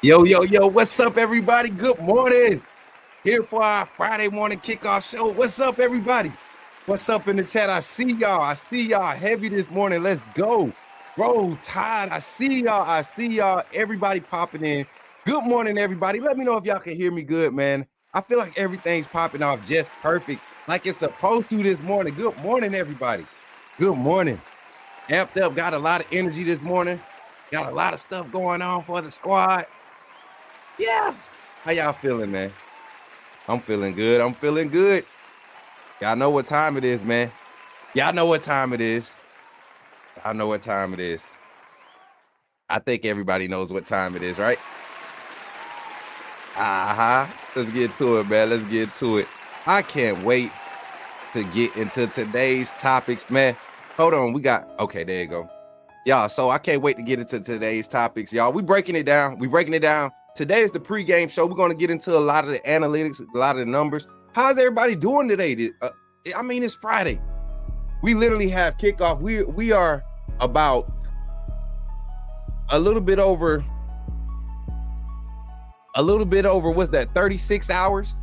Yo, what's up, everybody? Good morning. Here for our Friday morning kickoff show. What's up, everybody? What's up in the chat? I see y'all heavy this morning. Let's go. Roll Tide. I see y'all. Everybody popping in. Good morning, everybody. Let me know if y'all can hear me good, man. I feel like everything's popping off just perfect, like it's supposed to this morning. Good morning, everybody. Good morning. Amped up, got a lot of energy this morning. Got a lot of stuff going on for the squad. Yeah. How y'all feeling, man? I'm feeling good. Y'all know what time it is, man. I think everybody knows what time it is, right? Let's get to it, man. Let's get to it. I can't wait to get into today's topics, man. Hold on. Okay, there you go. Y'all, so I can't wait to get into today's topics, y'all. We breaking it down. Today is the pregame show. We're going to get into a lot of the analytics, a lot of the numbers. How's everybody doing today? It's Friday. We literally have kickoff. We are about a little bit over, what's that, 36 hours?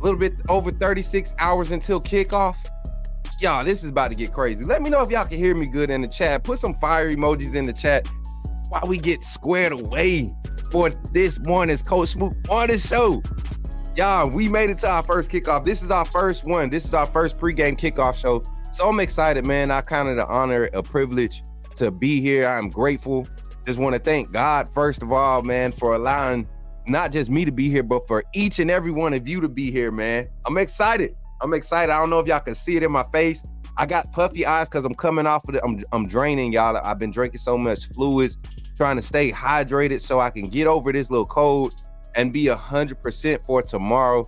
A little bit over 36 hours until kickoff. Y'all, this is about to get crazy. Let me know if y'all can hear me good in the chat. Put some fire emojis in the chat while we get squared away for this morning's Coach Smook on the show. Y'all, we made it to our first kickoff. This is our first one. This is our first pregame kickoff show. So I'm excited, man. I count it an honor, a privilege to be here. I'm grateful. Just want to thank God, first of all, man, for allowing not just me to be here, but for each and every one of you to be here, man. I'm excited. I don't know if y'all can see it in my face. I got puffy eyes because I'm coming off of it. I'm draining, y'all. I've been drinking so much fluids, trying to stay hydrated so I can get over this little cold and be 100% for tomorrow.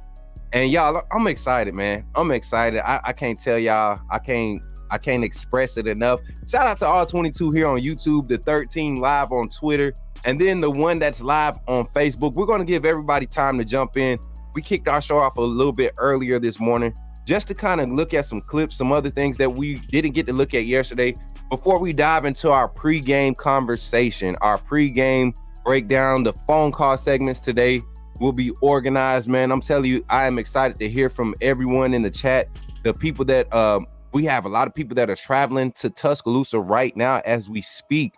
And y'all, I'm excited, man. I'm excited. I can't tell y'all. I can't express it enough. Shout out to all 22 here on YouTube, the 13 live on Twitter, and then the one that's live on Facebook. We're going to give everybody time to jump in. We kicked our show off a little bit earlier this morning just to kind of look at some clips, some other things that we didn't get to look at yesterday before we dive into our pregame conversation, our pregame breakdown. The phone call segments today will be organized, man. I'm telling you, I am excited to hear from everyone in the chat. The people that we have a lot of people that are traveling to Tuscaloosa right now as we speak,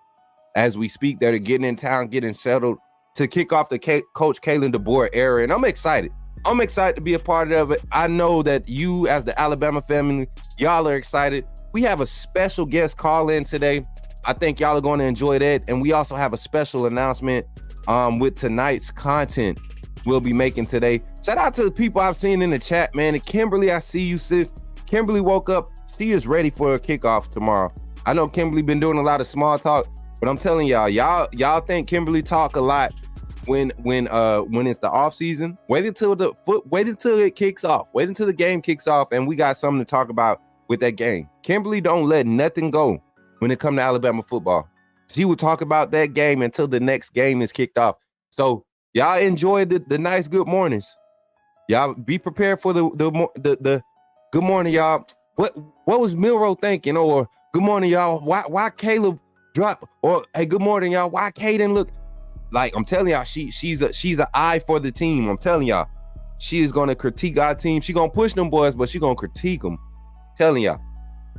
that are getting in town, getting settled to kick off the Coach Kalen DeBoer era. And I'm excited. I'm excited to be a part of it. I know that you, as the Alabama family, y'all are excited. We have a special guest call in today. I think y'all are going to enjoy that. And we also have a special announcement with tonight's content we'll be making today. Shout out to the people I've seen in the chat, man. And Kimberly, I see you, sis. Kimberly woke up. She is ready for a kickoff tomorrow. I know Kimberly been doing a lot of small talk, but I'm telling y'all think Kimberly talk a lot when it's the off season. Wait until it kicks off. Wait until the game kicks off, and we got something to talk about with that game. Kimberly don't let nothing go when it comes to Alabama football. She will talk about that game until the next game is kicked off. So y'all enjoy the nice good mornings. Y'all be prepared for the good morning, y'all. What was Milroe thinking? Or good morning, y'all. Why Caleb drop? Or hey, good morning, y'all. Why Caden look? Like, I'm telling y'all, she's an eye for the team. I'm telling y'all, she is gonna critique our team. She gonna push them boys, but she gonna critique them. Telling y'all.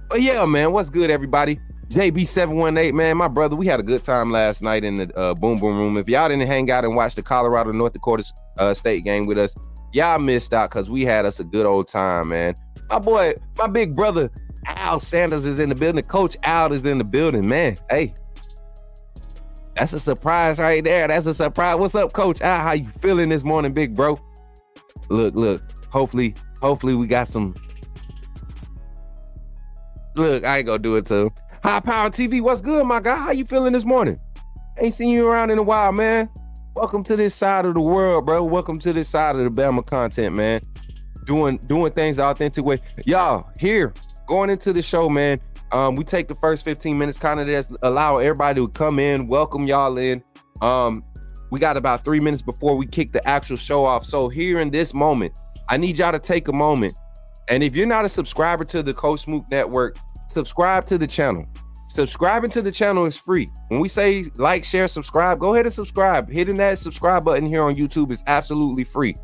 But yeah, man, what's good, everybody? JB718, man, my brother, we had a good time last night in the Boom Boom Room. If y'all didn't hang out and watch the Colorado North Dakota State game with us, y'all missed out because we had us a good old time, man. My boy, my big brother, Al Sanders is in the building. Coach Al is in the building, man. Hey. That's a surprise right there. That's a surprise. What's up, Coach Al? How you feeling this morning, big bro? Look. Hopefully we got some. Look, I ain't gonna do it to him. High Power TV, what's good, my guy? How you feeling this morning? Ain't seen you around in a while, man. Welcome to this side of the world, bro. Welcome to this side of the Bama content, man. Doing things the authentic way. Y'all, here, going into the show, man. We take the first 15 minutes, kind of just allow everybody to come in, welcome y'all in. We got about 3 minutes before we kick the actual show off. So here in this moment, I need y'all to take a moment. And if you're not a subscriber to the Coach Smook Network, subscribe to the channel. Subscribing to the channel is free. When we say like, share, subscribe, go ahead and subscribe. Hitting that subscribe button here on YouTube is absolutely free.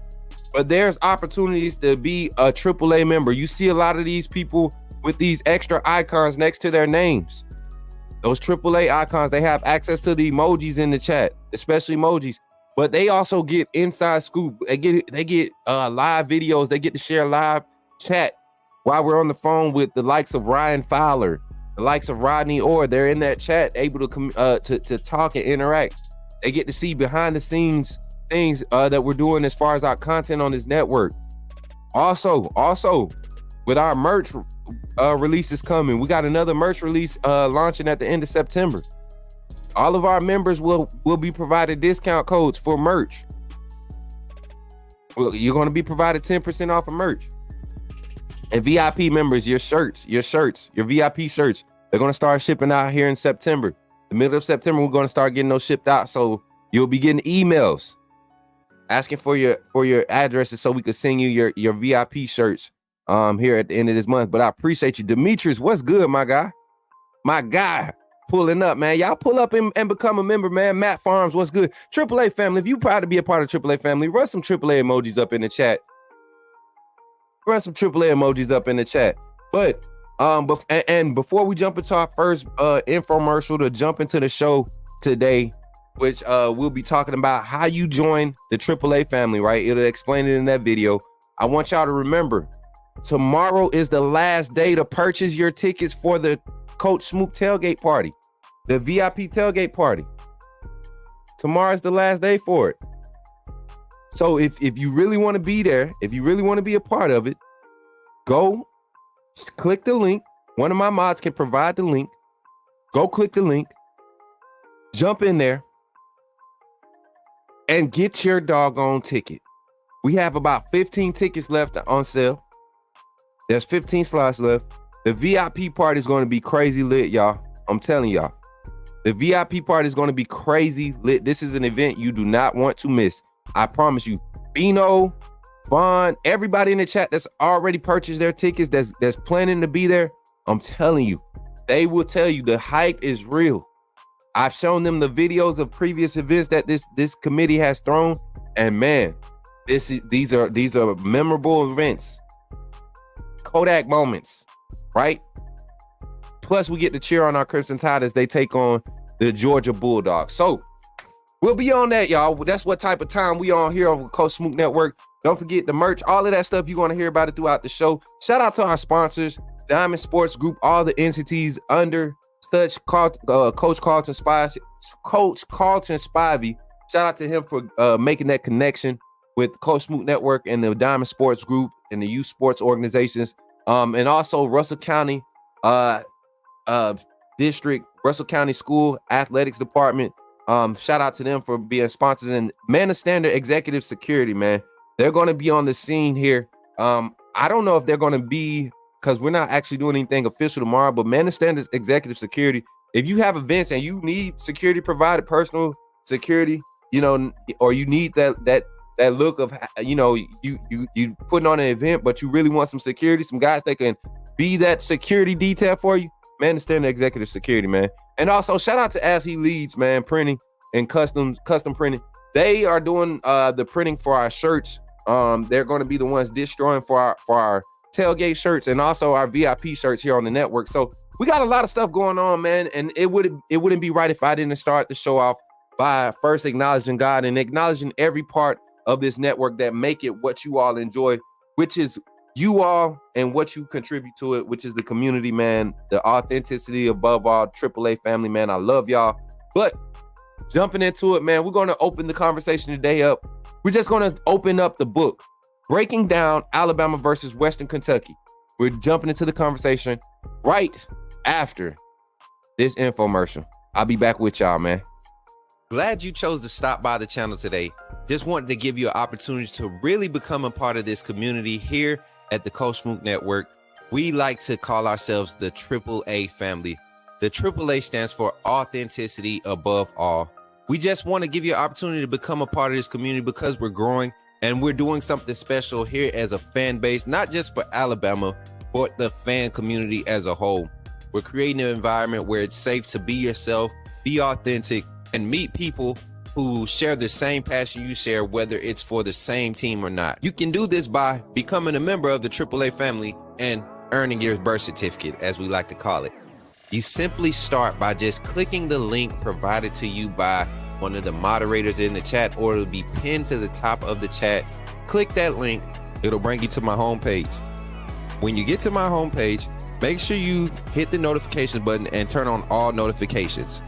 But there's opportunities to be a AAA member. You see a lot of these people with these extra icons next to their names. Those AAA icons, they have access to the emojis in the chat, especially emojis. But they also get inside scoop. They get live videos. They get to share live chat while we're on the phone with the likes of Ryan Fowler, the likes of Rodney Orr. They're in that chat, able to talk and interact. They get to see behind the scenes things that we're doing as far as our content on this network. Also, with our merch releases coming, we got another merch release launching at the end of September. All of our members will be provided discount codes for merch. Well, you're going to be provided 10% off of merch. And VIP members, your shirts, your VIP shirts, they're going to start shipping out here in September. The middle of September, we're going to start getting those shipped out. So you'll be getting emails asking for your addresses so we can send you your VIP shirts here at the end of this month. But I appreciate you. Demetrius, what's good, my guy? My guy pulling up, man. Y'all pull up and become a member, man. Matt Farms, what's good? AAA family, if you proud to be a part of AAA family, run some AAA emojis up in the chat. Run some AAA emojis up in the chat. But before we jump into our first infomercial to jump into the show today, which we'll be talking about how you join the AAA family, right? It'll explain it in that video. I want y'all to remember, tomorrow is the last day to purchase your tickets for the Coach Smook tailgate party, the VIP tailgate party. Tomorrow's the last day for it. So if you really want to be there, if you really want to be a part of it, go click the link. One of my mods can provide the link. Go click the link, jump in there, and get your doggone ticket. We have about 15 tickets left on sale. There's 15 slots left. The VIP party is going to be crazy lit, y'all. I'm telling y'all. The VIP party is going to be crazy lit. This is an event you do not want to miss. I promise you. Bino, Vaughn, everybody in the chat that's already purchased their tickets, that's planning to be there, I'm telling you, they will tell you the hype is real. I've shown them the videos of previous events that this committee has thrown, and man, these are memorable events, Kodak moments, right? Plus, we get to cheer on our Crimson Tide as they take on the Georgia Bulldogs. So we'll be on that, y'all. That's what type of time we on here over Coach Smook Network. Don't forget the merch, all of that stuff. You're going to hear about it throughout the show. Shout out to our sponsors, Diamond Sports Group, all the entities under such Coach Carlton Spivey. Shout out to him for making that connection with Coach Smook Network and the Diamond Sports Group and the youth sports organizations. And also Russell County District, Russell County School Athletics Department. Shout out to them for being sponsors, and Man of Standard Executive Security, man. They're going to be on the scene here. I don't know if they're going to be, because we're not actually doing anything official tomorrow, but Man of Standard Executive Security, if you have events and you need security provided, personal security, you know, or you need that look of, you know, you putting on an event, but you really want some security, some guys that can be that security detail for you, Man of Standard Executive Security, man. And also shout out to As He Leads, man, printing and custom printing. They are doing the printing for our shirts. They're going to be the ones destroying for our tailgate shirts and also our VIP shirts here on the network. So we got a lot of stuff going on, man. And it wouldn't be right if I didn't start the show off by first acknowledging God and acknowledging every part of this network that make it what you all enjoy, which is you all and what you contribute to it, which is the community, man, the authenticity above all, AAA family, man. I love y'all. But jumping into it, man, we're going to open the conversation today up. We're just going to open up the book, breaking down Alabama versus Western Kentucky. We're jumping into the conversation right after this infomercial. I'll be back with y'all, man. Glad you chose to stop by the channel today. Just wanted to give you an opportunity to really become a part of this community here at the Coach Smook Network. We like to call ourselves the AAA family. The AAA stands for authenticity above all. We just want to give you an opportunity to become a part of this community because we're growing and we're doing something special here as a fan base, not just for Alabama, but the fan community as a whole. We're creating an environment where it's safe to be yourself, be authentic, and meet people who share the same passion you share, whether it's for the same team or not. You can do this by becoming a member of the AAA family and earning your birth certificate, as we like to call it. You simply start by just clicking the link provided to you by one of the moderators in the chat, or it'll be pinned to the top of the chat. Click that link. It'll bring you to my homepage. When you get to my homepage, make sure you hit the notification button and turn on all notifications.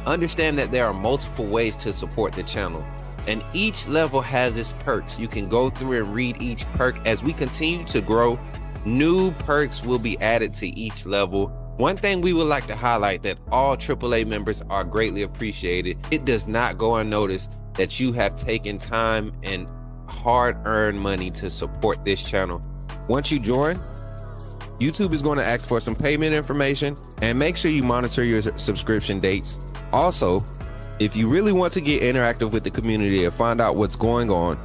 Understand that there are multiple ways to support the channel, and each level has its perks. You can go through and read each perk. As we continue to grow, new perks will be added to each level. One thing we would like to highlight that all AAA members are greatly appreciated. It does not go unnoticed that you have taken time and hard-earned money to support this channel. Once you join, YouTube is going to ask for some payment information, and make sure you monitor your subscription dates. Also, if you really want to get interactive with the community and find out what's going on,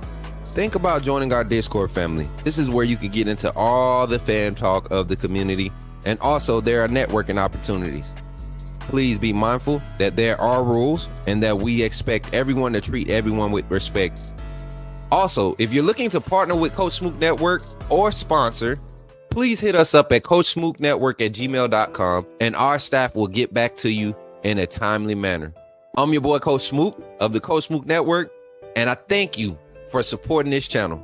think about joining our Discord family. This is where you can get into all the fan talk of the community, and also there are networking opportunities. Please be mindful that there are rules and that we expect everyone to treat everyone with respect. Also, if you're looking to partner with Coach Smook Network or sponsor, please hit us up at coachsmooknetwork@gmail.com and our staff will get back to you in a timely manner. I'm your boy Coach Smook of the Coach Smook Network, and I thank you for supporting this channel.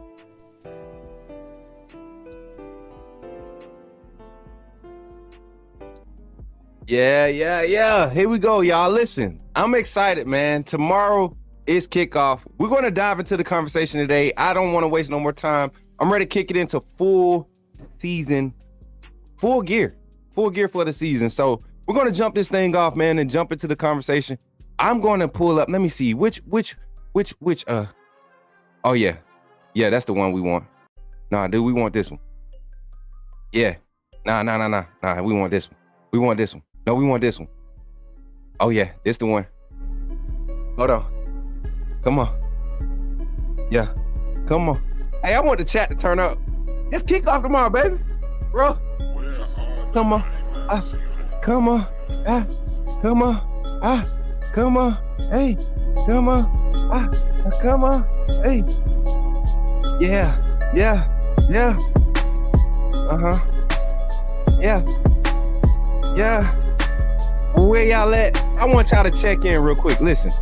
Yeah. Here we go, y'all. Listen, I'm excited, man. Tomorrow is kickoff. We're going to dive into the conversation today. I don't want to waste no more time. I'm ready to kick it into full season, full gear for the season. So we're going to jump this thing off, man, and jump into the conversation. I'm going to pull up. Let me see which. Oh yeah, Yeah, that's the one we want. Nah, dude, we want this one. Yeah. Nah. We want this one. We want this one. No, we want this one. Oh yeah, this the one. Hold on. Come on. Yeah. Come on. Hey, I want the chat to turn up. It's kickoff tomorrow, baby. Bro. Come on. Come on. Come on. Come on. Hey. Come on. Come on. Hey. Yeah. Yeah. Where y'all at? I want y'all to check in real quick. Listen.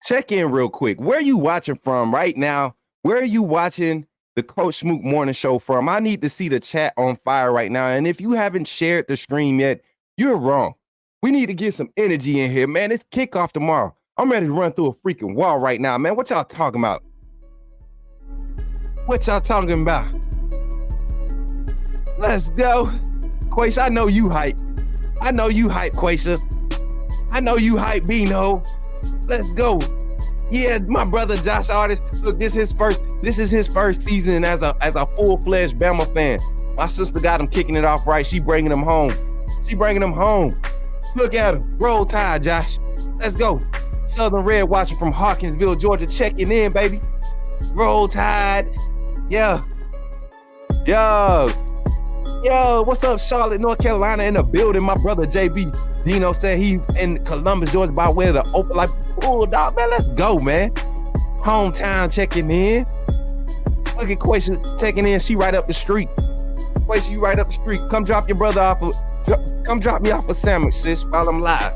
Check in real quick. Where are you watching from right now? Where are you watching the Coach Smook Morning Show from? I need to see the chat on fire right now. And if you haven't shared the stream yet, you're wrong. We need to get some energy in here, man. It's kickoff tomorrow. I'm ready to run through a freaking wall right now, man. What y'all talking about? What y'all talking about? Let's go. Quaisha, I know you hype. Quaisha. I know you hype, Bino. Let's go. Yeah, my brother Josh Artist. Look, this is his first season as a full-fledged Bama fan. My sister got him kicking it off right. She bringing him home. Look at him. Roll Tide, Josh. Let's go. Southern Red watching from Hawkinsville, Georgia, checking in, baby. Roll Tide. Yeah. Yo, what's up, Charlotte, North Carolina in the building? My brother JB Dino said he in Columbus, Georgia, by way of the Open Life Bulldog. Man, let's go, man. Hometown checking in. Look at Quaisha checking in. She right up the street. Quaisha, you right up the street. Come drop your brother off. Come drop me off a sandwich, sis, while I'm live.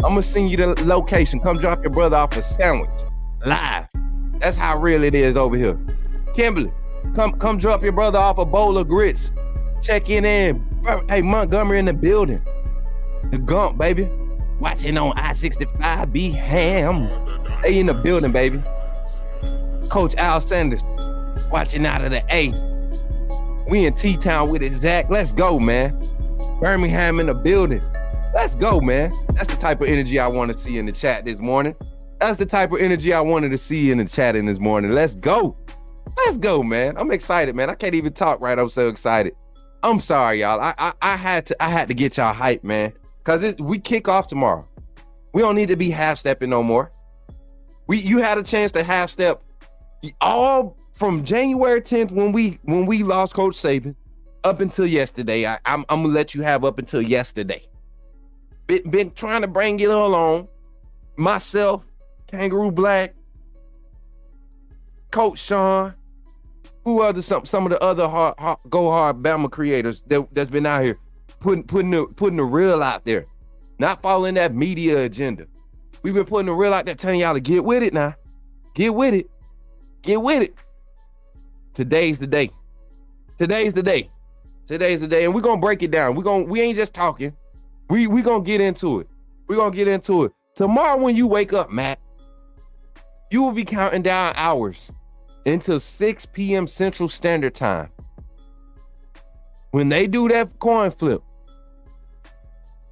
I'm gonna send you the location. Come drop your brother off a sandwich live. That's how real it is over here. Kimberly, come drop your brother off a bowl of grits. Checking in. Hey, Montgomery in the building. The Gump, baby. Watching on I-65 B Ham. They in the building, baby. Coach Al Sanders watching out of the A. We in T-Town with it, Zach. Let's go, man. Birmingham in the building. Let's go, man. That's the type of energy I want to see in the chat this morning. That's the type of energy I wanted to see in the chat in this morning. Let's go. Let's go, man. I'm excited, man. I can't even talk right. I'm so excited. I'm sorry, y'all. I had to get y'all hype, man. Cause we kick off tomorrow. We don't need to be half stepping no more. You had a chance to half step all from January 10th when we lost Coach Saban up until yesterday. I'm gonna let you have up until yesterday. Been trying to bring it along. Myself, Kangaroo Black, Coach Sean. Who are some of the other go hard Bama creators that's been out here putting the real out there, not following that media agenda. We've been putting the real out there, telling y'all to get with it now. Get with it. Today's the day. And we're gonna break it down. We ain't just talking. We gonna get into it. Tomorrow when you wake up, Matt, you will be counting down hours until 6 p.m. Central Standard Time. When they do that coin flip,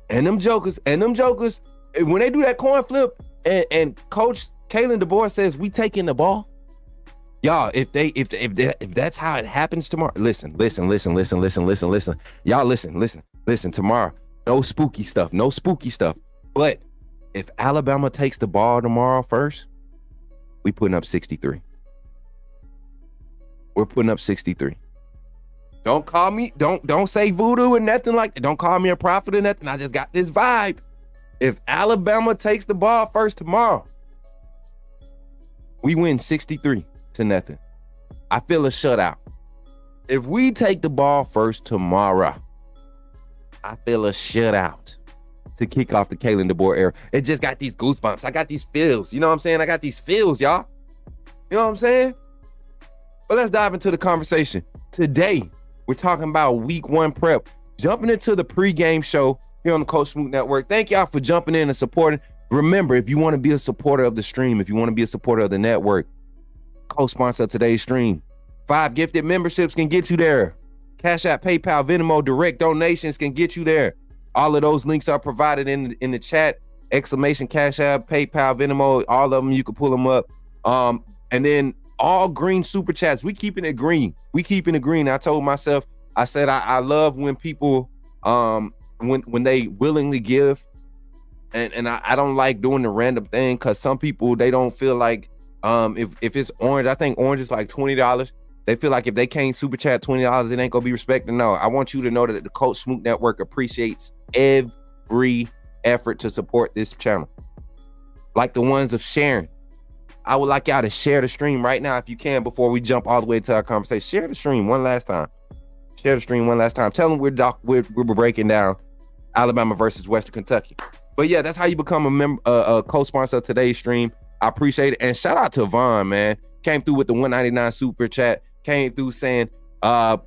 and them jokers, when they do that coin flip, and Coach Kalen DeBoer says we taking the ball, y'all. If that's how it happens tomorrow, listen. Y'all listen. Tomorrow, no spooky stuff. But if Alabama takes the ball tomorrow first, we putting up 63. We're putting up 63. Don't call me, don't say voodoo or nothing like that. Don't call me a prophet or nothing. I just got this vibe. If Alabama takes the ball first tomorrow, we win 63-0. I feel a shutout. If we take the ball first tomorrow, I feel a shutout to kick off the Kalen DeBoer era. It just got these goosebumps. I got these feels. You know what I'm saying? I got these feels, y'all. You know what I'm saying? But let's dive into the conversation. Today, we're talking about week 1 prep. Jumping into the pregame show here on the Coach Smook Network. Thank y'all for jumping in and supporting. Remember, if you want to be a supporter of the stream, if you want to be a supporter of the network, co-sponsor today's stream. 5 gifted memberships can get you there. Cashapp, PayPal, Venmo, direct donations can get you there. All of those links are provided in the chat. Exclamation, Cashapp, PayPal, Venmo, all of them, you can pull them up. And then all green super chats. We keeping it green. I told myself, I said, I love when people, when they willingly give. And I don't like doing the random thing because some people, they don't feel like, if it's orange, I think orange is like $20. They feel like if they can't super chat $20, it ain't gonna be respected. No, I want you to know that the Coach Smook Network appreciates every effort to support this channel. Like the ones of sharing. I would like y'all to share the stream right now if you can before we jump all the way to our conversation. Share the stream one last time. Tell them we're breaking down Alabama versus Western Kentucky. But yeah, that's how you become a member, a co-sponsor of today's stream. I appreciate it. And shout out to Vaughn, man. Came through with the 199 super chat. Came through saying,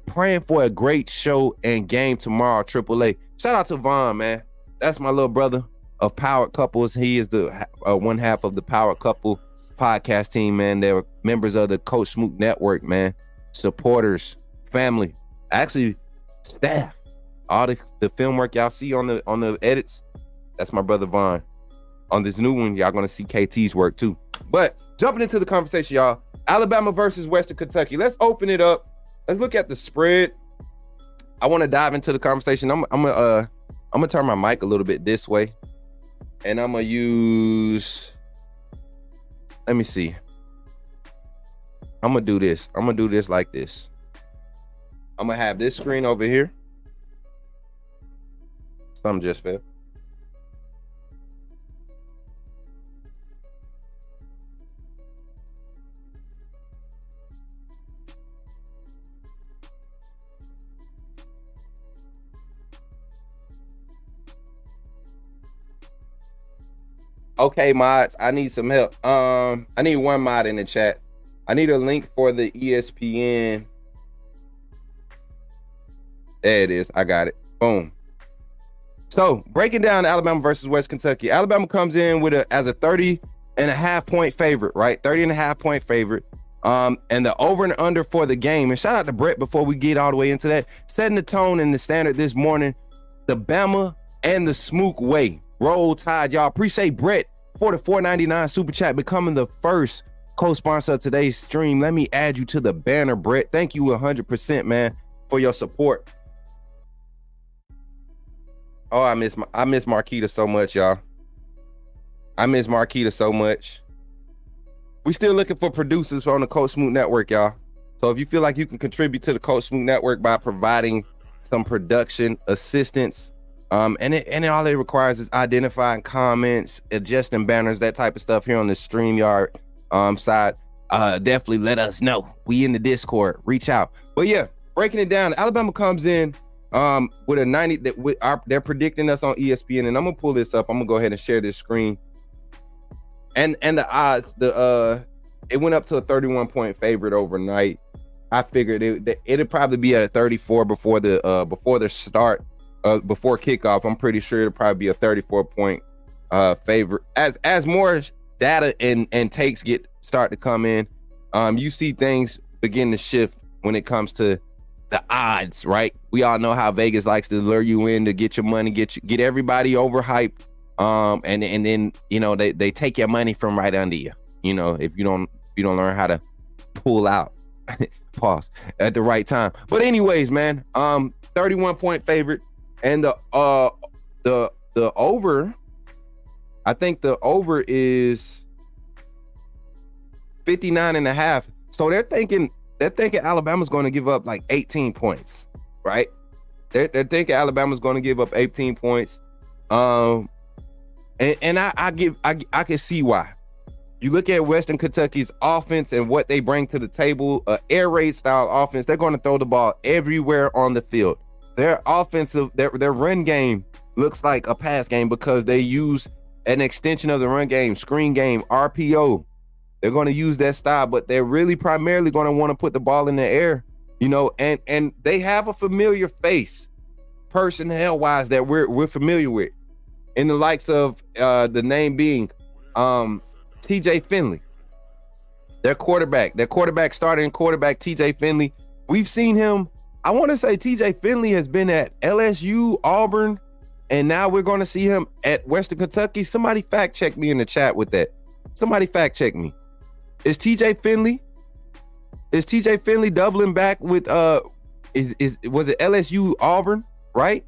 praying for a great show and game tomorrow, AAA. Shout out to Vaughn, man. That's my little brother of Powered Couples. He is the one half of the Powered Couple podcast team, man. They're members of the Coach Smook Network, man. Supporters, family, actually staff. All the film work y'all see on the edits, that's my brother Vaughn. On this new one, y'all gonna see KT's work too. But jumping into the conversation, y'all. Alabama versus Western Kentucky. Let's open it up. Let's look at the spread. I want to dive into the conversation. I'm gonna turn my mic a little bit this way, and I'm gonna use. Let me see. I'm gonna do this. I'm gonna do this like this. I'm gonna have this screen over here. Something just fell. Okay, mods, I need some help. I need one mod in the chat. I need a link for the ESPN. There it is. I got it. Boom. So breaking down Alabama versus West Kentucky. Alabama comes in with as a 30.5 point favorite, right? 30.5 point favorite. And the over and under for the game. And shout out to Brett before we get all the way into that. Setting the tone and the standard this morning. The Bama and the Smook way. Roll Tide, y'all. Appreciate Brett for the $4.99 super chat, becoming the first co-sponsor of today's stream. Let me add you to the banner, Brett. Thank you 100%, man, for your support. Oh, I miss Marquita so much, y'all. I miss Marquita so much. We still looking for producers on the Coach Smook Network, y'all. So if you feel like you can contribute to the Coach Smook Network by providing some production assistance, and all it requires is identifying comments, adjusting banners, that type of stuff here on the StreamYard side. Definitely let us know. We in the Discord. Reach out. But yeah, breaking it down, Alabama comes in with a 90. They're predicting us on ESPN, and I'm gonna pull this up. I'm gonna go ahead and share this screen. And the odds, it went up to a 31 point favorite overnight. I figured it'd probably be at a 34 before the start. Before kickoff. I'm pretty sure it'll probably be a 34 point favorite. As more data and takes start to come in, you see things begin to shift when it comes to the odds, right? We all know how Vegas likes to lure you in to get your money, get everybody overhyped, and then they take your money from right under you. If you don't learn how to pull out, pause at the right time. But anyways, man, 31 point favorite. And the over, I think the over is 59.5. So they're thinking Alabama's going to give up like 18 points, right? They're thinking Alabama's going to give up 18 points. And I can see why. You look at Western Kentucky's offense and what they bring to the table, air raid style offense. They're going to throw the ball everywhere on the field. Their offensive, their run game looks like a pass game because they use an extension of the run game, screen game, RPO. They're going to use that style, but they're really primarily going to want to put the ball in the air, and they have a familiar face, personnel-wise, that we're familiar with, in the likes of the name being TJ Finley, their quarterback starting quarterback, TJ Finley. We've seen him. I want to say TJ Finley has been at LSU, Auburn, and now we're going to see him at Western Kentucky. Somebody fact check me in the chat with that. Somebody fact check me. Is TJ Finley doubling back with was it LSU Auburn, right?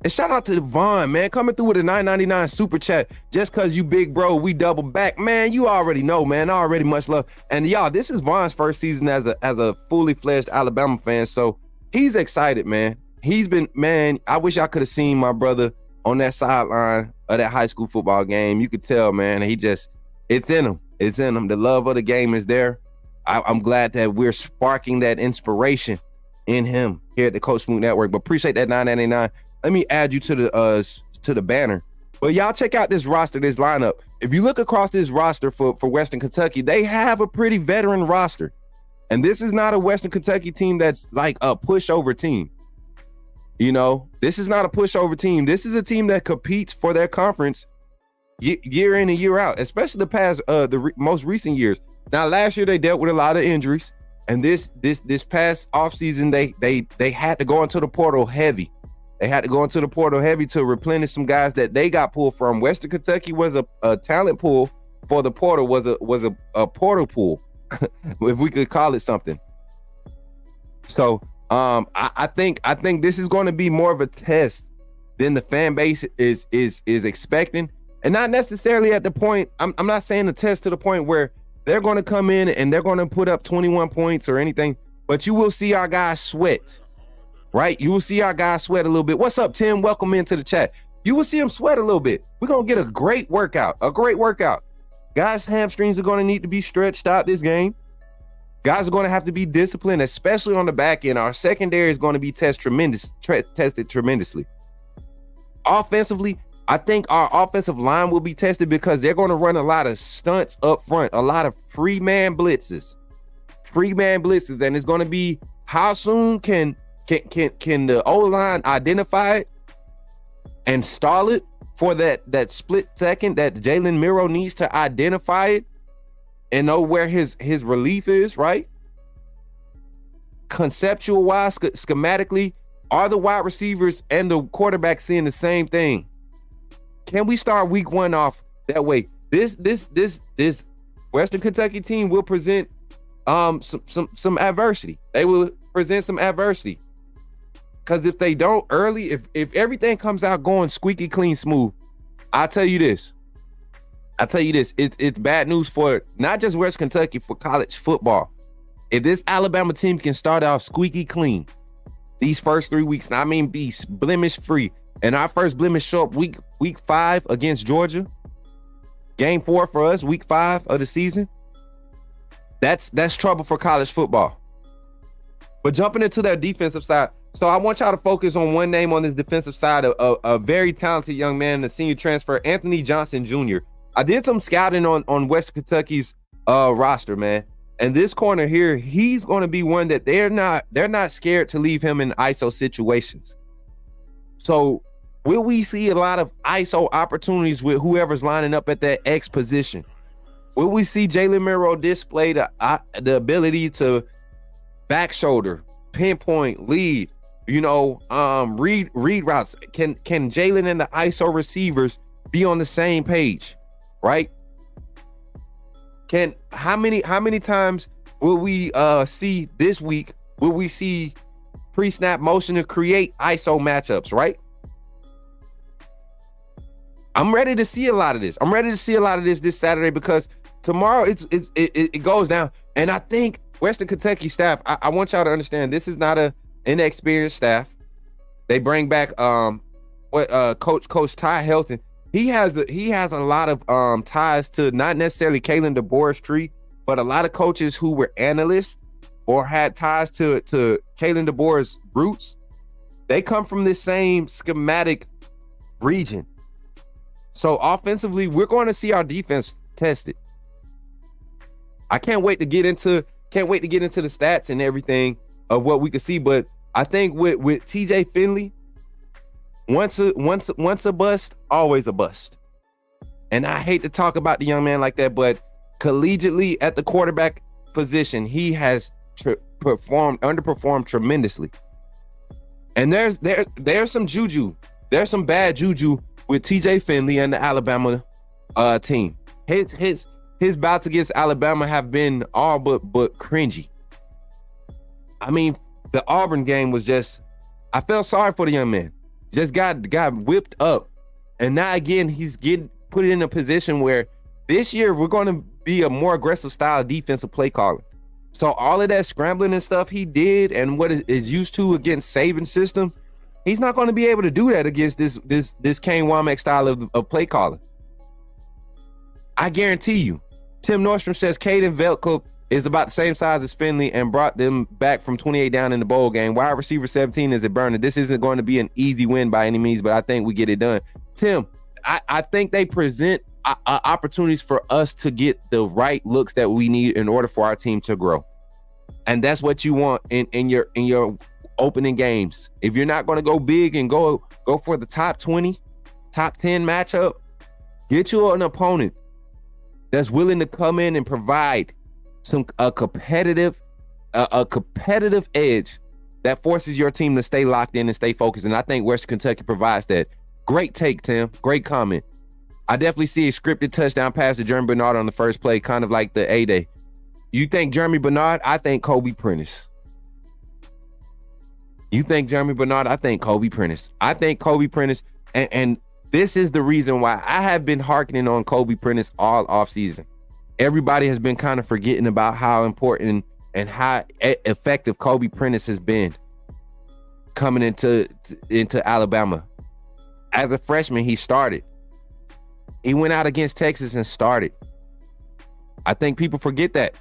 And shout out to Vaughn, man, coming through with a $9.99 super chat. Just cause you big bro, we double back, man. You already know, man. Already much love. And y'all, this is Vaughn's first season as a fully fledged Alabama fan, so he's excited, man. He's been, man. I wish I could have seen my brother on that sideline of that high school football game. You could tell, man. It's in him. It's in him. The love of the game is there. I'm glad that we're sparking that inspiration in him here at the Coach Smook Network. But appreciate that $9.99. Let me add you to the banner. But y'all check out this roster, this lineup. If you look across this roster for Western Kentucky, they have a pretty veteran roster. And this is not a Western Kentucky team that's like a pushover team. You know, this is not a pushover team. This is a team that competes for their conference year in and year out, especially the past most recent years. Now, last year they dealt with a lot of injuries, and this past offseason they had to go into the portal heavy. They had to go into the portal heavy to replenish some guys that they got pulled from. Western Kentucky was a talent pool for the portal, was a portal pool, if we could call it something. So I think this is going to be more of a test than the fan base is expecting, and not necessarily at the point. I'm not saying a test to the point where they're going to come in and they're going to put up 21 points or anything, but you will see our guys sweat, right? You will see our guys sweat a little bit. What's up, Tim? Welcome into the chat. You will see them sweat a little bit. We're going to get a great workout. Guys' hamstrings are going to need to be stretched out this game. Guys are going to have to be disciplined, especially on the back end. Our secondary is going to be tested tremendously. Offensively, I think our offensive line will be tested because they're going to run a lot of stunts up front, a lot of free man blitzes, and it's going to be how soon can the O-line identify it and stall it for that split second that Jalen Miro needs to identify it and know where his relief is, right? Conceptual wise, schematically, are the wide receivers and the quarterback seeing the same thing? Can we start week one off that way? This Western Kentucky team will present some adversity. They will present some adversity. Because if they don't early, if everything comes out going squeaky clean smooth, I'll tell you this. It's bad news for not just West Kentucky, for college football. If this Alabama team can start off squeaky clean these first 3 weeks, and I mean be blemish free, and our first blemish show up week 5 against Georgia, game 4 for us, week 5 of the season, that's trouble for college football. But jumping into their defensive side, so I want y'all to focus on one name on this defensive side, a very talented young man, the senior transfer, Anthony Johnson Jr. I did some scouting on West Kentucky's roster, man. And this corner here, he's going to be one that they're not scared to leave him in ISO situations. So will we see a lot of ISO opportunities with whoever's lining up at that X position? Will we see Jalen Miro display the ability to back shoulder, pinpoint, lead, read routes? Can Jalen and the ISO receivers be on the same page, right? How many times will we see this week? Will we see pre-snap motion to create ISO matchups, right? I'm ready to see a lot of this. This Saturday, because tomorrow it goes down. And I think Western Kentucky staff, I want y'all to understand, this is not an inexperienced staff. They bring back Coach Ty Helton. He has a lot of ties to not necessarily Kalen DeBoer's tree, but a lot of coaches who were analysts or had ties to Kalen DeBoer's roots. They come from this same schematic region. So offensively, we're going to see our defense tested. I can't wait to get into the stats and everything of what we can see. But I think with TJ Finley, once a bust, always a bust. And I hate to talk about the young man like that, but collegiately at the quarterback position, he has underperformed tremendously. And there's some juju. There's some bad juju with TJ Finley and the Alabama team. His his bouts against Alabama have been all but cringy. I mean, the Auburn game was just, I felt sorry for the young man. Just got whipped up. And now again, he's getting put in a position where this year we're going to be a more aggressive style of defensive play calling. So all of that scrambling and stuff he did and what is used to against Saban's system, he's not going to be able to do that against this Kane Womack style of play calling. I guarantee you. Tim Nordstrom says Caden Veltko is about the same size as Finley and brought them back from 28 down in the bowl game. Wide receiver 17 is a burner. This isn't going to be an easy win by any means, but I think we get it done. Tim, I think they present opportunities for us to get the right looks that we need in order for our team to grow. And that's what you want in your opening games. If you're not going to go big and go for the top 20, top 10 matchup, get you an opponent that's willing to come in and provide a competitive edge that forces your team to stay locked in and stay focused. And I think Western Kentucky provides that. Great take, Tim. Great comment. I definitely see a scripted touchdown pass to Jeremy Bernard on the first play, kind of like the A-Day. You think Jeremy Bernard? I think Kobe Prentice. You think Jeremy Bernard? I think Kobe Prentice. I think Kobe Prentice, and this is the reason why I have been hearkening on Kobe Prentice all offseason. Everybody has been kind of forgetting about how important and how effective Kobe Prentice has been coming into Alabama. As a freshman, he started. He went out against Texas and started. I think people forget that.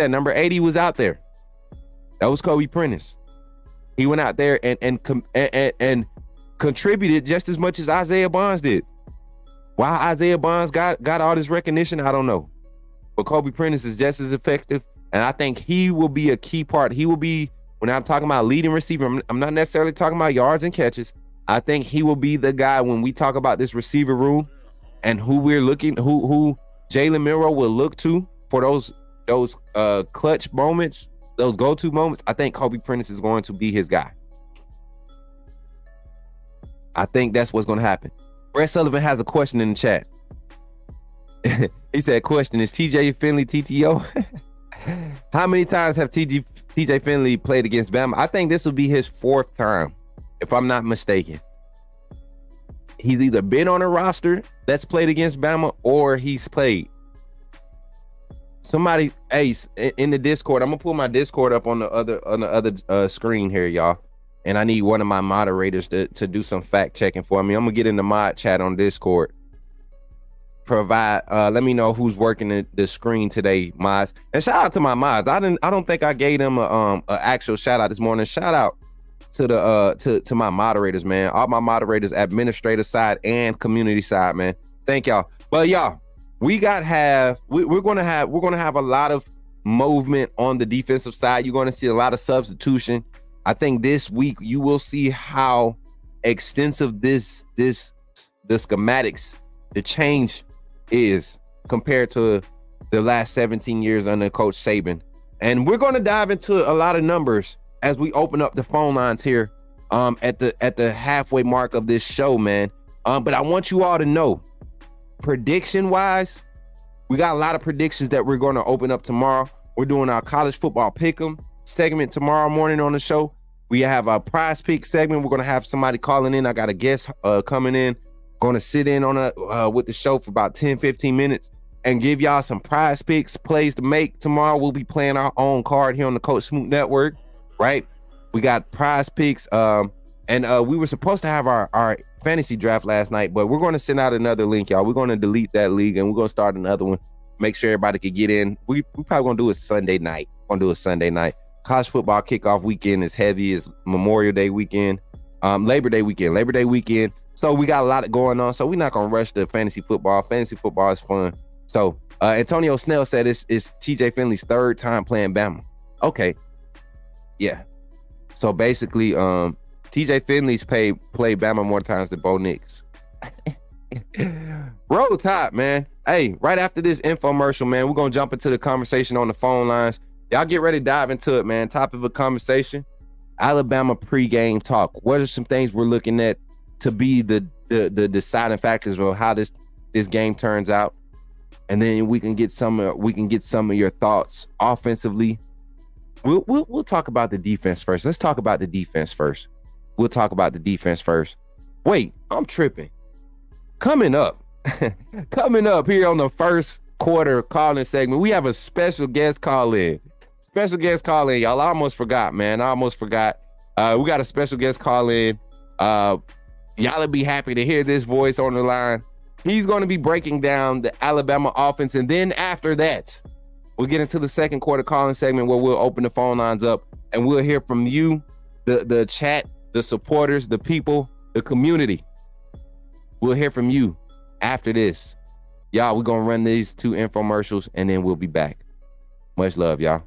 Number 80 was out there. That was Kobe Prentice. He went out there and contributed just as much as Isaiah Bonds did. Why Isaiah Bonds got all this recognition, I don't know. But Kobe Prentice is just as effective, and I think he will be a key part. He will be, when I'm talking about leading receiver, I'm not necessarily talking about yards and catches. I think he will be the guy when we talk about this receiver room and who we're looking, who Jalen Milroe will look to for those clutch moments, those go-to moments. I think Kobe Prentice is going to be his guy. I think that's what's going to happen. Brett Sullivan has a question in the chat. He said, question, is TJ Finley TTO? How many times have TJ Finley played against Bama? I think this will be his 4th time, if I'm not mistaken. He's either been on a roster that's played against Bama or he's played. Somebody, Ace, in the Discord, I'm gonna pull my Discord up on the other screen here, y'all. And I need one of my moderators to do some fact checking for me. I'm gonna get in the mod chat on Discord. Let me know who's working the screen today, mods. And shout out to my mods. I don't think I gave them a actual shout out this morning. Shout out to the to my moderators, man. All my moderators, administrative side and community side, man. Thank y'all. But y'all, we're gonna have a lot of movement on the defensive side. You're gonna see a lot of substitution. I think this week you will see how extensive the schematics, the change is compared to the last 17 years under Coach Saban. And we're going to dive into a lot of numbers as we open up the phone lines here at the halfway mark of this show, man. But I want you all to know, prediction wise, we got a lot of predictions that we're going to open up tomorrow. We're doing our college football pick'em segment tomorrow morning on the show. We have our prize pick segment. We're going to have somebody calling in. I got a guest coming in, going to sit in on with the show for about 10-15 minutes and give y'all some prize picks, plays to make. Tomorrow we'll be playing our own card here on the Coach Smook Network, right? We got prize picks. And we were supposed to have our fantasy draft last night, but we're going to send out another link, y'all. We're going to delete that league and we're going to start another one. Make sure everybody can get in. We probably going to do a Sunday night. College football kickoff weekend is heavy. It's Memorial Day weekend, Labor Day weekend. So we got a lot going on. So we're not going to rush the fantasy football. Fantasy football is fun. So Antonio Snell said it's TJ Finley's 3rd time playing Bama. Okay. Yeah. So basically, TJ Finley's played Bama more times than Bo Nix. Roll Tide, man. Hey, right after this infomercial, man, we're going to jump into the conversation on the phone lines. Y'all get ready to dive into it, man. Topic of a conversation, Alabama pregame talk. What are some things we're looking at to be the deciding factors of how this game turns out? and then we can get some of your thoughts offensively. We'll talk about the defense first. Let's talk about the defense first. We'll talk about the defense first. Wait, I'm tripping. Coming up here on the first quarter call-in segment, we have a special guest call-in. Y'all. I almost forgot, man. We got a special guest call-in. Y'all will be happy to hear this voice on the line. He's going to be breaking down the Alabama offense, and then after that, we'll get into the second quarter call-in segment where we'll open the phone lines up and we'll hear from you, the chat, the supporters, the people, the community. We'll hear from you after this. Y'all, we're going to run these 2 infomercials and then we'll be back. Much love, y'all.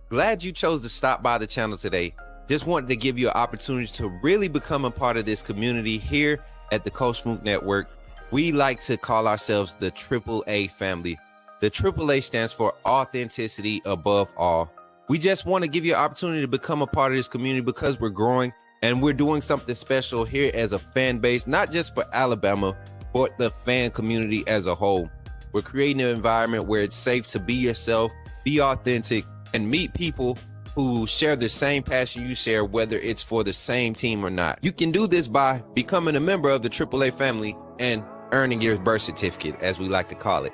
Glad you chose to stop by the channel today. Just wanted to give you an opportunity to really become a part of this community here at the Coach Smook Network. We like to call ourselves the AAA family. The AAA stands for authenticity above all. We just want to give you an opportunity to become a part of this community because we're growing and we're doing something special here as a fan base, not just for Alabama, but the fan community as a whole. We're creating an environment where it's safe to be yourself, be authentic, and meet people who share the same passion you share, whether it's for the same team or not. You can do this by becoming a member of the AAA family and earning your birth certificate, as we like to call it.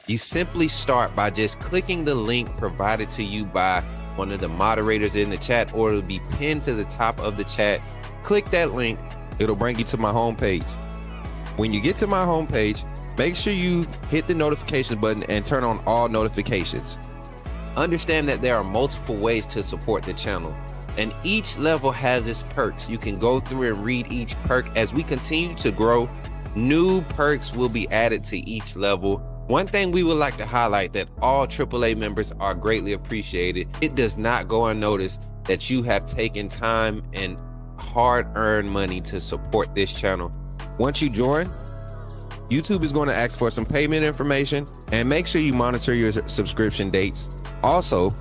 You simply start by just clicking the link provided to you by one of the moderators in the chat, or it'll be pinned to the top of the chat. Click that link, it'll bring you to my homepage. When you get to my homepage, make sure you hit the notification button and turn on all notifications. Understand that there are multiple ways to support the channel, and each level has its perks. You can go through and read each perk. As we continue to grow, new perks will be added to each level. One thing we would like to highlight that all AAA members are greatly appreciated. It does not go unnoticed that you have taken time and hard-earned money to support this channel. Once you join, YouTube is going to ask for some payment information, and make sure you monitor your subscription dates. Also,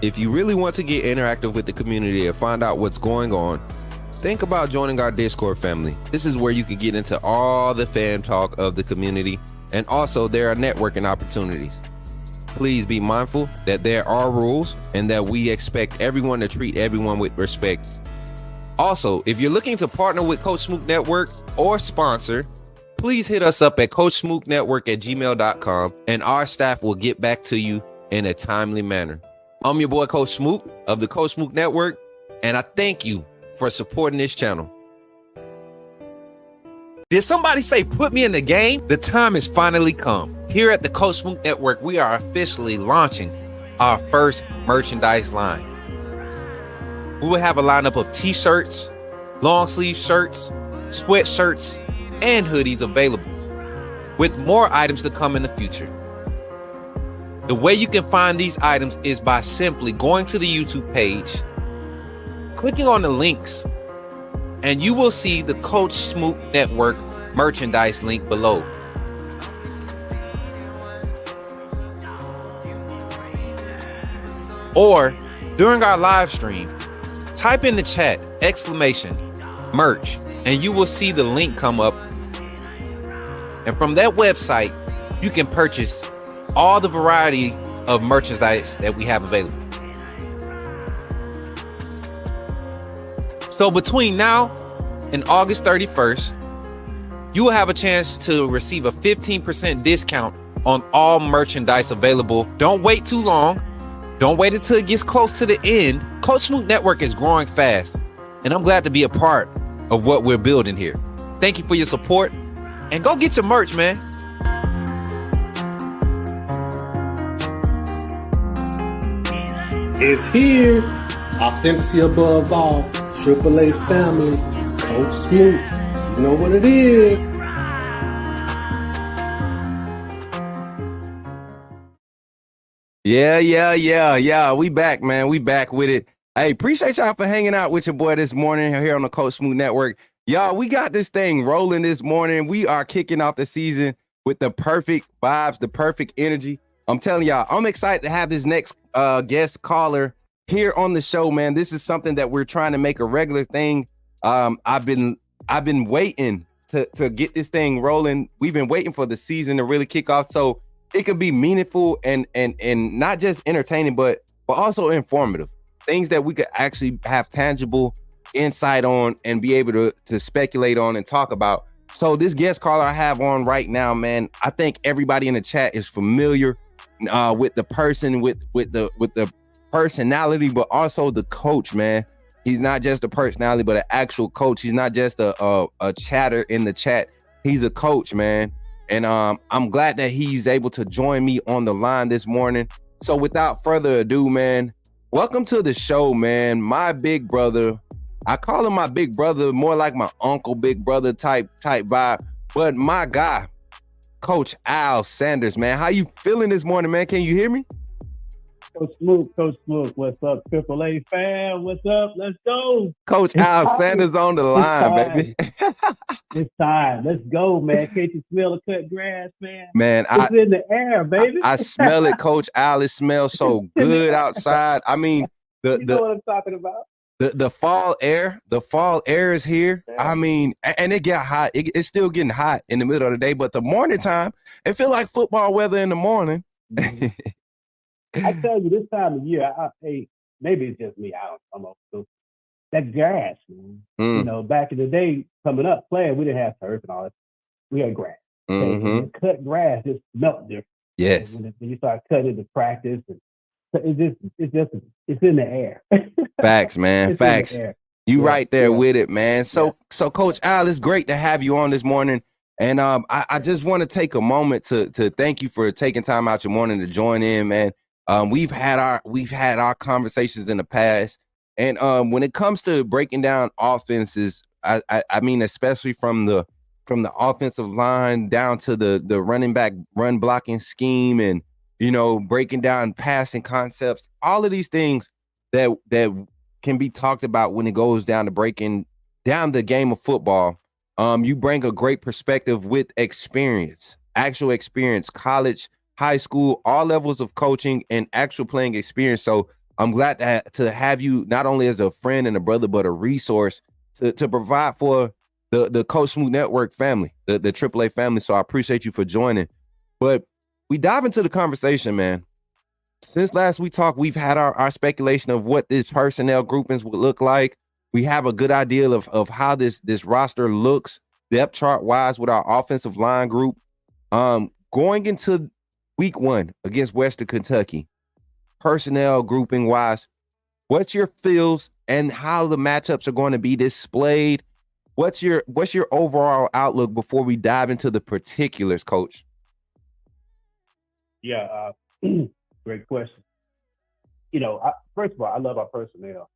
if you really want to get interactive with the community and find out what's going on, think about joining our Discord family. This is where you can get into all the fan talk of the community, and also there are networking opportunities. Please be mindful that there are rules and that we expect everyone to treat everyone with respect. Also, if you're looking to partner with Coach Smook Network or sponsor, please hit us up at coachsmooknetwork@gmail.com and our staff will get back to you in a timely manner. I'm your boy Coach Smook of the Coach Smook Network, and I thank you for supporting this channel. Did somebody say put me in the game? The time has finally come. Here at the Coach Smook Network, we are officially launching our first merchandise line. We will have a lineup of t-shirts, long sleeve shirts, sweatshirts, and hoodies available, with more items to come in the future. The way you can find these items is by simply going to the YouTube page, clicking on the links, and you will see the Coach Smook Network merchandise link below. Or during our live stream, type in the chat !merch, and you will see the link come up. And from that website, you can purchase all the variety of merchandise that we have available. So between now and August 31st, you will have a chance to receive a 15% discount on all merchandise available. Don't wait too long. Don't wait until it gets close to the end. Coach Smook Network is growing fast, and I'm glad to be a part of what we're building here. Thank you for your support, and go get your merch, man. It's here. Authenticity above all. AAA family. Coach Smook. You know what it is. Yeah. We back, man. We back with it. Hey, appreciate y'all for hanging out with your boy this morning here on the Coach Smook Network. Y'all, we got this thing rolling this morning. We are kicking off the season with the perfect vibes, the perfect energy. I'm telling y'all, I'm excited to have this next guest caller here on the show, man. This is something that we're trying to make a regular thing. I've been waiting to get this thing rolling. We've been waiting for the season to really kick off, so it could be meaningful and not just entertaining, but also informative. Things that we could actually have tangible insight on and be able to speculate on and talk about. So this guest caller I have on right now, man, I think everybody in the chat is familiar with the person, with the personality, but also the coach, man. He's not just a personality, but an actual coach. He's not just a chatter in the chat. He's a coach, man. And I'm glad that he's able to join me on the line this morning. So without further ado, man, welcome to the show, man. My big brother. I call him my big brother, more like my uncle, big brother type vibe. But my guy, Coach Al Sanders, man. How you feeling this morning, man? Can you hear me? Coach Smook, what's up? Triple A fan, what's up? Let's go. Coach Al Sanders on the line, baby. It's time. Let's go, man. Can't you smell the cut grass, man? Man, it's in the air, baby. I smell it, Coach Al. It smells so good outside. I mean, you know what I'm talking about. The fall air is here. I mean, and it got hot. It's still getting hot in the middle of the day, but the morning time, it feel like football weather in the morning. I tell you, this time of year, hey, maybe it's just me. I'm old. That grass, man. You know, back in the day, coming up playing, we didn't have turf and all that. We had grass. And cut grass just melt different. Yes. When you start cutting to practice, and it's in the air. Facts, man. Facts. You right there with it, man. So Coach Al, it's great to have you on this morning. And I just want to take a moment to thank you for taking time out your morning to join in, man. We've had our conversations in the past, and when it comes to breaking down offenses, I mean, especially from the offensive line down to the running back run blocking scheme, and you know, breaking down passing concepts, all of these things that can be talked about when it goes down to breaking down the game of football. You bring a great perspective with experience, actual experience, college, high school, all levels of coaching and actual playing experience. So I'm glad to have you not only as a friend and a brother, but a resource to provide for the Coach Smook Network family, the AAA family. So I appreciate you for joining. But we dive into the conversation, man. Since last we talked, we've had our speculation of what this personnel groupings would look like. We have a good idea of how this roster looks depth chart wise with our offensive line group. Going into week 1 against Western Kentucky, personnel grouping wise, what's your feels and how the matchups are going to be displayed? What's your overall outlook before we dive into the particulars, Coach? Yeah, great question. You know, first of all, I love our personnel.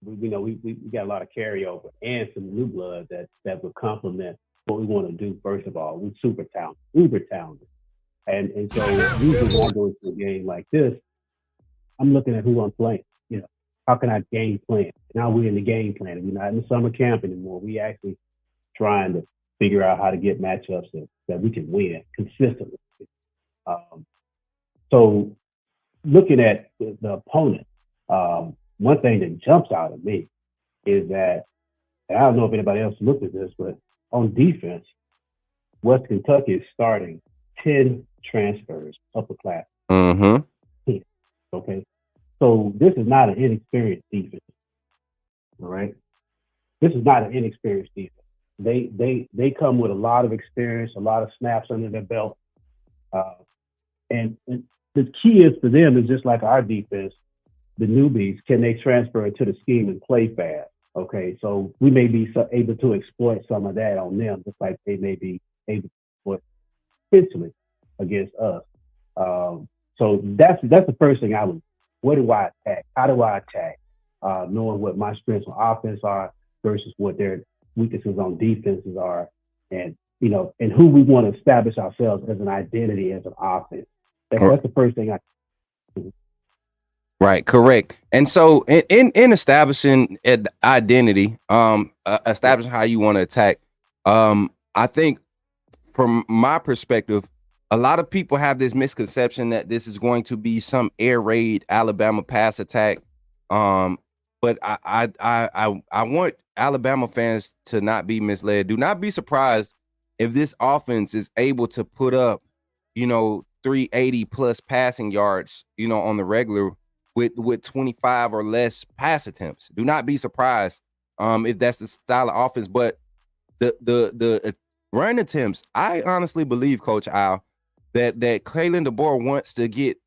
We know we got a lot of carryover and some new blood that would complement what we want to do. First of all, we're super talented. And so usually when I go into a game like this, I'm looking at who I'm playing. You know, how can I game plan? Now we're in the game plan. We're not in the summer camp anymore. We actually trying to figure out how to get matchups that we can win consistently. So looking at the opponent, one thing that jumps out at me is that, and I don't know if anybody else looked at this, but on defense, West Kentucky is starting 10 transfers, upper class. Okay. So this is not an inexperienced defense. All right. This is not an inexperienced defense. They come with a lot of experience, a lot of snaps under their belt. And the key is for them is just like our defense, the newbies, can they transfer into the scheme and play fast? Okay, so we may be able to exploit some of that on them, just like they may be able to potentially against us. So that's the first thing I would. What do I attack? How do I attack? Knowing what my strengths on offense are versus what their weaknesses on defenses are, and you know, and who we want to establish ourselves as an identity as an offense. That's the first thing I. Right, correct. And so in establishing an identity, establishing how you want to attack, I think from my perspective, a lot of people have this misconception that this is going to be some air raid Alabama pass attack. But but I want Alabama fans to not be misled. Do not be surprised if this offense is able to put up, 380 plus passing yards, on the regular with 25 or less pass attempts. Do not be surprised if that's the style of offense. But the run attempts, I honestly believe, Coach Al, that Kalen DeBoer wants to get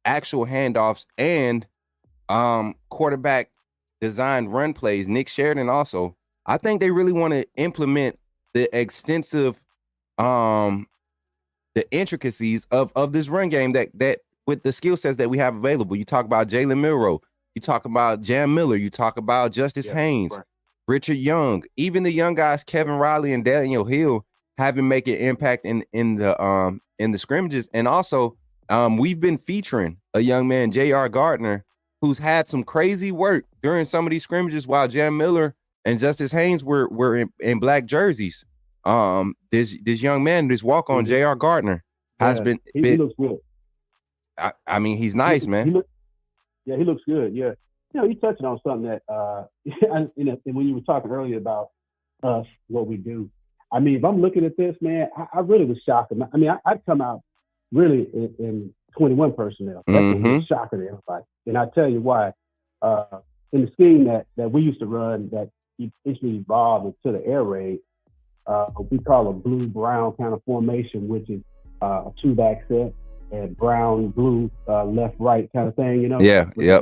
actual handoffs and quarterback designed run plays. Nick Sheridan also. I think they really want to implement the extensive the intricacies of this run game that with the skill sets that we have available. You talk about Jalen Milroe, you talk about Jam Miller, you talk about Justice Haynes, right, Richard Young, even the young guys Kevin Riley and Daniel Hill having make an impact in the scrimmages. And also we've been featuring a young man, J.R. Gardner, who's had some crazy work during some of these scrimmages while Jam Miller and Justice Haynes were in black jerseys. This young man, this walk-on, J.R. Gardner, has been he looks good. I mean, he's nice, man. He looks good. Yeah. You touched on something that and when you were talking earlier about us, what we do. I mean, if I'm looking at this, man, I really was shocked. I mean, I'd come out really in 21 personnel. That's a shocker to everybody. And I tell you why. In the scheme that we used to run, that eventually evolved into the air raid, we call a blue-brown kind of formation, which is a two-back set, and brown, blue, left, right kind of thing, Yeah, yeah.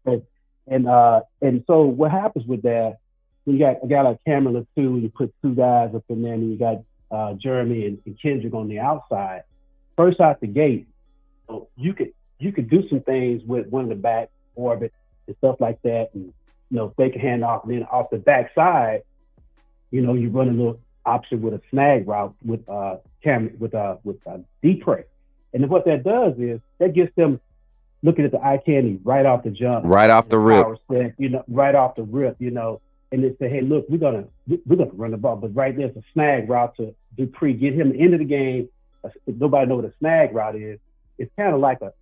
Okay. And so what happens with that, when you got a guy like Cameron too, you put two guys up in there, and you got Jeremy and Kendrick on the outside. First out the gate, you could do some things with one of the back orbit and stuff like that, and fake a handoff, and then off the back side, you run a little option with a snag route with deep prey. And then what that does is that gets them looking at the eye candy right off the jump, right off the rip, set, right off the rip, and they say, hey, look, we're gonna run the ball, but right there's a snag route to Dupree, get him into the game. Nobody know what a snag route is. It's kind of like a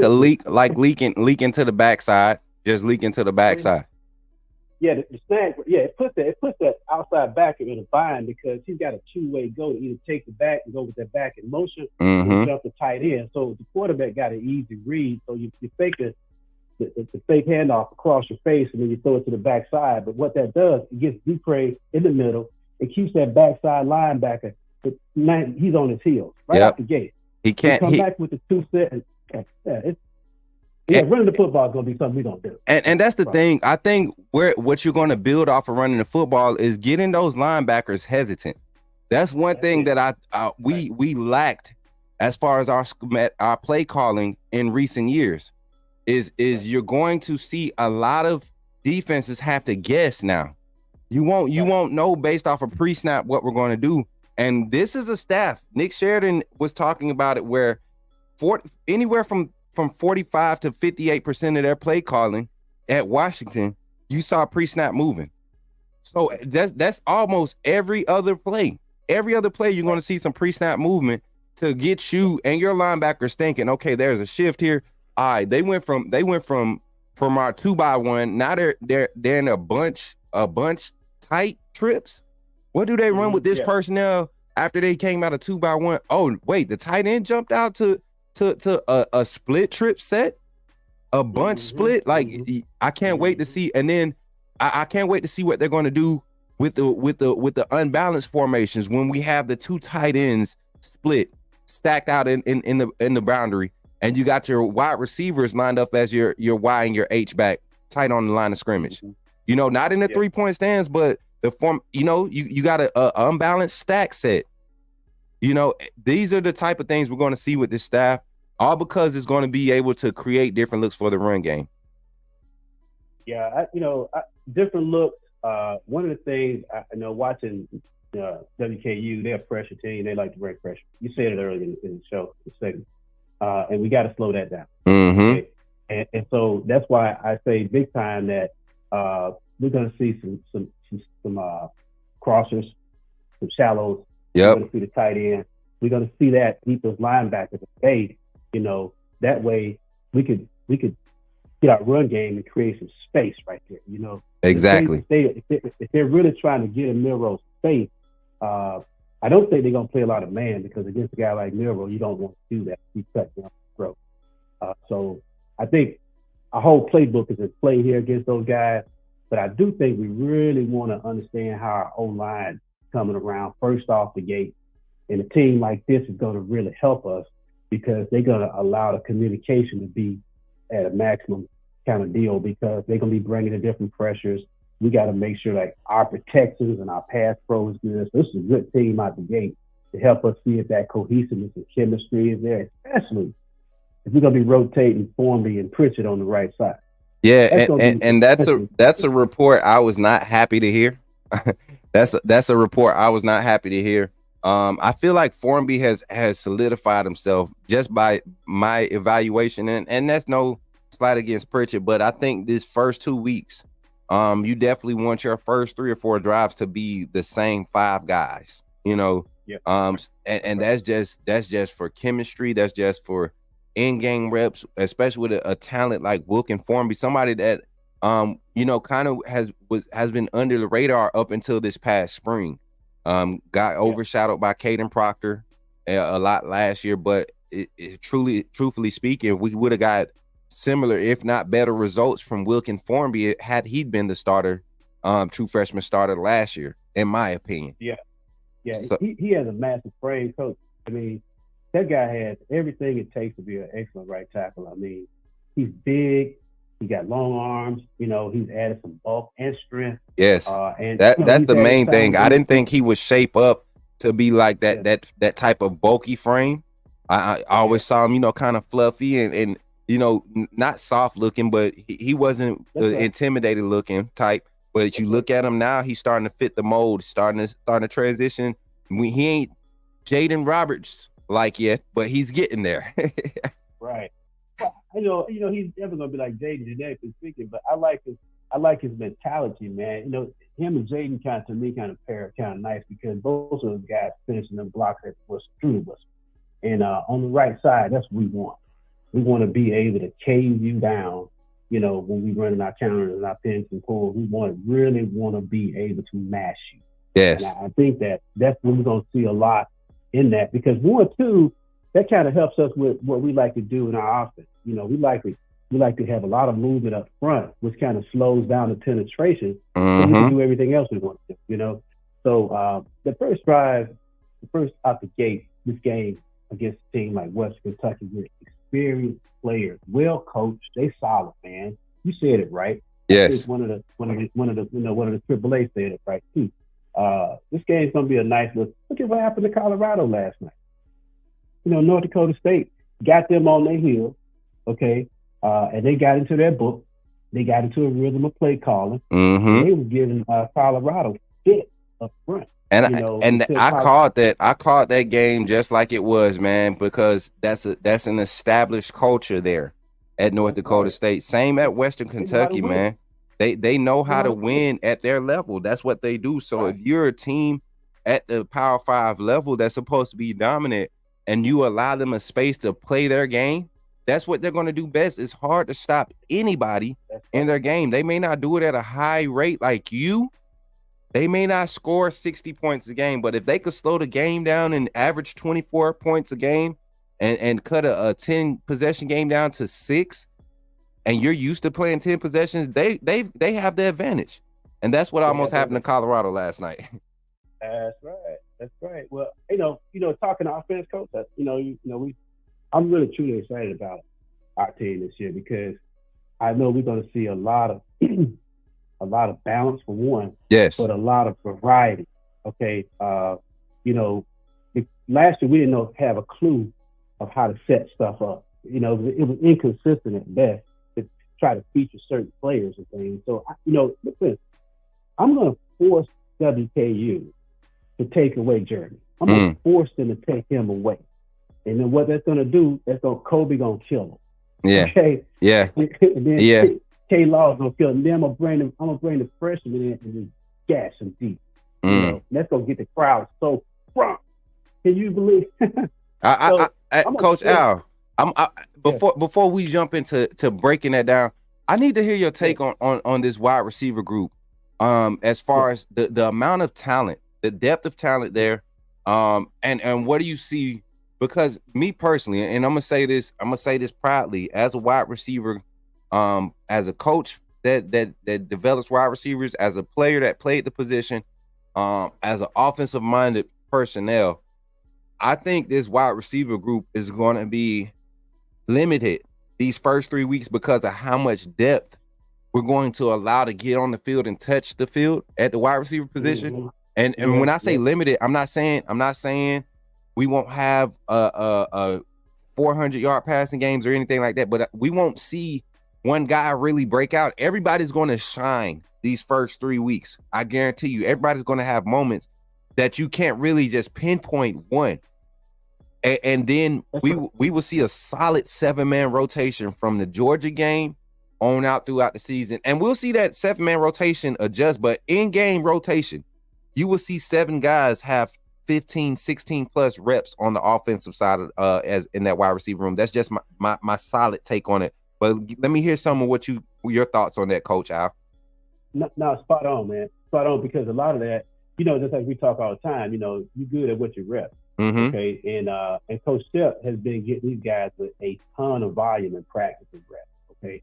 leaking to the backside, just leaking to the backside. Yeah, the snag. Yeah, it puts that outside backer in a bind because he's got a two-way go to either take the back and go with that back in motion, or jump the tight end. So the quarterback got an easy read. So you fake the fake handoff across your face, and then you throw it to the backside. But what that does, it gets Dupre in the middle. It keeps that backside linebacker. But he's on his heels right out the gate. He can't come back with the two set. Running the football is going to be something we're going to do. And that's the thing. I think what you're going to build off of running the football is getting those linebackers hesitant. That's one thing that we lacked as far as our play calling in recent years. Is you're going to see a lot of defenses have to guess now. You won't know based off of pre-snap what we're going to do. And this is a staff. Nick Sheridan was talking about it where anywhere from 45 to 58% of their play calling at Washington, you saw pre-snap moving. So that's almost every other play. Every other play, you're going to see some pre-snap movement to get you and your linebackers thinking, okay, there's a shift here. All right, they went from our 2x1. Now they're in a bunch tight trips. What do they run with this personnel after they came out of 2x1? Oh, wait, the tight end jumped out to a split trip set, a bunch split. Like I can't wait to see, and then I can't wait to see what they're going to do with the unbalanced formations when we have the two tight ends split, stacked out in the boundary, and you got your wide receivers lined up as your Y and your H back tight on the line of scrimmage. Not in the 3-point stands, but the form. You got a unbalanced stack set. These are the type of things we're going to see with this staff, all because it's going to be able to create different looks for the run game. Yeah, different looks. One of the things I know watching WKU, they're a pressure team. They like to break pressure. You said it earlier in the show, the segment, and we got to slow that down. Okay? And so that's why I say big time that we're going to see some crossers, some shallows. Yep. We're going to see the tight end. We're going to see that deep those linebackers. Hey, that way we could get our run game and create some space right there. You know, Exactly. If they're really trying to get in Milroe's space, I don't think they're gonna play a lot of man, because against a guy like Milroe, you don't want to do that. He cut down the throat. So I think our whole playbook is in play here against those guys. But I do think we really want to understand how our O-line coming around first off the gate. And a team like this is going to really help us, because they're going to allow the communication to be at a maximum kind of deal, because they're going to be bringing the different pressures. We got to make sure like our protections and our pass pro is good. So this is a good team out the gate to help us see if that cohesiveness and chemistry is there, especially if we're going to be rotating Formby and Pritchard on the right side. Yeah, and that's a report I was not happy to hear. that's a report I was not happy to hear. I feel like Formby has solidified himself just by my evaluation, and that's no slight against Pritchard, but I think this first 2 weeks, you definitely want your first 3 or 4 drives to be the same 5 guys, you know. Yeah. And that's just for chemistry. That's just for in-game reps, especially with a talent like Wilk and Formby, somebody that you know, kind of has been under the radar up until this past spring. Got overshadowed by Caden Proctor a lot last year, but truthfully speaking, we would have got similar, if not better, results from Wilk and Formby had he been the starter, true freshman starter last year, in my opinion. Yeah. So, he has a massive frame, coach. I mean, that guy has everything it takes to be an excellent right tackle. I mean, he's big. He got long arms. You know, he's added some bulk and strength. Yes, and that's the main thing. I didn't think he would shape up to be like that. Yeah. That type of bulky frame. I always saw him, you know, kind of fluffy and you know, not soft looking, but he wasn't the intimidated looking type. But you look at him now, he's starting to fit the mold, starting to transition. He ain't Jaden Roberts like yet, but he's getting there. Right. You know, he's never gonna be like Jaden genetically speaking, but I like his mentality, man. You know, him and Jaden kind of pair kind of nice, because both of those guys finishing them blocks that was true to us. And on the right side, that's what we want. We want to be able to cave you down, you know, when we running our counters and our pins and pulls. We really want to be able to mash you. Yes. And I think that's what we're going to see a lot in that, because 1, 2, that kind of helps us with what we like to do in our offense. You know, we like to have a lot of movement up front, which kind of slows down the penetration, so we can do everything else we want to do, you know. So the first out the gate, this game against a team like Western Kentucky with experienced players, well coached, they solid, man. You said it right. Yes. One of the AAA said it right too. This game's gonna be a nice look. Look at what happened to Colorado last night. You know, North Dakota State got them on their heels, okay, and they got into their book. They got into a rhythm of play calling. And they were giving Colorado fit up front. And you know, I called that game just like it was, man, because that's an established culture there at North Dakota State. Same at Western Kentucky, man. They know how to win at their level. That's what they do. So if you're a team at the Power 5 level that's supposed to be dominant, and you allow them a space to play their game, that's what they're going to do best. It's hard to stop anybody in their game. They may not do it at a high rate like you. They may not score 60 points a game, but if they could slow the game down and average 24 points a game and cut a 10 possession game down to 6, and you're used to playing 10 possessions, they have the advantage. And that's what almost happened to Colorado last night. That's right. Well, you know, talking offense, coach, I'm really truly excited about our team this year, because I know we're going to see a lot of balance for one, yes, but a lot of variety. Okay, you know, last year we didn't have a clue of how to set stuff up. You know, it was inconsistent at best to try to feature certain players and things. So, you know, listen, I'm going to force WKU to take away Jeremy. I'm going to force them to take him away. And then what that's going to do, Kobe going to kill him. Yeah. Okay? Yeah. And then K-Law's going to kill him. Then I'm going to bring the freshman in and just gas him deep. You know, that's going to get the crowd so front. Can you believe? Coach Al, before we jump into breaking that down, I need to hear your take on this wide receiver group. As far as the amount of talent, the depth of talent there, and what do you see? Because me personally, and I'm gonna say this proudly, as a wide receiver, as a coach that develops wide receivers, as a player that played the position, as an offensive minded personnel, I think this wide receiver group is going to be limited these first 3 weeks because of how much depth we're going to allow to get on the field and touch the field at the wide receiver position. Mm-hmm. And when I say limited, I'm not saying we won't have a 400-yard passing games or anything like that, but we won't see one guy really break out. Everybody's going to shine these first 3 weeks. I guarantee you, everybody's going to have moments that you can't really just pinpoint one. And then we will see a solid 7-man rotation from the Georgia game on out throughout the season. And we'll see that 7-man rotation adjust, but in-game rotation, you will see 7 guys have 15, 16 plus reps on the offensive side of as in that wide receiver room. That's just my solid take on it. But let me hear some of your thoughts on that, Coach Al. No, spot on, man. Spot on, because a lot of that, just like we talk all the time, you're good at what you rep. Mm-hmm. Okay. And Coach Stepp has been getting these guys with a ton of volume and practice and reps. Okay.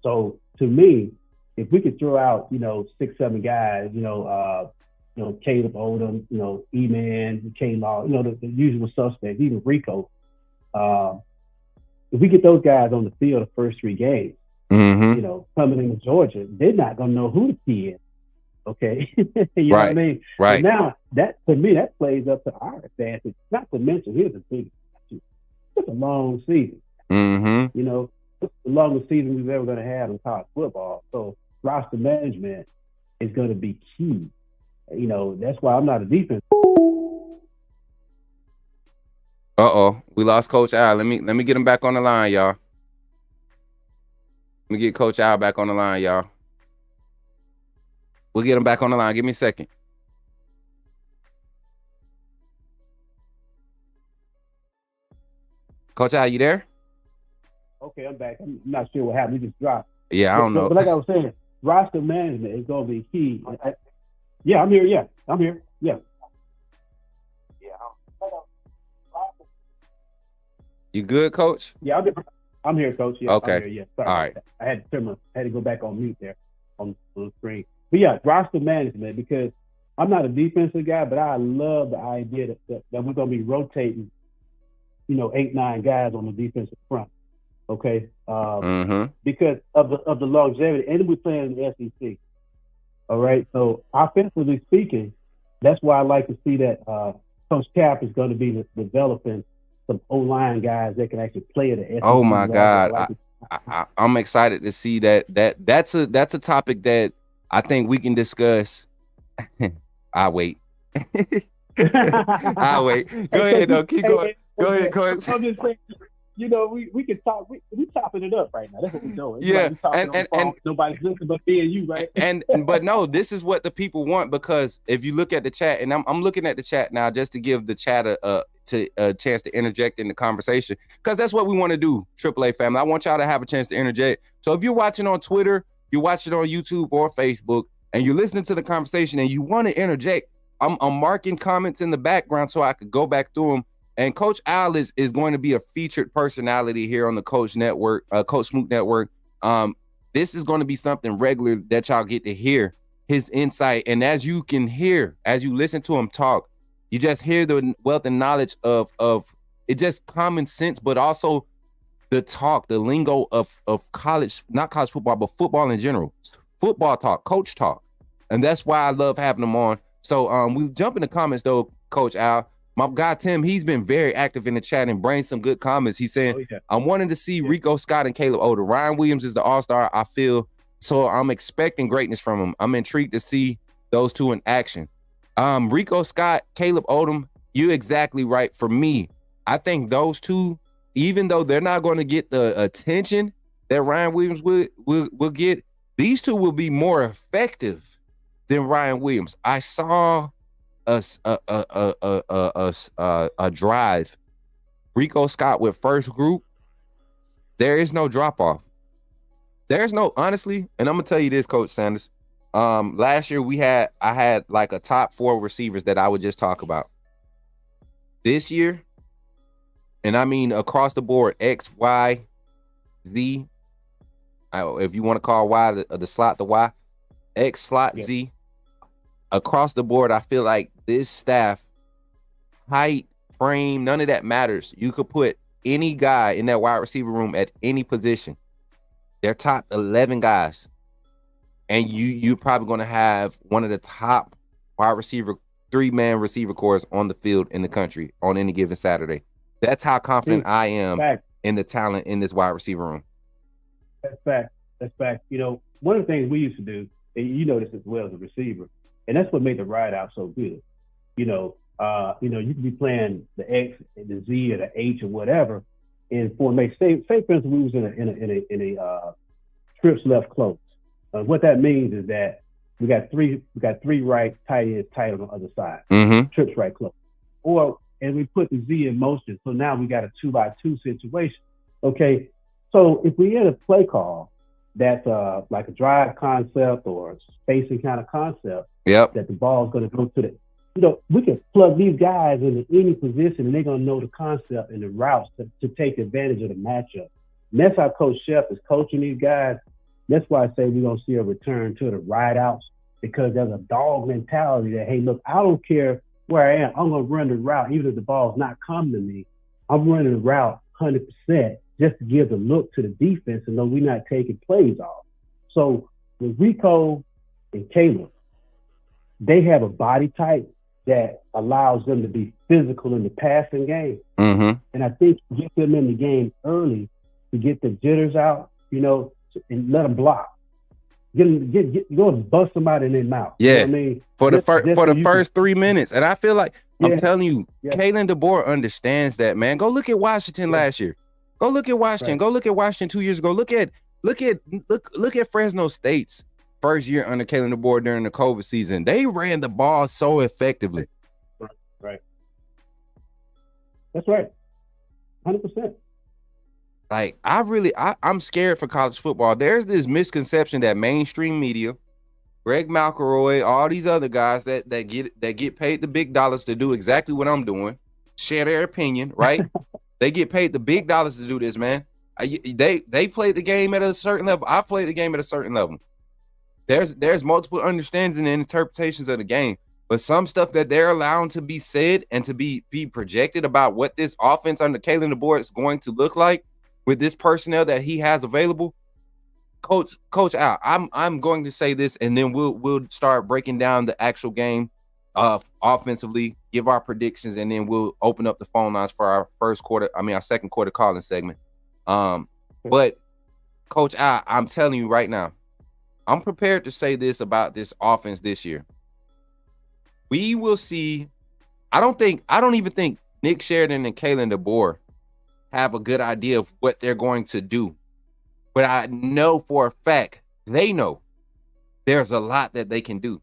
So to me, if we could throw out, 6, 7 guys, Caleb Odom, E-Man, K-Law, the usual suspects, even Rico. If we get those guys on the field the first 3 games, mm-hmm. Coming into Georgia, they're not going to know who the key is. Okay. You know what I mean? Right. So now that, to me, that plays up to our advantage. Not to mention, here's the thing. It's a long season. Mm-hmm. It's the longest season we've ever going to have in college football. So roster management is going to be key. That's why I'm not a defense. We lost Coach Al. Let me get him back on the line, y'all. Let me get Coach Al back on the line, y'all. We'll get him back on the line. Give me a second. Coach Al, you there? Okay, I'm back. I'm not sure what happened. We just dropped. Yeah, I don't know. But like I was saying, roster management is going to be key. I'm here. Yeah, I'm here. Yeah. You good, Coach? Yeah, I'm here, Coach. Yeah, okay. I'm here, yeah. Sorry. All right. I had to go back on mute there on the screen. But yeah, roster management, because I'm not a defensive guy, but I love the idea that we're going to be rotating, 8, 9 guys on the defensive front. Okay. Because of the longevity, and we're playing in the SEC. All right. So offensively speaking, that's why I like to see that Coach Cap is going to be developing some O-line guys that can actually play at the SEC. Oh my God. I'm excited to see that. That's a topic that I think we can discuss. I'll wait. I'll wait. Go ahead, though. Keep going. Go ahead, Coach. I'm just saying, we can talk. We chopping it up right now. That's what we're doing. Yeah, and nobody's listening but me and you, right? But no, this is what the people want, because if you look at the chat, and I'm looking at the chat now just to give the chat a chance to interject in the conversation, because that's what we want to do, AAA family. I want y'all to have a chance to interject. So if you're watching on Twitter, you're watching on YouTube or Facebook, and you're listening to the conversation and you want to interject, I'm marking comments in the background so I could go back through them. And Coach Al is going to be a featured personality here on the Coach Network, Coach Smook Network. This is going to be something regular that y'all get to hear his insight. And as you can hear, as you listen to him talk, you just hear the wealth and knowledge of it, just common sense, but also the talk, the lingo of college, not college football, but football in general. Football talk, coach talk. And that's why I love having him on. So we jump in the comments though, Coach Al. My guy Tim, he's been very active in the chat and bringing some good comments. He's saying, I'm wanting to see Rico Scott and Caleb Odom. Ryan Williams is the all-star, I feel. So I'm expecting greatness from him. I'm intrigued to see those two in action. Rico Scott, Caleb Odom, you're exactly right. For me, I think those two, even though they're not going to get the attention that Ryan Williams will get, these two will be more effective than Ryan Williams. I saw a drive. Rico Scott with first group, there is no drop off. There's no honestly, and I'm gonna tell you this, Coach Sanders. Last year I had like a top 4 receivers that I would just talk about. This year, and I mean across the board, X, Y, Z. If you want to call Y the slot, the Y, X slot, Yep. Z. Across the board, I feel like this staff, height, frame, none of that matters. You could put any guy in that wide receiver room at any position. They're top 11 guys. And you're probably going to have one of the top wide receiver, 3-man receiver corps on the field in the country on any given Saturday. That's how confident I am in the talent in this wide receiver room. That's fact. That's fact. You know, one of the things we used to do, and you know this as well as a receiver, and that's what made the ride out so good. You know, you could be playing the X, the Z, or the H, or whatever, and formation. Say for instance, we was in a trips left close. What that means is that we got three right tight ends tight on the other side. Mm-hmm. Trips right close. And we put the Z in motion, so now we got a 2-by-2 situation. Okay, so if we had a play call that's like a drive concept or a spacing kind of concept, yep, that the ball is going to go to the, we can plug these guys into any position and they're going to know the concept and the routes to take advantage of the matchup. And that's how Coach Shepp is coaching these guys. That's why I say we're going to see a return to the ride outs, because there's a dog mentality that, hey, look, I don't care where I am. I'm going to run the route. Even if the ball's not coming to me, I'm running the route 100% just to give the look to the defense and know we're not taking plays off. So with Rico and Caleb, they have a body type that allows them to be physical in the passing game. Mm-hmm. And I think get them in the game early to get the jitters out, and let them block. Go and bust somebody in their mouth. Yeah. You know what I mean? For the first 3 minutes. And I feel like, I'm telling you, Kalen DeBoer understands that, man. Go look at Washington last year. Go look at Washington. Right. Go look at Washington 2 years ago. Look at Fresno State's first year under Kalen DeBoer during the COVID season. They ran the ball so effectively. Right. That's right. 100%. Like, I'm scared for college football. There's this misconception that mainstream media, Greg McElroy, all these other guys that get paid the big dollars to do exactly what I'm doing, share their opinion, right? They get paid the big dollars to do this, man. They played the game at a certain level. I played the game at a certain level. There's multiple understandings and interpretations of the game, but some stuff that they're allowing to be said and to be projected about what this offense under Kalen DeBoer is going to look like with this personnel that he has available. Coach out. I'm going to say this, and then we'll start breaking down the actual game offensively, give our predictions, and then we'll open up the phone lines for our our second quarter calling segment. But Coach out, I'm telling you right now, I'm prepared to say this about this offense this year. We will see. I don't even think Nick Sheridan and Kalen DeBoer have a good idea of what they're going to do. But I know for a fact, they know there's a lot that they can do.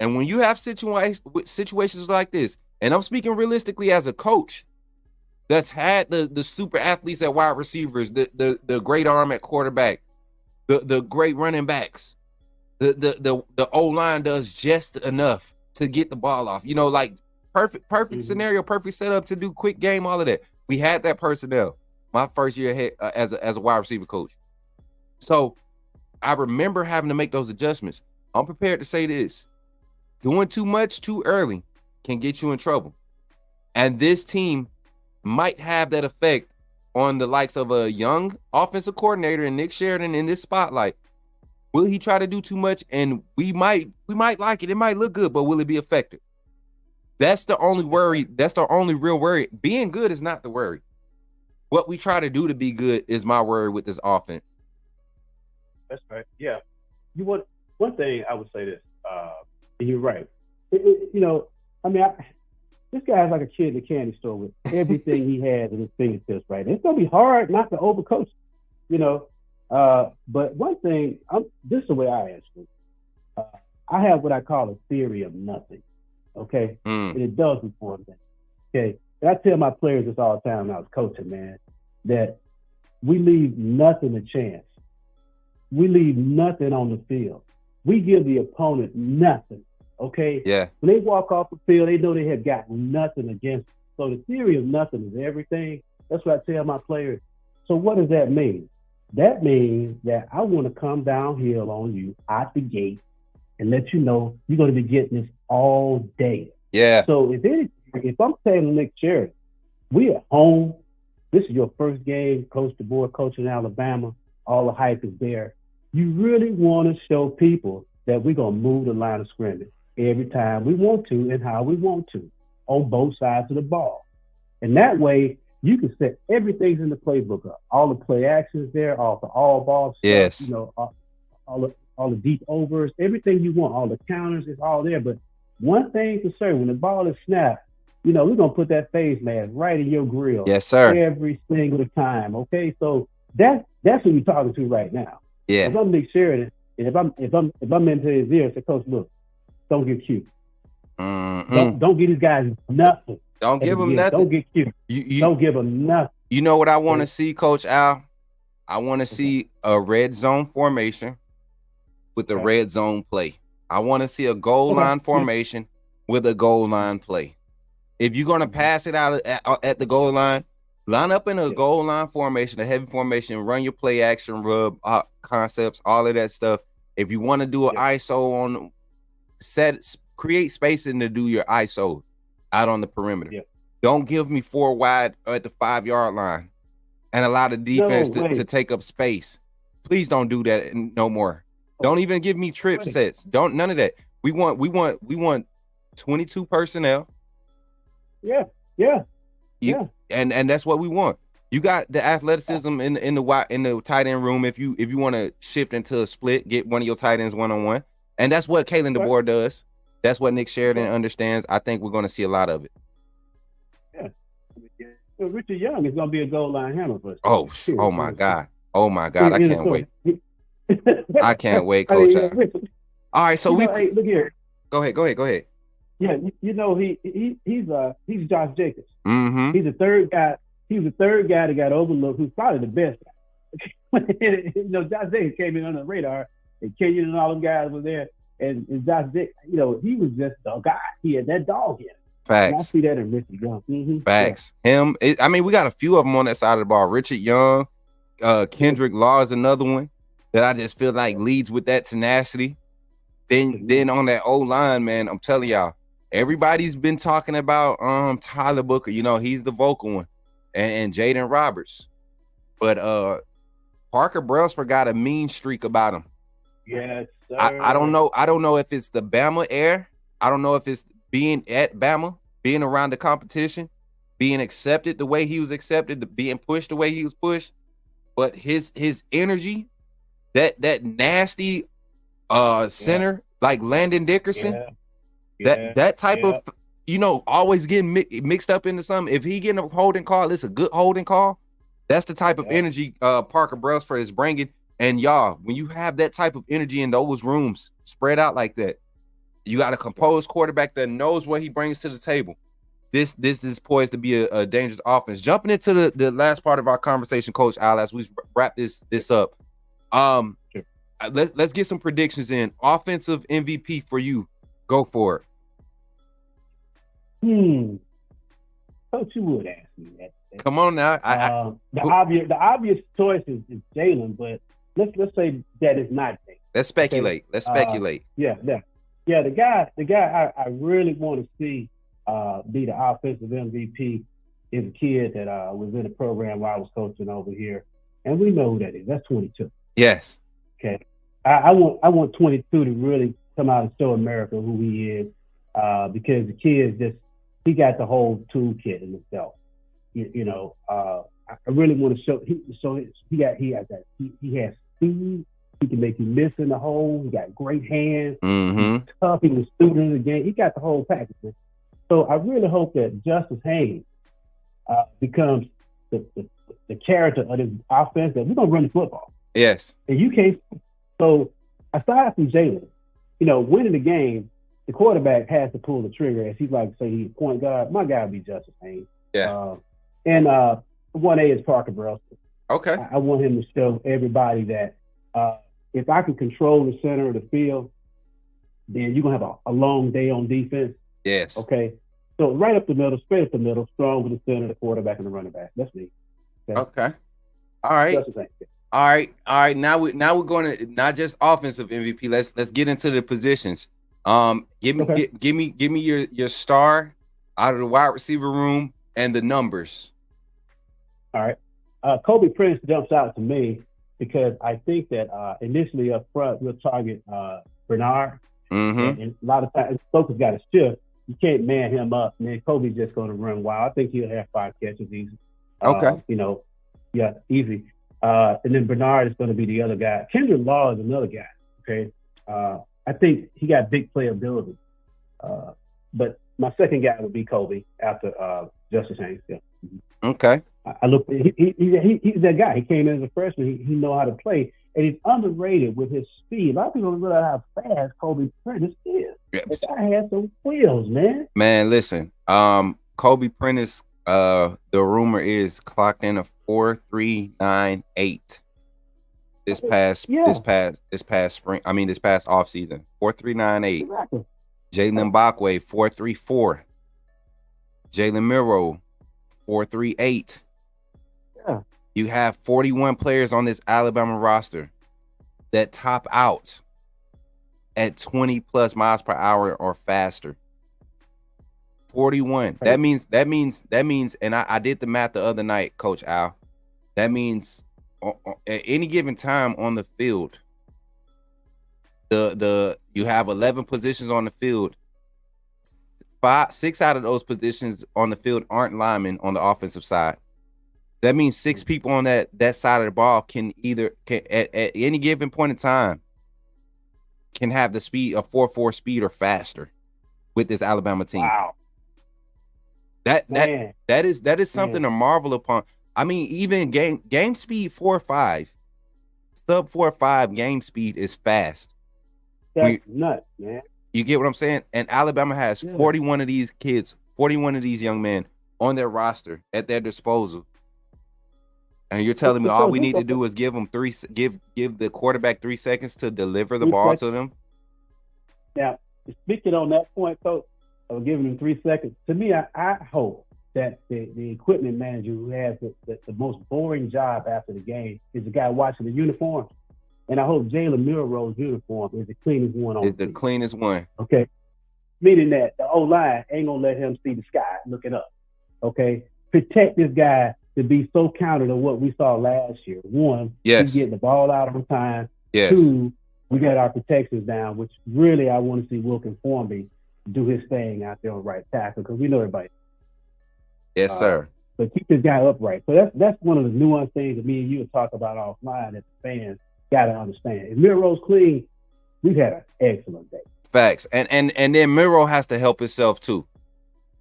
And when you have situations like this, and I'm speaking realistically as a coach that's had the super athletes at wide receivers, the great arm at quarterback, the great running backs, the O-line does just enough to get the ball off. Like perfect scenario, perfect setup to do quick game, all of that. We had that personnel my first year as a wide receiver coach. So I remember having to make those adjustments. I'm prepared to say this. Doing too much too early can get you in trouble. And this team might have that effect on the likes of a young offensive coordinator and Nick Sheridan in this spotlight. Will he try to do too much? And we might like it. It might look good, but will it be effective? That's the only worry. That's the only real worry. Being good is not the worry. What we try to do to be good is my worry with this offense. That's right. Yeah. One thing I would say this, and you're right. This guy's like a kid in the candy store with everything he has in his fingertips, right? And it's going to be hard not to overcoach, but one thing, this is the way I answer it. I have what I call a theory of nothing. Okay. And it does important things. Okay. And I tell my players this all the time when I was coaching, man, that we leave nothing to chance. we leave nothing on the field. We give the opponent nothing. Okay. Yeah. When they walk off the field, they know they have got nothing against them. So the theory of nothing is everything. That's what I tell my players. So what does that mean? That means that I want to come downhill on you out the gate and let you know you're going to be getting this all day. Yeah. So if I'm telling Nick Sheridan, we at home, this is your first game, coach to board, coaching Alabama, all the hype is there. You really want to show people that we're going to move the line of scrimmage every time we want to and how we want to on both sides of the ball. And that way, you can set everything's in the playbook up. All the play actions there, all the all ball stuff, Yes. you know, all the deep overs, everything you want, all the counters, it's all there. But one thing for certain, when the ball is snapped, you know, we're going to put that face mask right in your grill. Yes, sir. Every single time. Okay. So that's who you're talking to right now. Yeah. If I'm Nick Sheridan, and if I'm into his ear, say, Coach, look, don't get cute. Don't give these guys nothing. Don't give them nothing. Don't get cute. Don't give them nothing. You know what I want to see, Coach Al? I want to see a red zone formation with a red zone play. I want to see a goal line formation with a goal line play. If you're going to pass it out at the goal line, line up in a goal line formation, a heavy formation, run your play action, rub concepts, all of that stuff. If you want to do an ISO on create spacing to do your ISO out on the perimeter. Yeah. Don't give me 4 wide at the 5-yard line and allow the defense to take up space. Please don't do that no more. Don't even give me trip sets. Don't none of that. We want 22 personnel. Yeah. And that's what we want. You got the athleticism in the tight end room. If you want to shift into a split, get one of your tight ends 1-on-1, and that's what Kalen DeBoer does. That's what Nick Sheridan understands. I think we're going to see a lot of it. Yeah. Well, Richard Young is going to be a goal line hammer for us. Oh my God. I can't wait. I can't wait, Coach. All right, so hey, look here. Go ahead. Yeah, you know he's Josh Jacobs. Mm-hmm. He's the third guy. He was the third guy that got overlooked. Who's probably the best guy. You know, Josh Jacobs came in on the radar, and Kenyon and all them guys were there. And Josh Jacobs, you know, he was just the guy. He had that dog in him. Facts. And I see that in Richard Young. Mm-hmm. Facts. Yeah. We got a few of them on that side of the ball. Richard Young, Kendrick Law is another one that I just feel like leads with that tenacity. Then on that O-line, man, I'm telling y'all, everybody's been talking about Tyler Booker. You know, he's the vocal one, and Jaden Roberts. But Parker Brailsford got a mean streak about him. Yes, sir. I don't know if it's the Bama air. I don't know if it's being at Bama, being around the competition, being accepted the way he was accepted, being pushed the way he was pushed. But his energy, that nasty center like Landon Dickerson, that type of, you know, always getting mixed up into something. If he getting a holding call, it's a good holding call. That's the type of energy Parker Brailsford is bringing. And y'all, when you have that type of energy in those rooms spread out like that, you got a composed quarterback that knows what he brings to the table. This is poised to be a dangerous offense. Jumping into the last part of our conversation, Coach Al, as we wrap this up. Let's get some predictions in. Offensive MVP for you. Go for it. Coach, you would ask me that. Come on now. The obvious choice is Jalen, but let's say that is not Jalen. Let's speculate. Okay? Let's speculate. Yeah. The guy I really want to see be the offensive MVP is a kid that was in the program while I was coaching over here, and we know who that is. That's 22. Yes. Okay. I want 22 to really come out and show America who he is, because the kid he got the whole toolkit in himself. You know, I really want to show. He has speed. He can make you miss in the hole. He got great hands. Mm-hmm. He's tough. He was student in the game. He got the whole package. So I really hope that Justice Haynes becomes the character of this offense, that we're gonna run the football. Yes. And you can't. So aside from Jalen, you know, winning the game, the quarterback has to pull the trigger, as he's like to say, he's point guard. My guy would be Justice Haynes. Yeah. And 1A is Parker Brailsford. Okay. I want him to show everybody that if I can control the center of the field, then you're gonna have a long day on defense. Yes. Okay. So right up the middle, straight up the middle, strong with the center, the quarterback, and the running back. That's me. Okay. All right. That's the thing. All right. Now we're going to not just offensive MVP. Let's get into the positions. Give me your star out of the wide receiver room and the numbers. All right. Kobe Prince jumps out to me because I think that initially up front we'll target Bernard, and a lot of times Smook has got a shift. You can't man him up, and then Kobe's just going to run wild. I think he'll have 5 catches easy. Okay. Easy. And then Bernard is going to be the other guy. Kendrick Law is another guy. Okay. I think he got big playability. But my second guy would be Kobe after Justice Haynes. Yeah. Okay. I look. He's that guy. He came in as a freshman. He know how to play, and he's underrated with his speed. A lot of people don't realize how fast Kobe Prentice is. This guy has some wheels, man. Man, listen. Kobe Prentice. The rumor is clocked in a 4.398 this past spring. I mean, this past off season. 4.398. Exactly. Jalen Bakwe 4.34. Jalen Miro 4.38. Yeah. You have 41 players on this Alabama roster that top out at 20 plus miles per hour or faster. 41. That means, and I did the math the other night, Coach Al. That means at any given time on the field, you have 11 positions on the field. 6 out of those positions on the field aren't linemen on the offensive side. That means 6 people on that side of the ball can at any given point in time can have the speed of 4.4 speed or faster with this Alabama team. Wow. That is something to marvel upon. I mean, even game speed 4.5, sub 4.5 game speed is fast. That's nuts, man. You get what I'm saying? And Alabama has 41 of these kids, 41 of these young men on their roster at their disposal. And you're telling me all we need to do is give them give the quarterback 3 seconds to deliver the ball to them? Now, speaking on that point, Coach, of giving them 3 seconds, to me, I hope that the equipment manager who has the most boring job after the game is the guy watching the uniforms. And I hope Jalen Milroe's uniform is the cleanest one on the team. Cleanest one. Okay. Meaning that the O-line ain't going to let him see the sky looking up. Okay. Protect this guy to be so counter to what we saw last year. 1, he's getting the ball out on time. Yes. 2, we got our protections down, which really I want to see Wilkin Formby do his thing out there on right tackle because we know everybody. Yes, sir. But keep this guy upright. So that's one of the nuanced things that me and you talk about offline that the fans got to understand. If Milroe's clean, we've had an excellent day. Facts. And then Miro has to help himself too.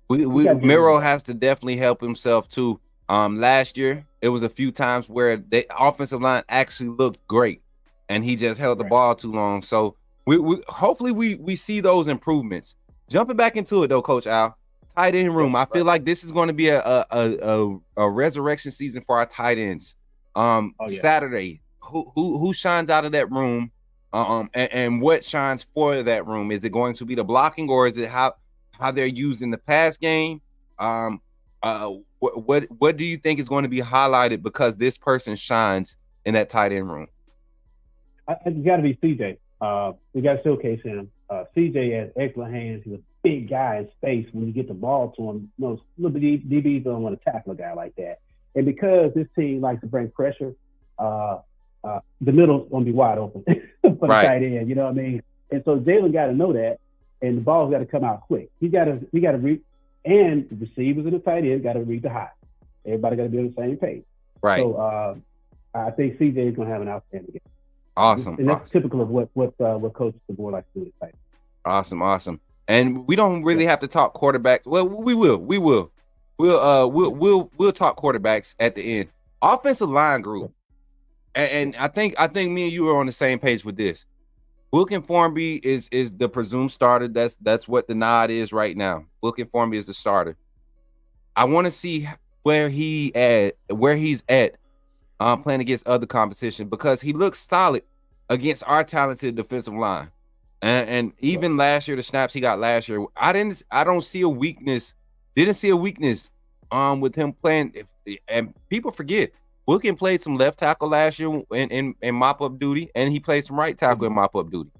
Miro has to definitely help himself too. Last year, it was a few times where the offensive line actually looked great and he just held the ball too long. So we hopefully we see those improvements. Jumping back into it though, Coach Al, tight end room. I feel like this is going to be a resurrection season for our tight ends. Saturday, who shines out of that room, and what shines for that room? Is it going to be the blocking, or is it how they're used in the pass game? What do you think is going to be highlighted because this person shines in that tight end room? It's got to be CJ. We got to showcase him. CJ has excellent hands. He's a big guy in space. When you get the ball to him, little DBs don't want to tackle a guy like that. And because this team likes to bring pressure, the middle's going to be wide open for the tight end. You know what I mean? And so Jalen got to know that, and the ball's got to come out quick. We got to read, and the receivers and the tight end got to read the high. Everybody got to be on the same page. Right. So I think CJ is going to have an outstanding game. Awesome. And that's typical of what coaches the board like to do. Like. Awesome. And we don't really have to talk quarterbacks. Well, we will. We'll talk quarterbacks at the end. Offensive line group. And I think me and you are on the same page with this. Wilkin Formby is the presumed starter. That's what the nod is right now. Wilkin Formby is the starter. I want to see where he's at playing against other competition because he looks solid against our talented defensive line. And even last year, the snaps he got last year, I don't see a weakness. Didn't see a weakness with him playing. And people forget, Wilkin played some left tackle last year in mop-up duty, and he played some right tackle in mop-up duty.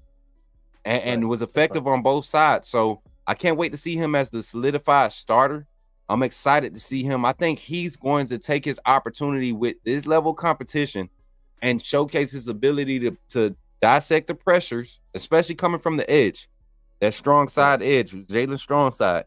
And was effective on both sides. So I can't wait to see him as the solidified starter. I'm excited to see him. I think he's going to take his opportunity with this level of competition and showcase his ability to dissect the pressures, especially coming from the edge, that strong side edge, Jalen strong side.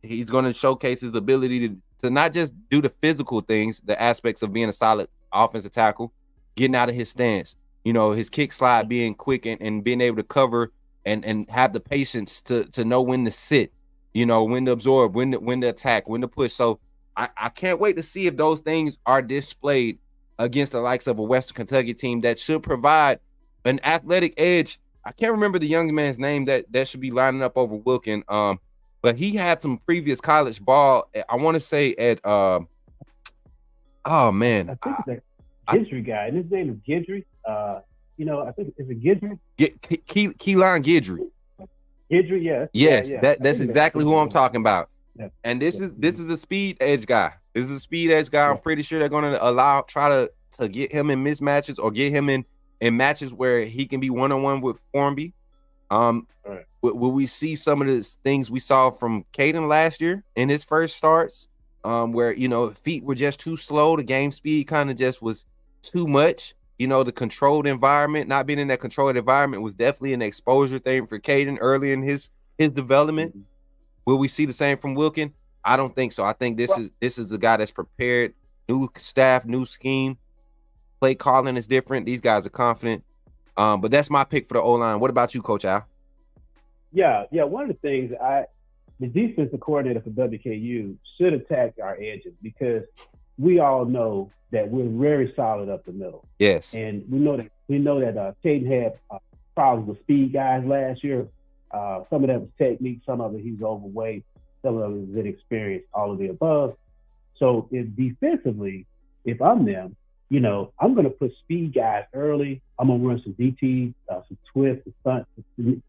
He's going to showcase his ability to not just do the physical things, the aspects of being a solid offensive tackle, getting out of his stance, his kick slide being quick and being able to cover and have the patience to know when to sit, when to absorb, when to attack, when to push. So I can't wait to see if those things are displayed against the likes of a Western Kentucky team that should provide an athletic edge. I can't remember the young man's name that should be lining up over Wilkin. But he had some previous college ball. I want to say at oh man, I think it's a Gidry guy, and his name is Gidry. I think it's a Gidry. Keelan Gidry. Gidry, yes. Yes, yeah. that's exactly who I'm talking about. Yeah. And this is a speed edge guy. This is a speed edge guy. I'm pretty sure they're going to try to get him in mismatches or get him in matches where he can be one-on-one with Formby. Right. Will we see some of the things we saw from Caden last year in his first starts, where feet were just too slow, the game speed kind of just was too much. The controlled environment, not being in that controlled environment, was definitely an exposure thing for Caden early in his development. Mm-hmm. Will we see the same from Wilkin? I don't think so. I think this is a guy that's prepared, new staff, new scheme. Play calling is different. These guys are confident. But that's my pick for the O-line. What about you, Coach Al? Yeah. One of the things the defensive coordinator for WKU should attack our edges, because we all know that we're very solid up the middle. Yes. And we know that Caden had problems with speed guys last year. Some of that was technique, some of it he's overweight, some of it was inexperience, all of the above. So defensively, if I'm them, I'm going to put speed guys early. I'm going to run some DT, some twists, and stunts,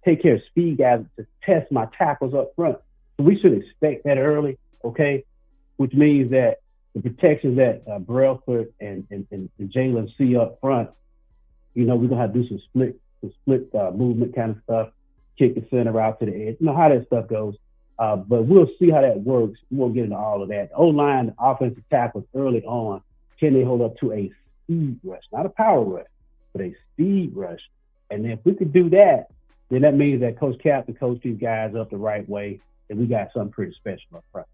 take care of speed guys to test my tackles up front. So we should expect that early, okay? Which means that the protections that Brailford and Jalen see up front, we're going to have to do some split movement kind of stuff, kick the center out to the edge. How that stuff goes. But we'll see how that works. We won't get into all of that. O-line, offensive tackles early on, can they hold up to a speed rush? Not a power rush, but a speed rush. And if we could do that, then that means that Coach Cap can coach these guys up the right way, and we got something pretty special up front.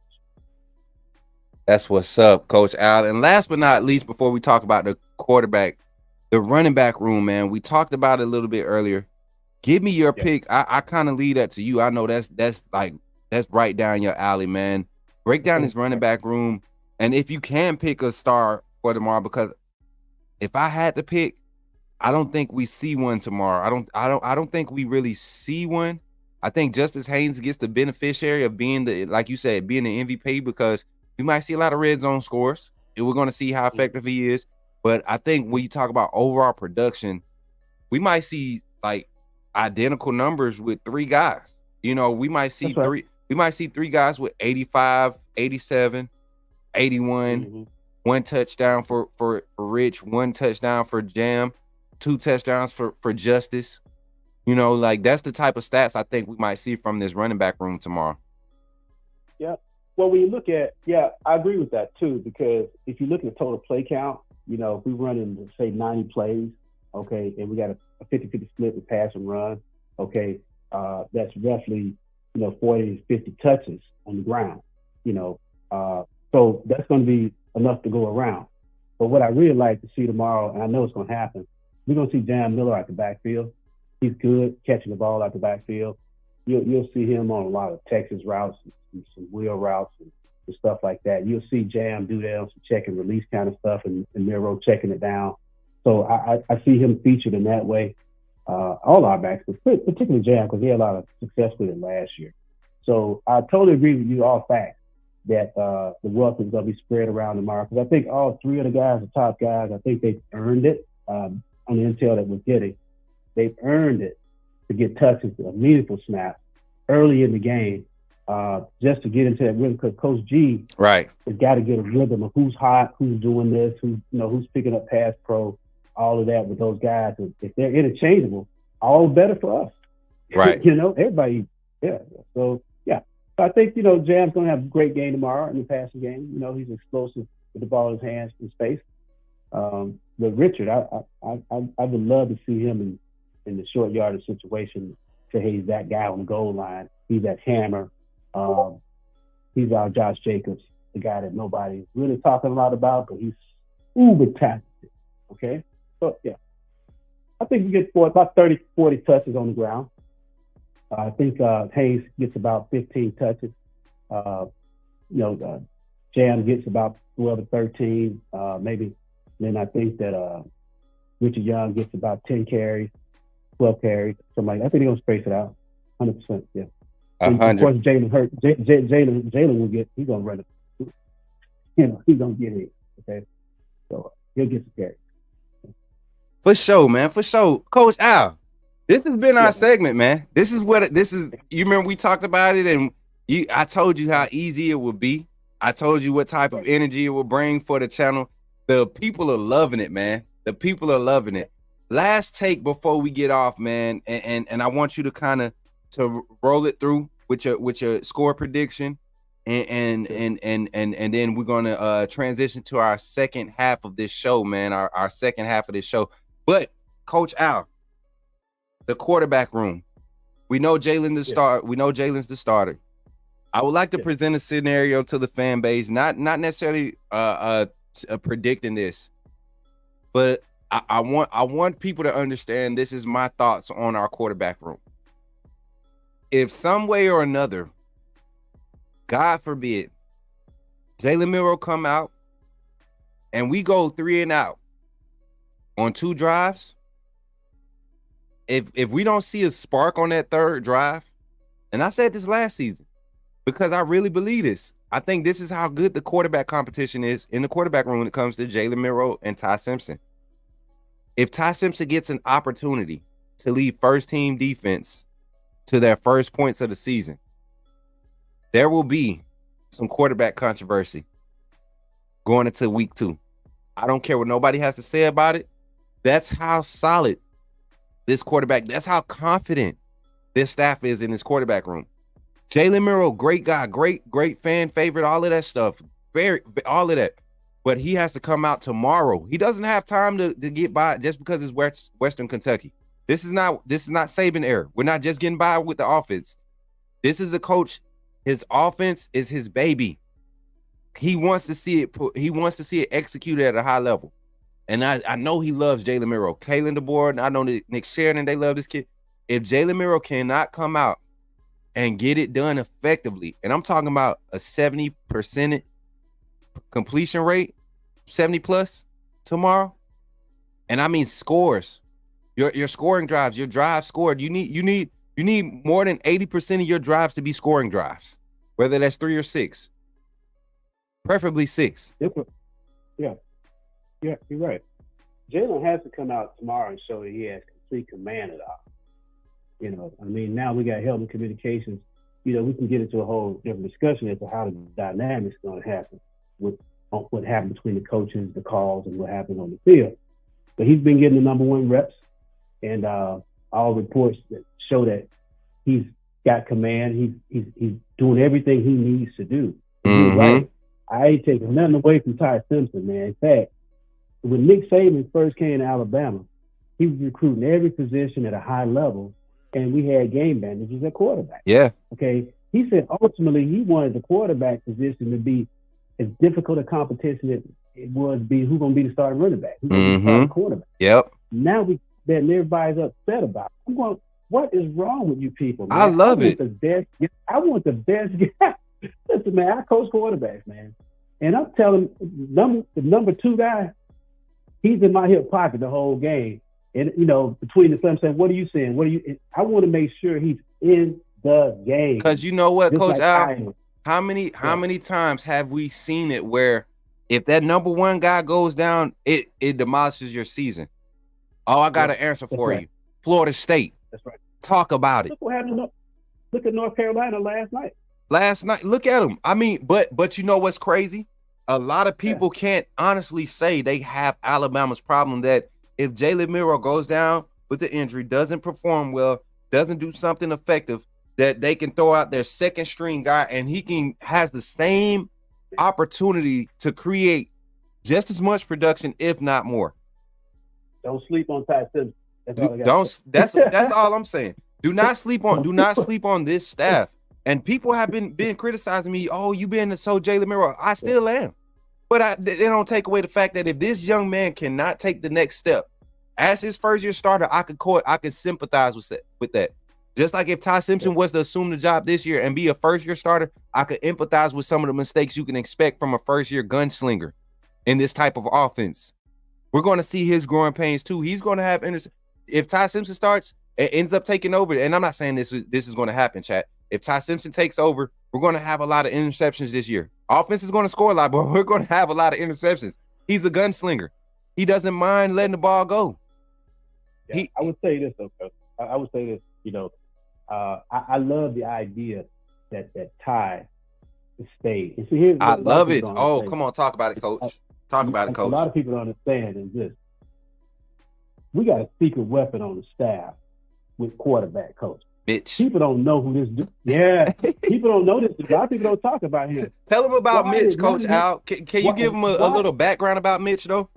That's what's up, Coach Al. And last but not least, before we talk about the quarterback, the running back room, man, we talked about it a little bit earlier. Give me your pick. I kind of leave that to you. I know that's right down your alley, man. Break down this running back room, and if you can pick a star for tomorrow, because if I had to pick, I don't think we see one tomorrow. I don't think we really see one. I think Justice Haynes gets the beneficiary of being like you said, being the MVP, because we might see a lot of red zone scores, and we're going to see how effective he is. But I think when you talk about overall production, we might see like identical numbers with three guys. We might see three. We might see three guys with 85, 87, 81, one touchdown for Rich, one touchdown for Jam, two touchdowns for Justice. That's the type of stats I think we might see from this running back room tomorrow. Yeah. Well, when you look at, I agree with that too, because if you look at the total play count, if we run in, say, 90 plays, okay, and we got a 50-50 split with pass and run, okay, that's roughly, 40 to 50 touches on the ground, so that's going to be enough to go around. But what I really like to see tomorrow, and I know it's going to happen, we're going to see Jam Miller out the backfield. He's good catching the ball out the backfield. You'll see him on a lot of Texas routes and some wheel routes and stuff like that. You'll see Jam do that on some check and release kind of stuff, and Miro checking it down. So I see him featured in that way. All our backs, but particularly Jam, because he had a lot of success with it last year. So I totally agree with you, all facts, that the wealth is going to be spread around tomorrow. Because I think all three of the guys, the top guys, I think they've earned it. on the intel that we're getting, they've earned it to get touches, a meaningful snap early in the game, just to get into that rhythm. Because Coach G Right. has got to get a rhythm of who's hot, who's doing this, who's picking up pass pro, all of that with those guys. If they're interchangeable, all better for us. Right. Everybody. Yeah. So yeah. I think Jam's going to have a great game tomorrow in the passing game. He's explosive with the ball in his hands in space. But Richard, I would love to see him in the short yardage situation. Say, hey, he's that guy on the goal line. He's that hammer. He's our Josh Jacobs, the guy that nobody's really talking a lot about, but he's uber talented. Okay? So, yeah. I think we get about 30, 40 touches on the ground. I think Hayes gets about 15 touches. Jam gets about 12 or 13, maybe. Then I think that Richard Young gets about 10 carries, 12 carries, something like that. I think they're going to space it out. 100%, yeah. And of course, Jalen hurt. Jalen will get. He's gonna run it. He's gonna get it. Okay, so he'll get some carries. For sure, man. For sure, Coach Al. This has been our segment, man. This is. You remember we talked about it, and I told you how easy it would be. I told you what type of energy it will bring for the channel. The people are loving it, man. The people are loving it. Last take before we get off, man, and I want you to kind of to roll it through with your score prediction, and then we're gonna transition to our second half of this show, man. Our second half of this show. But Coach Al, the quarterback room. We know Jalen the start. We know Jalen's the starter. I would like to present a scenario to the fan base, not necessarily predicting this, but I want people to understand this is my thoughts on our quarterback room. If some way or another, God forbid, Jalen Milroe come out and we go 3 and out on 2 drives, if we don't see a spark on that third drive, and I said this last season because I really believe this. I think this is how good the quarterback competition is in the quarterback room when it comes to Jalen Milroe and Ty Simpson. If Ty Simpson gets an opportunity to lead first team defense to their first points of the season, there will be some quarterback controversy going into week 2. I don't care what nobody has to say about it. That's how solid this quarterback, that's how confident this staff is in this quarterback room. Jalen Milroe, great guy, great fan favorite, all of that stuff, all of that. But he has to come out tomorrow. He doesn't have time to get by just because it's Western Kentucky. This is not Saban era. We're not just getting by with the offense. This is the coach. His offense is his baby. He wants to see it. He wants to see it executed at a high level. And I know he loves Jalen Milroe. Kalen DeBoer, I know Nick Sheridan, they love this kid. If Jalen Milroe cannot come out and get it done effectively, and I'm talking about a 70% completion rate, 70 plus tomorrow, and I mean scores, your scoring drives, your drive scored. You need more than 80% of your drives to be scoring drives, whether that's 3 or 6, preferably 6. Yeah, you're right. Jalen has to come out tomorrow and show that he has complete command of it. Now we got help in communications. We can get into a whole different discussion as to how the dynamics going to happen with what happened between the coaches, the calls, and what happened on the field. But he's been getting the number 1 reps, and all reports that show that he's got command. He's doing everything he needs to do. You're right. I ain't taking nothing away from Ty Simpson, man. In fact, when Nick Saban first came to Alabama, he was recruiting every position at a high level, and we had game managers at quarterback. Yeah. Okay. He said ultimately he wanted the quarterback position to be as difficult a competition as it was who's going to be the starting running back, who's going to be the starting quarterback. Yep. Now everybody's upset about it. I'm going, what is wrong with you people, man? I love it. I want the best guy. Listen, man, I coach quarterbacks, man. And I'm telling the number 2 guy, he's in my hip pocket the whole game. And, between the I'm saying, what are you saying? I want to make sure he's in the game. Because you know what, Just Coach like Al, how many times have we seen it where if that number 1 guy goes down, it demolishes your season? Oh, I got an answer for you. Florida State. That's right. Talk about it. Look what happened. Look at North Carolina last night. Look at them. I mean, but you know what's crazy? A lot of people can't honestly say they have Alabama's problem, that if Jalen Milroe goes down with the injury, doesn't perform well, doesn't do something effective, that they can throw out their second string guy and he has the same opportunity to create just as much production, if not more. Don't sleep on Ty Simpson. That's all I'm saying. Do not sleep on this staff. And people have been criticizing me. Oh, you been so Jalen Milroe. I still am. But they don't take away the fact that if this young man cannot take the next step as his first year starter, I could sympathize with that. Just like if Ty Simpson was to assume the job this year and be a first year starter, I could empathize with some of the mistakes you can expect from a first year gunslinger in this type of offense. We're going to see his growing pains too. He's going to have if Ty Simpson starts and ends up taking over, and I'm not saying this is going to happen, chat. If Ty Simpson takes over, we're going to have a lot of interceptions this year. Offense is going to score a lot, but we're going to have a lot of interceptions. He's a gunslinger. He doesn't mind letting the ball go. Yeah, I would say this, though, Coach. I would say this, I love the idea that Ty stayed. And see, I love it. Oh, come on, talk about it, Coach. Talk about it, Coach. A lot of people don't understand is this. We got a secret weapon on the staff with quarterback coach. Mitch. People don't know who this dude. Yeah, people don't know this. A lot of people don't talk about him. Tell them about Mitch, Coach Al. Can you give him a little background about Mitch, though?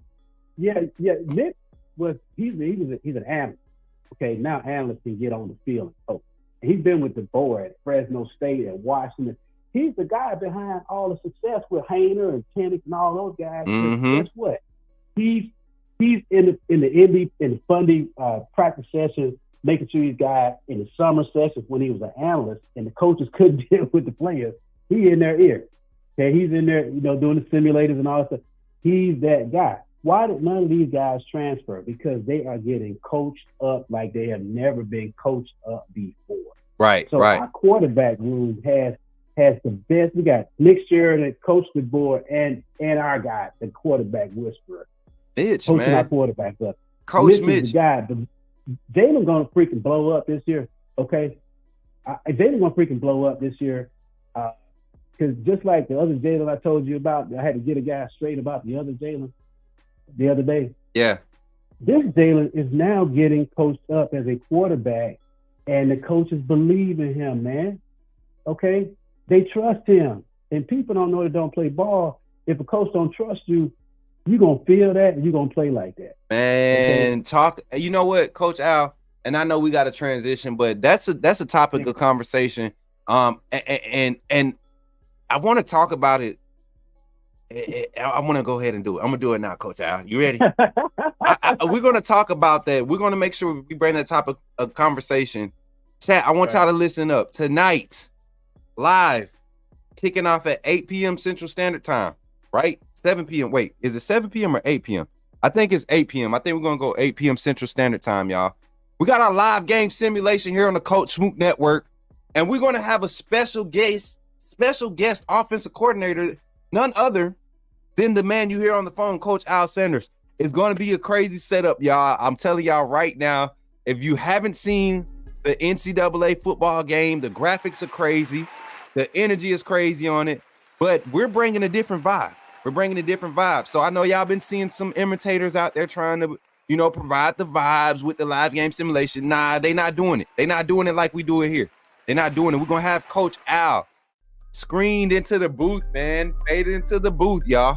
Yeah. Mitch he's an analyst. Okay, now analysts can get on the field. Oh, he's been with the board at Fresno State and Washington. He's the guy behind all the success with Hayner and Penix and all those guys. Mm-hmm. Guess what? He's in the funding practice sessions, making sure he's got in the summer sessions when he was an analyst and the coaches couldn't deal with the players. He in their ear. Okay, he's in there, doing the simulators and all that stuff. He's that guy. Why did none of these guys transfer? Because they are getting coached up like they have never been coached up before. Right, so right. Our quarterback room has the best. We got Nick Sharon that coached the board and our guy, the quarterback whisperer. Mitch, coaching man. Our quarterbacks up. Coach Mitch. Is the guy. Jalen gonna freaking blow up this year. Okay, Jalen gonna freaking blow up this year. Because just like the other Jalen I told you about, I had to get a guy straight about the other Jalen the other day. Yeah. This Jalen is now getting coached up as a quarterback, and the coaches believe in him, man. Okay, they trust him, and people don't know that don't play ball. If a coach don't trust you, you're going to feel that and you're going to play like that. Man, okay? You know what, Coach Al, and I know we got to transition, but that's a topic of conversation. And I want to talk about it. I want to go ahead and do it. I'm going to do it now, Coach Al. You ready? We're going to talk about that. We're going to make sure we bring that topic of conversation. Chat, I want y'all to listen up. Tonight, live, kicking off at 8 p.m. Central Standard Time. Right? 7 p.m. Wait, is it 7 p.m. or 8 p.m.? I think it's 8 p.m. I think we're going to go 8 p.m. Central Standard Time, y'all. We got our live game simulation here on the Coach Smook Network, and we're going to have a special guest offensive coordinator, none other than the man you hear on the phone, Coach Al Sanders. It's going to be a crazy setup, y'all. I'm telling y'all right now, if you haven't seen the NCAA football game, the graphics are crazy. The energy is crazy on it. But we're bringing a different vibe. So I know y'all been seeing some imitators out there trying to, provide the vibes with the live game simulation. Nah, they not doing it. They not doing it like we do it here. They're not doing it. We're going to have Coach Al screened into the booth, man. Faded into the booth, y'all.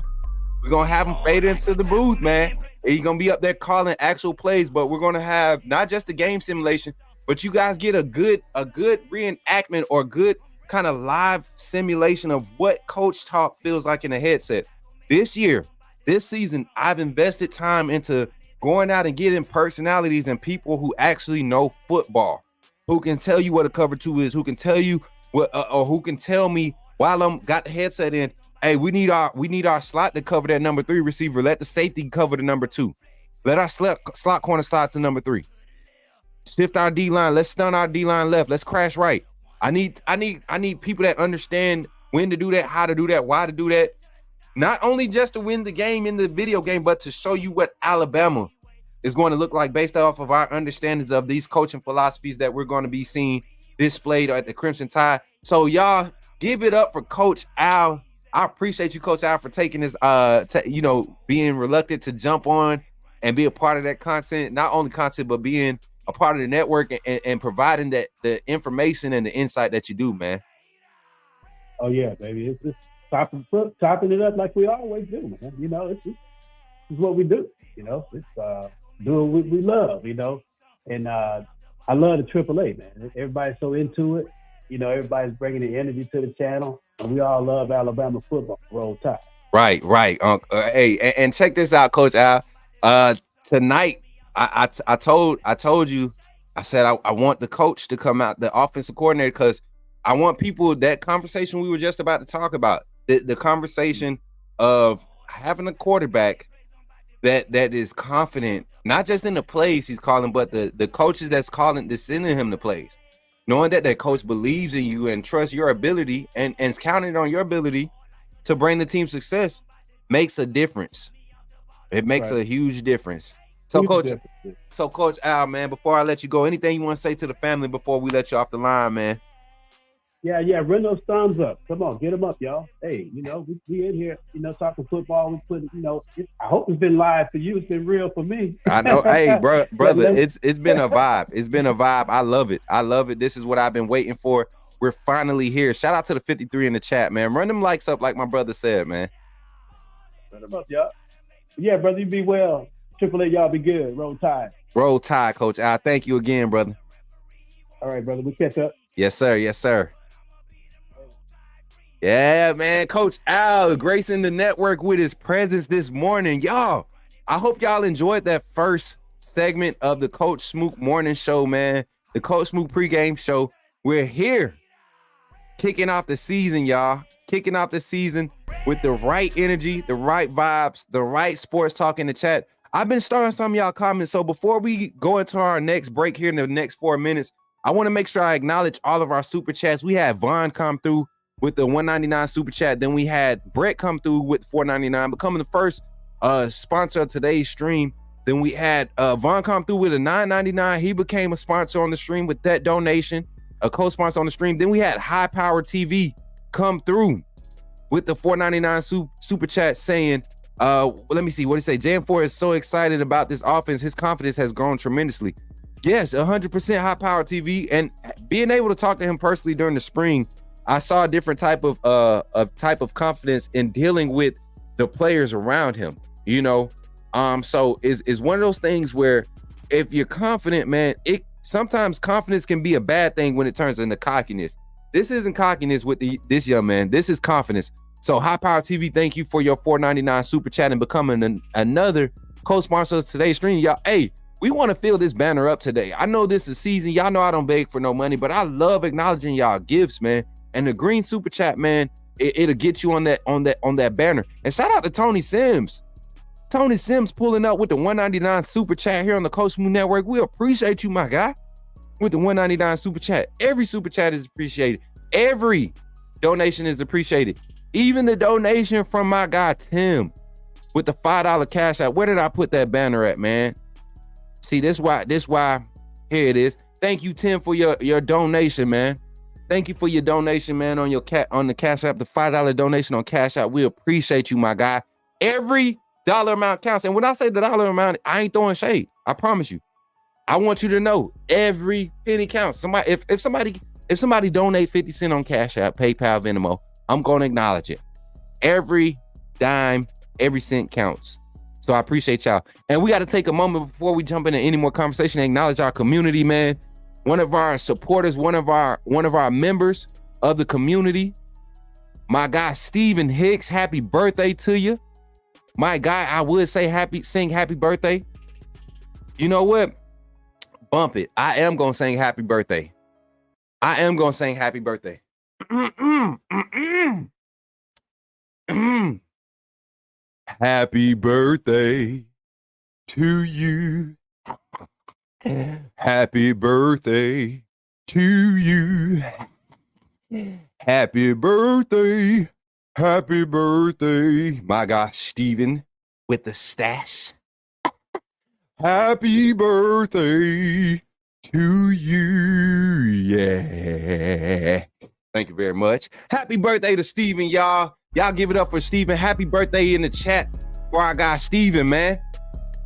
We're going to have him faded into the booth, man. He's going to be up there calling actual plays, but we're going to have not just the game simulation, but you guys get a good reenactment or good kind of live simulation of what coach talk feels like in a headset. This season, I've invested time into going out and getting personalities and people who actually know football, who can tell you what a cover two is, who can tell you what, or who can tell me while I'm got the headset in, hey, we need our slot to cover that number 3 receiver. Let the safety cover the number 2. Let our slot corner slots to number 3. Shift our D-line. Let's stun our D-line left. Let's crash right. I need people that understand when to do that, how to do that, why to do that. Not only just to win the game in the video game, but to show you what Alabama is going to look like based off of our understandings of these coaching philosophies that we're going to be seeing displayed at the Crimson Tide. So y'all give it up for Coach Al. I appreciate you, Coach Al, for taking this, being reluctant to jump on and be a part of that content, not only content, but being a part of the network and providing that the information and the insight that you do, man. Oh yeah, baby. It's just topping it up like we always do, man. You know, this is what we do. You know, it's doing what we love, you know. And I love the AAA, man. Everybody's so into it. You know, everybody's bringing the energy to the channel. And we all love Alabama football. Roll Tide. Right. Hey, and check this out, Coach Al. Tonight, I told you, I said I want the coach to come out, the offensive coordinator, because I want people, that conversation we were just about to talk about, the conversation of having a quarterback that is confident, not just in the plays he's calling, but the coaches that's sending him the plays. Knowing that coach believes in you and trusts your ability and is counting on your ability to bring the team success makes a difference. It makes a huge difference. So, Coach Al, man, before I let you go, anything you want to say to the family before we let you off the line, man? Yeah, run those thumbs up. Come on, get them up, y'all. Hey, you know, we in here, you know, talking football. We put, you know, I hope it's been live for you. It's been real for me. I know. Hey, brother, it's been a vibe. It's been a vibe. I love it. This is what I've been waiting for. We're finally here. Shout out to the 53 in the chat, man. Run them likes up like my brother said, man. Run them up, y'all. Yeah, brother, you be well. AAA, y'all be good. Roll Tide. Roll Tide, Coach Al. Thank you again, brother. All right, brother. We'll catch up. Yes, sir. Yes, sir. Yeah, man. Coach Al gracing the network with his presence this morning. Y'all, I hope y'all enjoyed that first segment of the Coach Smook morning show, man. The Coach Smook pregame show. We're here kicking off the season, y'all. Kicking off the season with the right energy, the right vibes, the right sports talk in the chat. I've been starting some of y'all comments. So before we go into our next break here in the next 4 minutes, I want to make sure I acknowledge all of our super chats. We had Vaughn come through with the $1.99 super chat. Then we had Brett come through with $4.99, becoming the first sponsor of today's stream. Then we had Vaughn come through with a $9.99. He became a sponsor on the stream with that donation, a co-sponsor on the stream. Then we had High Power TV come through with the $4.99 super chat saying, let me see what he say. Jan4 is so excited about this offense. His confidence has grown tremendously. Yes, 100% High Power TV. And being able to talk to him personally during the spring, I saw a different type of confidence in dealing with the players around him, you know. So is one of those things where if you're confident, man, sometimes confidence can be a bad thing when it turns into cockiness. This isn't cockiness with this young man. This is confidence. So High Power TV, thank you for your $4.99 super chat and becoming another co-sponsor of today's stream. Y'all, hey, we want to fill this banner up today. I know this is season. Y'all know I don't beg for no money, but I love acknowledging y'all gifts, man. And the green super chat, man, it'll get you on that banner. And shout out to Tony Sims. Tony Sims pulling up with the $1.99 super chat here on the Coach Smook Network. We appreciate you, my guy, with the $1.99 super chat. Every super chat is appreciated. Every donation is appreciated. Even the donation from my guy Tim with the $5 cash out. Where did I put that banner at, man? See, this why here it is. Thank you, Tim, for your donation, man. Thank you for your donation, man, on the Cash App, the $5 donation on Cash App. We appreciate you, my guy. Every dollar amount counts. And when I say the dollar amount, I ain't throwing shade. I promise you. I want you to know every penny counts. If somebody donate 50 cents on Cash App, PayPal, Venmo, I'm going to acknowledge it. Every dime, every cent counts. So I appreciate y'all. And we got to take a moment before we jump into any more conversation and acknowledge our community, man. One of our supporters, one of our members of the community, my guy Stephen Hicks. Happy birthday to you, my guy. I would say sing happy birthday. You know what? Bump it. I am gonna sing happy birthday. Happy birthday to you. Happy birthday to you. Happy birthday. Happy birthday. My gosh, Steven with the stash. Happy birthday to you. Yeah. Thank you very much. Happy birthday to Steven, y'all. Y'all give it up for Steven. Happy birthday in the chat for our guy Steven, man.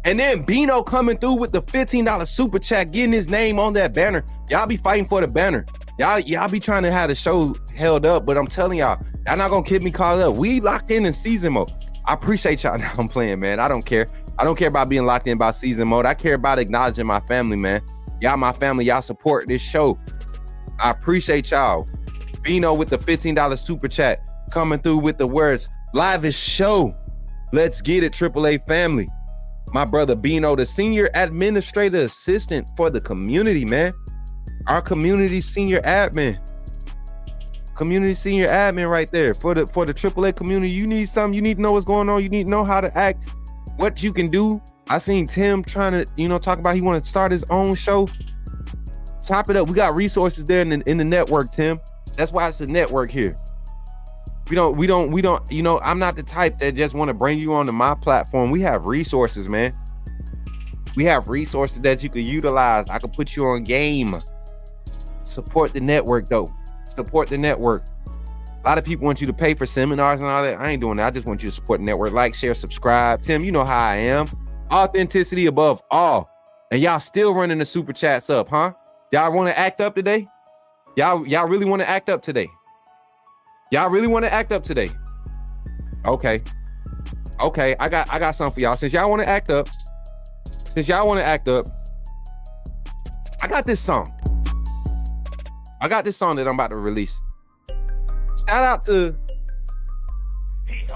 And then Bino coming through with the $15 super chat, getting his name on that banner. Y'all be fighting for the banner. Y'all be trying to have the show held up, but I'm telling y'all not gonna keep me caught up. We locked in season mode. I appreciate y'all. Now I'm playing, man. I don't care. I don't care about being locked in about season mode. I care about acknowledging my family, man. Y'all my family. Y'all support this show. I appreciate y'all. Bino with the $15 super chat, coming through with the words, "Livest show. Let's get it, AAA family." My brother Bino, the senior administrative assistant for the community, man. Our community senior admin. Community senior admin right there. For the AAA community, you need something, you need to know what's going on, you need to know how to act, what you can do. I seen Tim trying to, talk about he want to start his own show. Chop it up. We got resources there in the network, Tim. That's why it's a network here. We don't, I'm not the type that just want to bring you onto my platform. We have resources, man. We have resources that you can utilize. I can put you on game. Support the network, though. Support the network. A lot of people want you to pay for seminars and all that. I ain't doing that. I just want you to support the network. Like, share, subscribe. Tim, you know how I am. Authenticity above all. And y'all still running the super chats up, huh? Y'all want to act up today? Y'all really want to act up today? Y'all really want to act up today? Okay, I got something for y'all. Since y'all want to act up, I got this song. That I'm about to release. Shout out to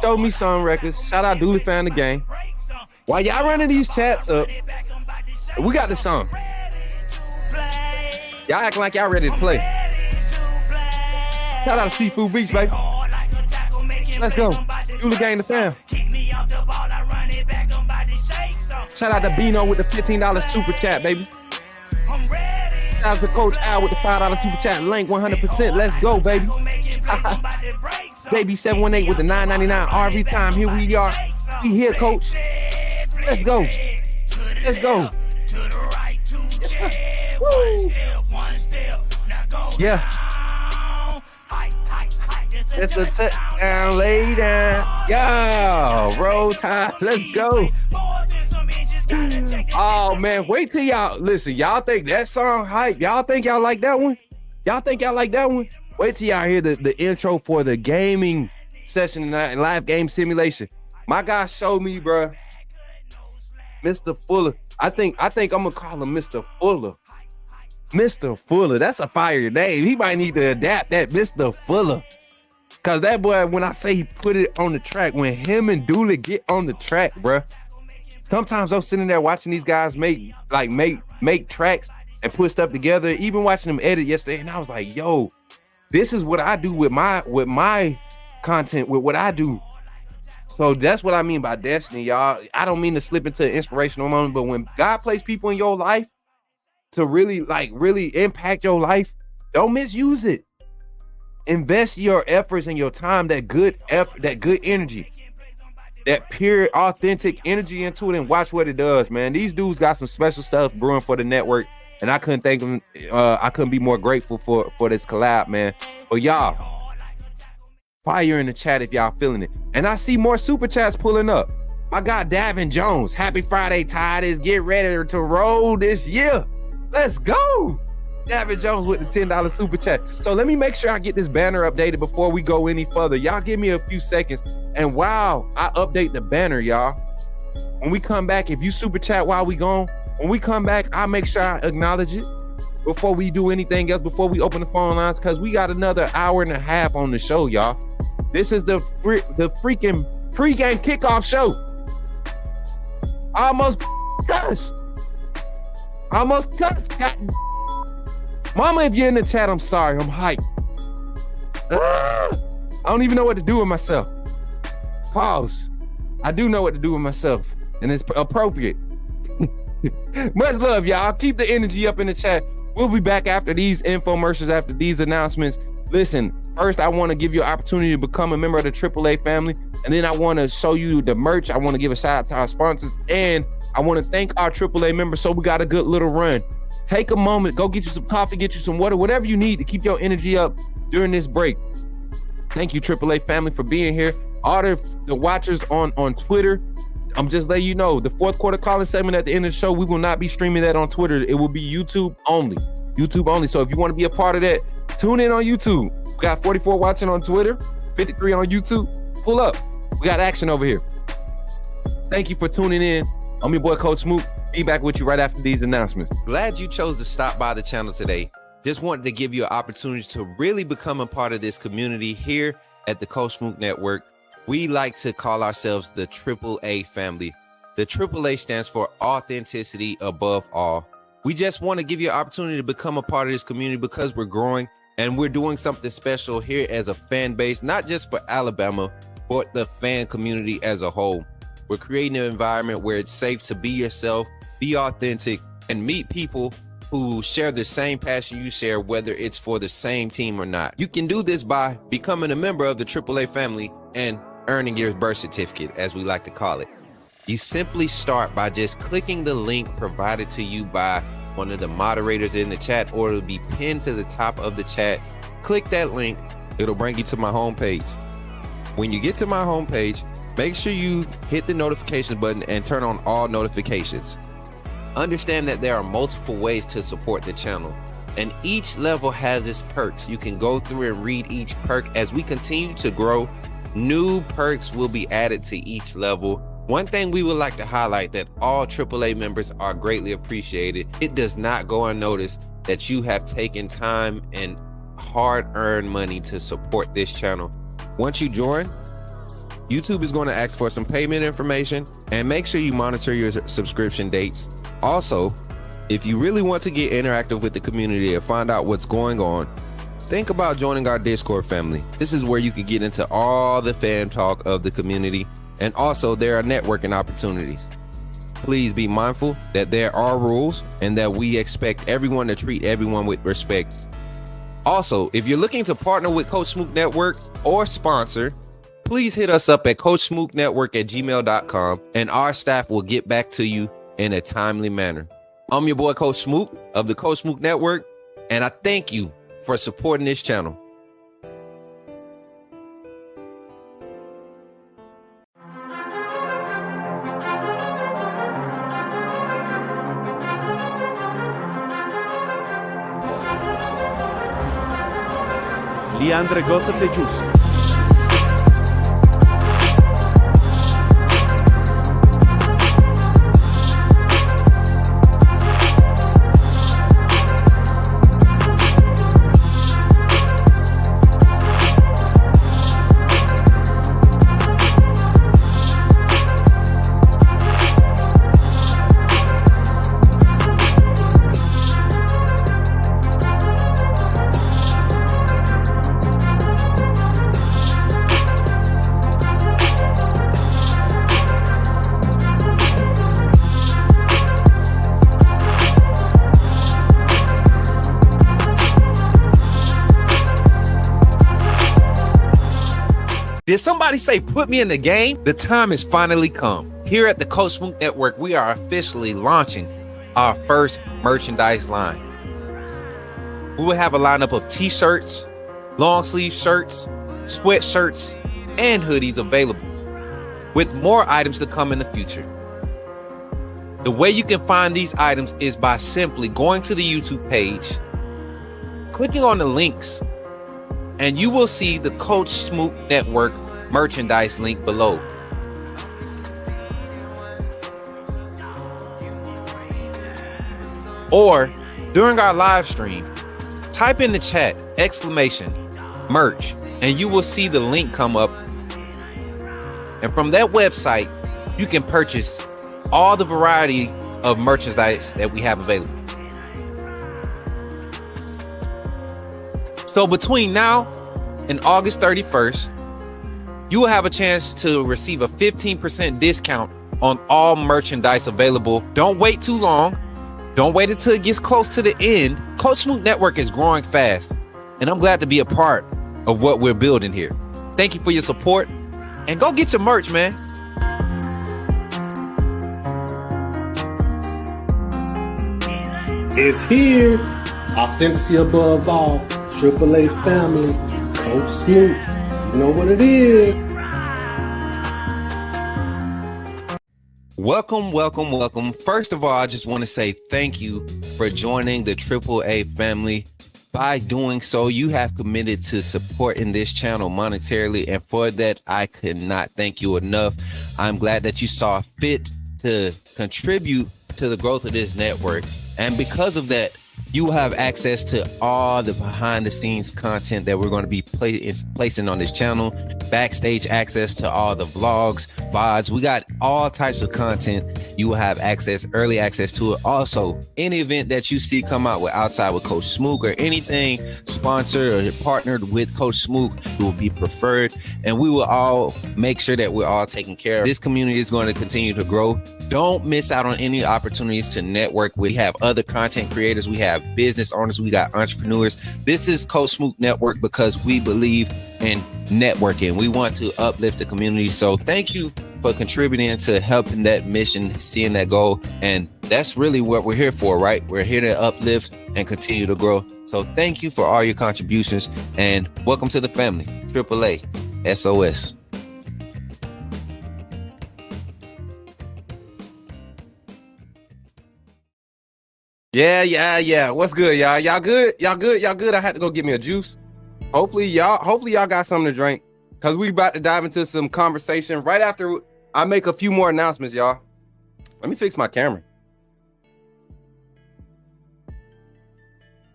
Show Me Some Records. Shout out Dooley Fan the Gang. While y'all running these chats up, we got this song. Y'all acting like y'all ready to play. Shout out to Seafood Beach, baby. Let's go. Dooley Gang the fam. Shout out to Bino with the $15 super chat, baby. Shout out to Coach Al with the $5 super chat. Link 100%. Let's go, baby. Baby 718 with the $9.99 RV time. Here we are. We here, Coach. Let's go. Let's go. Woo. Yeah. It's a touchdown, lay down. Yo, roll time. Let's go. Oh, man. Wait till y'all. Listen, y'all think that song hype? Y'all think y'all like that one? Wait till y'all hear the intro for the gaming session tonight, live game simulation. My guy showed me, bro. Mr. Fuller. I think I'm going to call him Mr. Fuller. Mr. Fuller. That's a fire name. He might need to adapt that, Mr. Fuller. Cause that boy, when I say he put it on the track, when him and Dooley get on the track, bruh, sometimes I'm sitting there watching these guys make tracks and put stuff together, even watching them edit yesterday, and I was like, yo, this is what I do with my content, with what I do. So that's what I mean by destiny, y'all. I don't mean to slip into an inspirational moment, but when God placed people in your life to really impact your life, don't misuse it. Invest your efforts and your time, that good effort, that good energy, that pure, authentic energy into it, and watch what it does, man. These dudes got some special stuff brewing for the network, and I couldn't thank them. I couldn't be more grateful for this collab, man. But y'all, fire in the chat if y'all feeling it. And I see more super chats pulling up. My guy Davin Jones, happy Friday, Tigers. Get ready to roll this year. Let's go. Davin Jones with the $10 super chat. So let me make sure I get this banner updated before we go any further. Y'all give me a few seconds. And while I update the banner, y'all, when we come back, if you super chat while we gone, when we come back, I'll make sure I acknowledge it before we do anything else, before we open the phone lines, because we got another hour and a half on the show, y'all. This is the freaking pregame kickoff show. Almost cussed. Mama, if you're in the chat, I'm sorry. I'm hyped. I don't even know what to do with myself. Pause. I do know what to do with myself, and it's appropriate. Much love, y'all. Keep the energy up in the chat. We'll be back after these infomercials, after these announcements. Listen, first, I want to give you an opportunity to become a member of the AAA family, and then I want to show you the merch. I want to give a shout out to our sponsors, and I want to thank our AAA members. So we got a good little run. Take a moment, go get you some coffee, get you some water, whatever you need to keep your energy up during this break. Thank you, AAA family, for being here. All the watchers on Twitter, I'm just letting you know, the fourth quarter calling segment at the end of the show, we will not be streaming that on Twitter. It will be YouTube only. YouTube only. So if you want to be a part of that, tune in on YouTube. We got 44 watching on Twitter, 53 on YouTube. Pull up. We got action over here. Thank you for tuning in. I'm your boy, Coach Smook. Be back with you right after these announcements. Glad you chose to stop by the channel today. Just wanted to give you an opportunity to really become a part of this community here at the Coach Smook Network. We like to call ourselves the AAA family. The AAA stands for authenticity above all. We just want to give you an opportunity to become a part of this community because we're growing and we're doing something special here as a fan base, not just for Alabama, but the fan community as a whole. We're creating an environment where it's safe to be yourself, be authentic, and meet people who share the same passion you share, whether it's for the same team or not. You can do this by becoming a member of the AAA family and earning your birth certificate, as we like to call it. You simply start by just clicking the link provided to you by one of the moderators in the chat, or it'll be pinned to the top of the chat. Click that link. It'll bring you to my homepage. When you get to my homepage, make sure you hit the notification button and turn on all notifications. Understand that there are multiple ways to support the channel, and each level has its perks. You can go through and read each perk. As we continue to grow, new perks will be added to each level. One thing we would like to highlight that all AAA members are greatly appreciated. It does not go unnoticed that you have taken time and hard-earned money to support this channel. Once you join, YouTube is going to ask for some payment information, and make sure you monitor your subscription dates. Also, if you really want to get interactive with the community and find out what's going on, think about joining our Discord family. This is where you can get into all the fan talk of the community, and also there are networking opportunities. Please be mindful that there are rules and that we expect everyone to treat everyone with respect. Also, if you're looking to partner with Coach Smook Network or sponsor, please hit us up at coachsmooknetwork@gmail.com, and our staff will get back to you in a timely manner. I'm your boy, Coach Smook of the Coach Smook Network, and I thank you for supporting this channel. Leandre Gota Tejus. Did somebody say put me in the game? The time has finally come. Here at the Coach Smook Network, we are officially launching our first merchandise line. We will have a lineup of t-shirts, long sleeve shirts, sweatshirts, and hoodies available, with more items to come in the future. The way you can find these items is by simply going to the YouTube page, clicking on the links, and you will see the Coach Smook Network merchandise link below. Or during our live stream, type in the chat !merch, and you will see the link come up. And from that website, you can purchase all the variety of merchandise that we have available. So between now and August 31st, you will have a chance to receive a 15% discount on all merchandise available. Don't wait too long. Don't wait until it gets close to the end. Coach Smook Network is growing fast, and I'm glad to be a part of what we're building here. Thank you for your support, and go get your merch, man. is here. Authenticity above all. AAA family. Coach Smook. You know what it is. Welcome. First of all, I just want to say thank you for joining the AAA family. By doing so, you have committed to supporting this channel monetarily, and for that, I could not thank you enough. I'm glad that you saw fit to contribute to the growth of this network, and because of that, you will have access to all the behind the scenes content that we're going to be placing on this channel, backstage access to all the vlogs, VODs. We got all types of content. You will have early access to it. Also, any event that you see come out with outside with Coach Smook or anything sponsored or partnered with Coach Smook, it will be preferred. And we will all make sure that we're all taken care of. This community is going to continue to grow. Don't miss out on any opportunities to network. We have other content creators. We have business owners. We got entrepreneurs. This is Coach Smook Network because we believe in networking. We want to uplift the community. So thank you for contributing to helping that mission, seeing that goal. And that's really what we're here for, right? We're here to uplift and continue to grow. So thank you for all your contributions and welcome to the family. AAA SOS. Yeah. What's good, y'all? Y'all good? I had to go get me a juice. Hopefully y'all got something to drink, because we about to dive into some conversation right after I make a few more announcements, y'all. Let me fix my camera.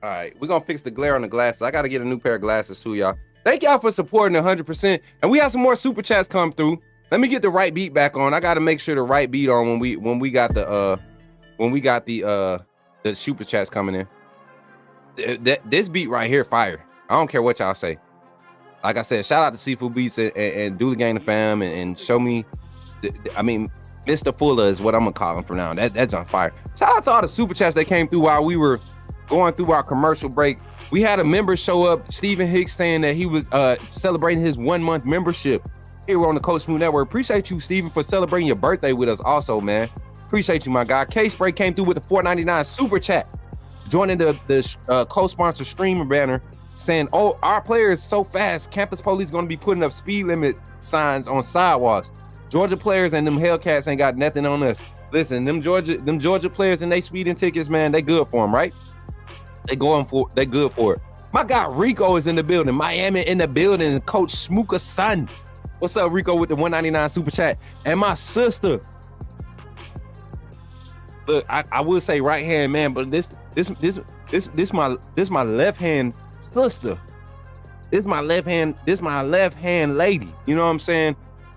All right, we're gonna fix the glare on the glasses. I gotta get a new pair of glasses too, y'all. Thank y'all for supporting 100%. And we have some more super chats come through. Let me get the right beat back on. I gotta make sure the right beat on when we got the super chats coming in. This beat right here, fire. I don't care what y'all say. Like I said, shout out to Seafood Beats and Dooley Gang the fam and show me. Mr. Fuller is what I'm gonna call him from now. That's on fire. Shout out to all the super chats that came through while we were going through our commercial break. We had a member show up, Stephen Hicks, saying that he was celebrating his 1 month membership here on the Coach Smook Network. Appreciate you, Stephen, for celebrating your birthday with us also, man. Appreciate you, my guy. K-Spray came through with the $4.99 super chat, joining the co-sponsor streamer banner, saying, "Oh, our player is so fast. Campus police going to be putting up speed limit signs on sidewalks. Georgia players and them Hellcats ain't got nothing on us." Listen, them Georgia players and they speeding tickets, man, they good for them, right? They good for it. My guy Rico is in the building. Miami in the building. Coach Smooker's son. What's up, Rico, with the $1.99 super chat? And my sister. Look, I would say right hand man, but this my left hand sister. This my left hand lady. You know what I'm saying?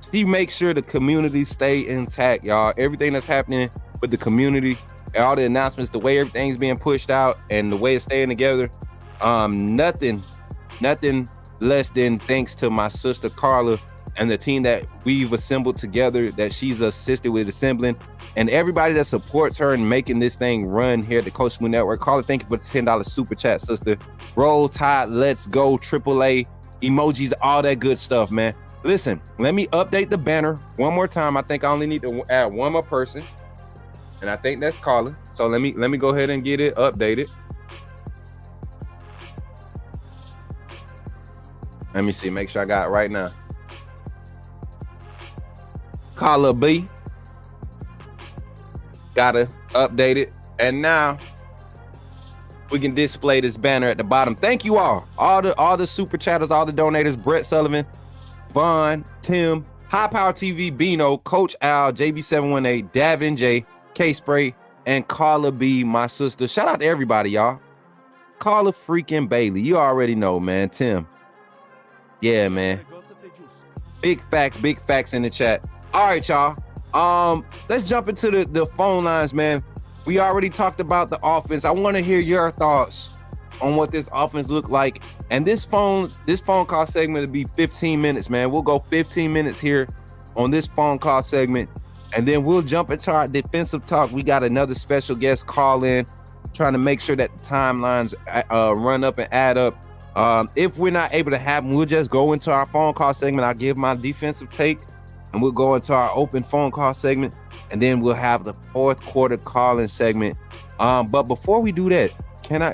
She makes sure the community stay intact, y'all. Everything that's happening with the community, and all the announcements, the way everything's being pushed out, and the way it's staying together. Nothing less than thanks to my sister Carla and the team that we've assembled together, that she's assisted with assembling, and everybody that supports her in making this thing run here at the Coach Smook Network. Carla, thank you for the $10 super chat, sister. Roll Tide, let's go, AAA, emojis, all that good stuff, man. Listen, let me update the banner one more time. I think I only need to add one more person, and I think that's Carla. So let me go ahead and get it updated. Let me see, make sure I got it right now. Carla B. Gotta update it. And now we can display this banner at the bottom. Thank you all the super chatters, all the donators: Brett Sullivan, Vaughn, Tim, High Power TV, Bino, Coach Al, JB718, Davin J, K-Spray, and Carla B, my sister. Shout out to everybody, y'all. Carla freaking Bailey. You already know, man. Tim. Yeah, man. Big facts in the chat. All right, y'all. Let's jump into the phone lines, man. We already talked about the offense. I want to hear your thoughts on what this offense look like. And this phone call segment will be 15 minutes, man. We'll go 15 minutes here on this phone call segment, and then we'll jump into our defensive talk. We got another special guest call in, trying to make sure that the timelines run up and add up. If we're not able to have them, we'll just go into our phone call segment. I'll give my defensive take, and we'll go into our open phone call segment. and then we'll have the fourth quarter call-in segment. But before we do that,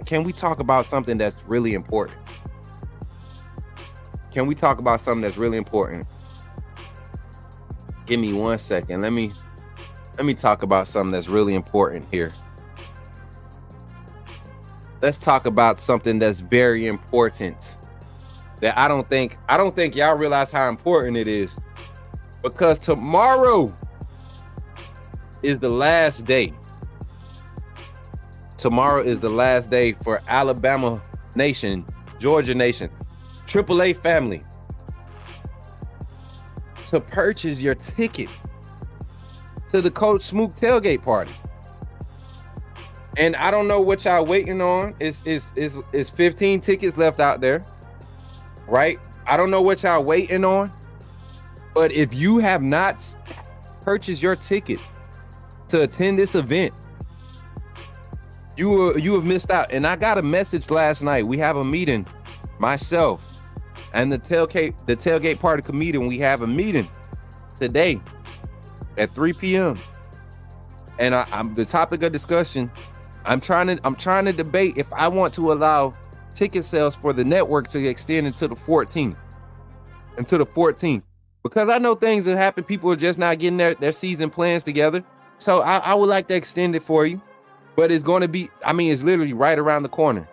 can we talk about something that's really important? Can we talk about something that's really important? Give me 1 second. Let me talk about something that's really important here. Let's talk about something that's very important that I don't think y'all realize how important it is, because tomorrow is the last day. Tomorrow is the last day for Alabama Nation, Georgia Nation, AAA family to purchase your ticket to the Coach Smook tailgate party. And I don't know what y'all waiting on. It's 15 tickets left out there, right? I don't know what y'all waiting on. But if you have not purchased your ticket to attend this event, you have missed out. And I got a message last night. We have a meeting, myself and the tailgate party committee. We have a meeting today at 3 p.m. And I'm the topic of discussion. I'm trying to debate if I want to allow ticket sales for the network to extend into the 14th. Because I know things have happened. People are just not getting their season plans together. So I would like to extend it for you. But it's going to be, it's literally right around the corner.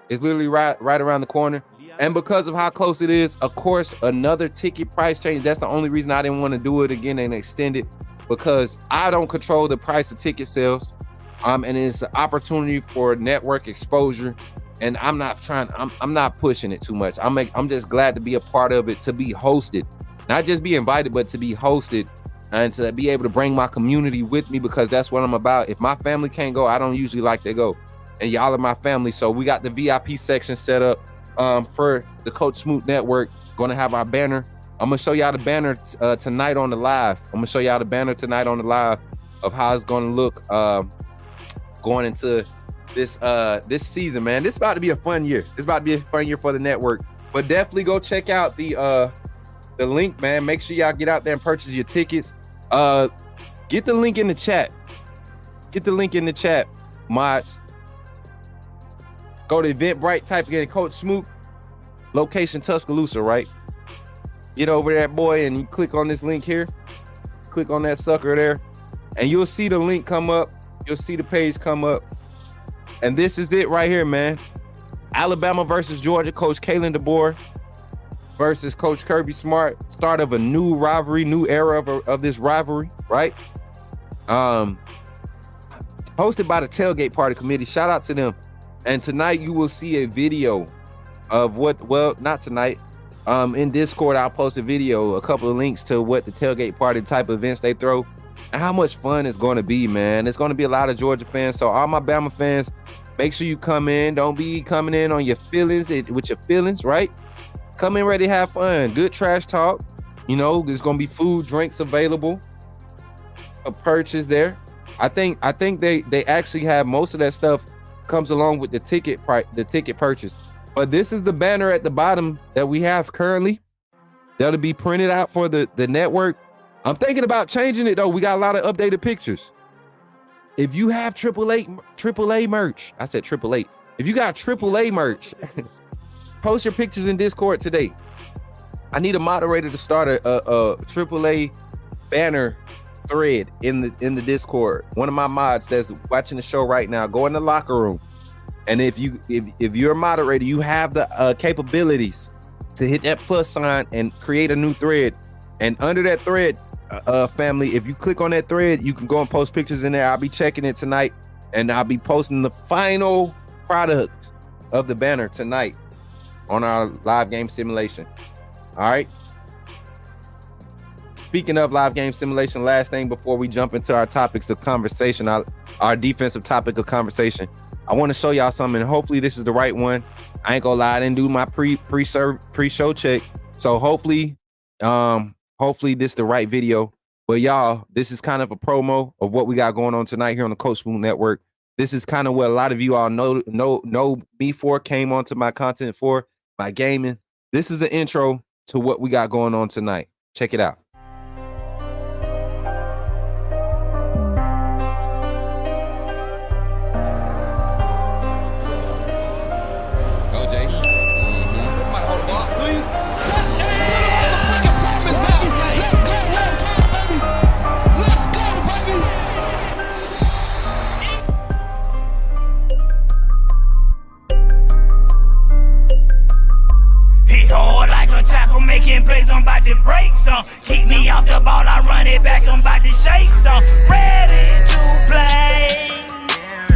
It's literally right around the corner. And because of how close it is, of course, another ticket price change. That's the only reason I didn't want to do it again and extend it, because I don't control the price of ticket sales. And it's an opportunity for network exposure. And I'm not pushing it too much. I'm just glad to be a part of it, to be hosted, not just be invited, but to be hosted and to be able to bring my community with me, because that's what I'm about. If my family can't go, I don't usually like to go. And y'all are my family. So we got the VIP section set up for the Coach Smook Network. Going to have our banner. I'm going to show y'all the banner tonight on the live. Of how it's going to look going into this season, man. This is about to be a fun year. For the network. But definitely go check out the link, man. Make sure y'all get out there and purchase your tickets. Get the link in the chat. Mods. Go to Eventbrite, type again Coach Smook, location Tuscaloosa, right? Get over there, boy, and you click on this link here. Click on that sucker there, and you'll see the link come up. You'll see the page come up. And this is it right here, man. Alabama versus Georgia. Coach Kalen DeBoer versus Coach Kirby Smart. Start of a new rivalry, new era of this rivalry, right? Hosted by the Tailgate Party Committee. Shout out to them. And tonight you will see a video of not tonight. In Discord, I'll post a video, a couple of links to what the Tailgate Party type events they throw and how much fun it's going to be, man. It's going to be a lot of Georgia fans. So all my Bama fans, make sure you come in. Don't be coming in on your feelings, right? Come in ready to have fun. Good trash talk. There's going to be food, drinks available. A purchase there. I think they actually have most of that stuff comes along with the ticket purchase. But this is the banner at the bottom that we have currently. That'll be printed out for the network. I'm thinking about changing it though. We got a lot of updated pictures. If you have AAA merch, I said AAA. If you got AAA merch, post your pictures in Discord today. I need a moderator to start a AAA banner thread in the Discord. One of my mods that's watching the show right now, go in the locker room, and if you're a moderator, you have the capabilities to hit that plus sign and create a new thread. And under that thread, family, if you click on that thread, you can go and post pictures in there. I'll be checking it tonight, and I'll be posting the final product of the banner tonight on our live game simulation. All right. Speaking of live game simulation, last thing before we jump into our topics of conversation, our defensive topic of conversation, I want to show y'all something. Hopefully this is the right one. I ain't gonna lie, I didn't do my pre-show check. So hopefully this is the right video. But y'all, this is kind of a promo of what we got going on tonight here on the Coach Smook Network. This is kind of what a lot of you all know me for, came onto my content for, my gaming. This is an intro to what we got going on tonight. Check it out. about to break some. Keep me off the ball, I run it back, I'm about to shake some. Ready to play,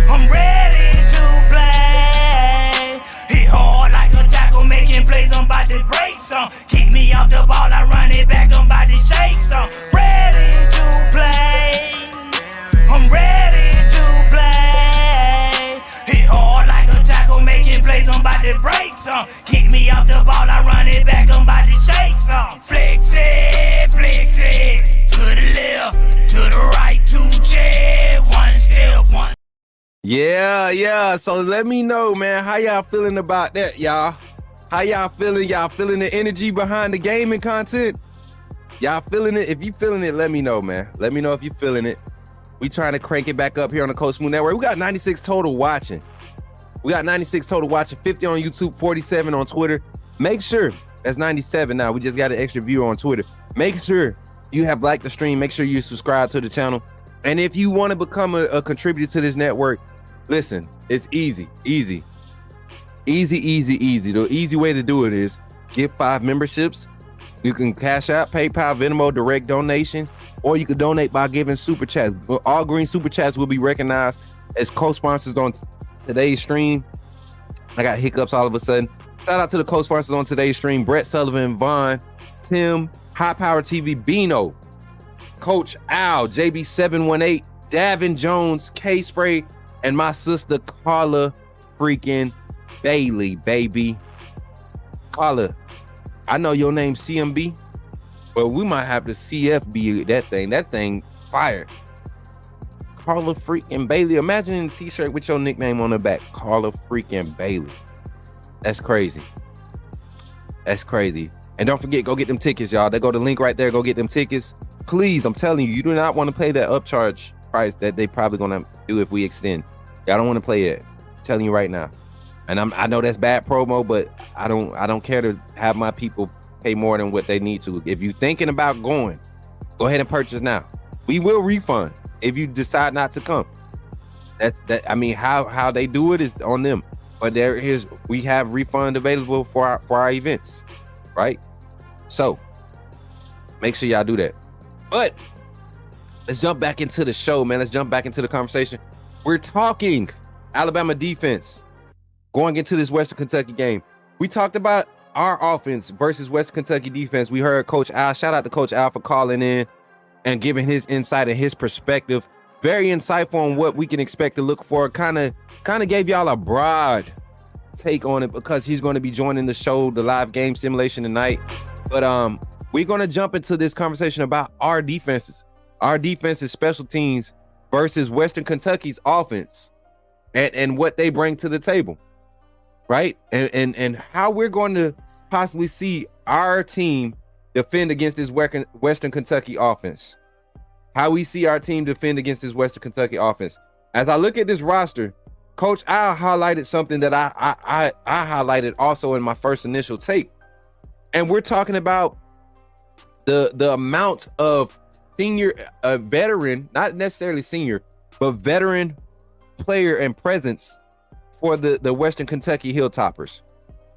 I'm ready to play. Hit hard like a tackle, making plays, I'm about to break some. Keep me off the ball, I run it back, I'm about to shake some. Ready to play, I'm ready to play. Hit hard like a tackle, making plays, I'm about to break some. Keep me off the ball, I run it back, I'm about to shake some. Flex it, to the left, to the right, 2 check, 1 step, 1. Yeah. So let me know, man, how y'all feeling about that, y'all? How y'all feeling? Y'all feeling the energy behind the gaming content? Y'all feeling it? If you feeling it, let me know, man. Let me know if you feeling it. We trying to crank it back up here on the Coach Smook Network. We got 96 total watching. 50 on YouTube, 47 on Twitter. Make sure, that's 97 now. We just got an extra viewer on Twitter. Make sure you have liked the stream. Make sure you subscribe to the channel. And if you want to become a contributor to this network, listen, it's easy. The easy way to do it is get 5 memberships. You can Cashapp, PayPal, Venmo, direct donation, or you can donate by giving super chats. All green super chats will be recognized as co-sponsors on today's stream. I got hiccups all of a sudden. Shout out to the co-sponsors on today's stream: Brett Sullivan, Vaughn, Tim, High Power TV, Bino, Coach Al, JB718, Davin Jones, K Spray, and my sister Carla freaking Bailey, baby. Carla, I know your name's CMB, but we might have to CFB that thing. That thing fire. Carla freaking Bailey. Imagine a t-shirt with your nickname on the back. Carla freaking Bailey. That's crazy. And don't forget, go get them tickets, y'all. They go the link right there. Go get them tickets. Please, I'm telling you, you do not want to pay that upcharge price that they probably gonna do if we extend. Y'all don't want to play it. I'm telling you right now. And I know that's bad promo, but I don't care to have my people pay more than what they need to. If you're thinking about going, go ahead and purchase now. We will refund if you decide not to come. I mean, how they do it is on them. But we have refund available for our events, right? So make sure y'all do that. But let's jump back into the show, man. Let's jump back into the conversation. We're talking Alabama defense going into this Western Kentucky game. We talked about our offense versus Western Kentucky defense. We heard Coach Al. Shout out to Coach Al for calling in and giving his insight and his perspective. Very insightful on what we can expect to look for. Kind of gave y'all a broad take on it because he's going to be joining the show, the live game simulation tonight. But we're going to jump into this conversation about our defenses special teams versus Western Kentucky's offense and what they bring to the table, right? And how we're going to possibly see our team defend against this Western Kentucky offense. How we see our team defend against this Western Kentucky offense. As I look at this roster, Coach Al highlighted something that I highlighted also in my first initial take. And we're talking about the amount of veteran, not necessarily senior, but veteran player and presence for the Western Kentucky Hilltoppers.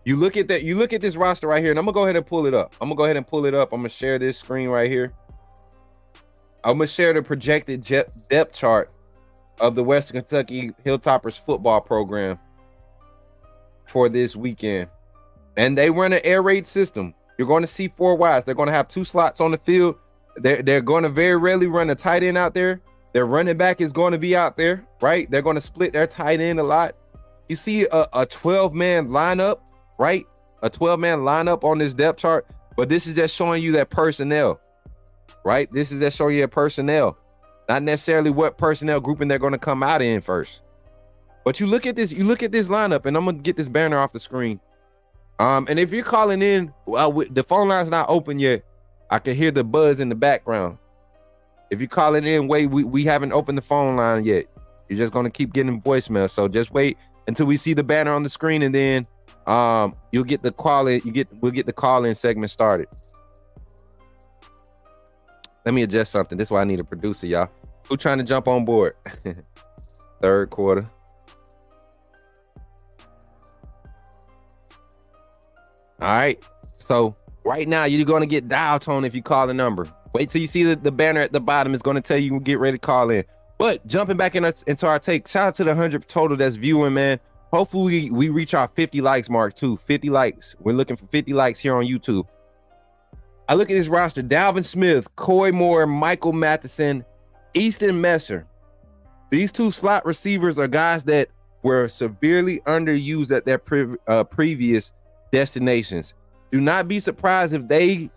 You look at that, you look at this roster right here, and I'm gonna go ahead and pull it up. I'm gonna share this screen right here. I'm gonna share the projected depth chart of the Western Kentucky Hilltoppers football program for this weekend. And they run an air raid system. You're going to see 4 wides. They're going to have 2 slots on the field. They're going to very rarely run a tight end out there. Their running back is going to be out there, right? They're going to split their tight end a lot. You see a 12-man lineup, right? A 12-man lineup on this depth chart, but this is just showing you that personnel, right? This is just showing you that personnel, not necessarily what personnel grouping they're going to come out in first. But you look at this lineup, and I'm going to get this banner off the screen. And if you're calling in, the phone line's not open yet. I can hear the buzz in the background. If you're calling in, wait, we haven't opened the phone line yet. You're just going to keep getting voicemail. So just wait until we see the banner on the screen, and then you'll get the call in. We'll get the call in segment started. Let me adjust something. This is why I need a producer, y'all. Who trying to jump on board? Third quarter. All right. So Right now, you're going to get dial tone if you call the number. Wait till you see the banner at the bottom. It's going to tell you get ready to call in. But jumping back into our take, shout out to the 100 total that's viewing, man. Hopefully we reach our 50 likes mark too. 50 likes. We're looking for 50 likes here on YouTube. I look at this roster: Dalvin Smith, Coy Moore, Michael Matheson, Easton Messer. These two slot receivers are guys that were severely underused at their previous destinations. Do not be surprised if they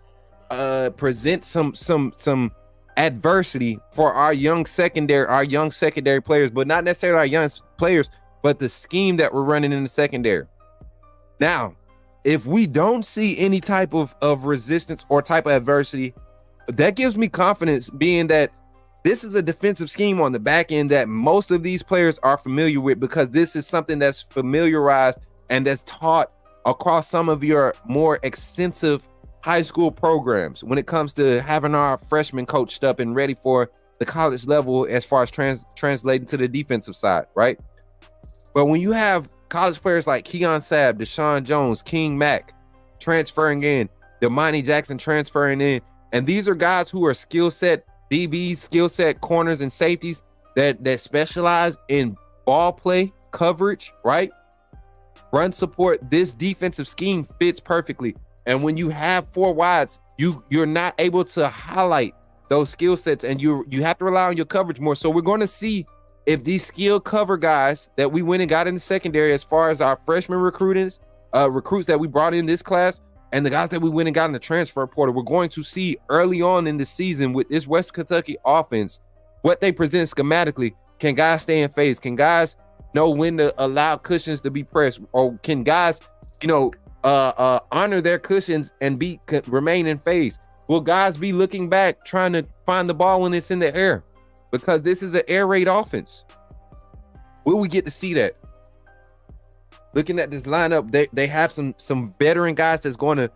present some adversity for our young secondary players, but not necessarily our young players, but the scheme that we're running in the secondary. Now, if we don't see any type of resistance or type of adversity, that gives me confidence, being that this is a defensive scheme on the back end that most of these players are familiar with, because this is something that's familiarized and that's taught across some of your more extensive high school programs when it comes to having our freshmen coached up and ready for the college level as far as translating to the defensive side, right? But when you have college players like Keon Sabb, Deshaun Jones, King Mack transferring in, Damani Jackson transferring in, and these are guys who are skill set DBs, skill set corners and safeties that specialize in ball play, coverage, right? Run support. This defensive scheme fits perfectly. And when you have four wides, you're not able to highlight those skill sets, and you have to rely on your coverage more. So we're going to see if these skill cover guys that we went and got in the secondary, as far as our freshman recruits that we brought in this class, and the guys that we went and got in the transfer portal, we're going to see early on in the season with this West Kentucky offense, what they present schematically. Can guys stay in phase? Can guys know when to allow cushions to be pressed? Or can guys, honor their cushions and remain in phase? Will guys be looking back trying to find the ball when it's in the air? Because this is an air raid offense. Will we get to see that? Looking at this lineup, they have some veteran guys that's going to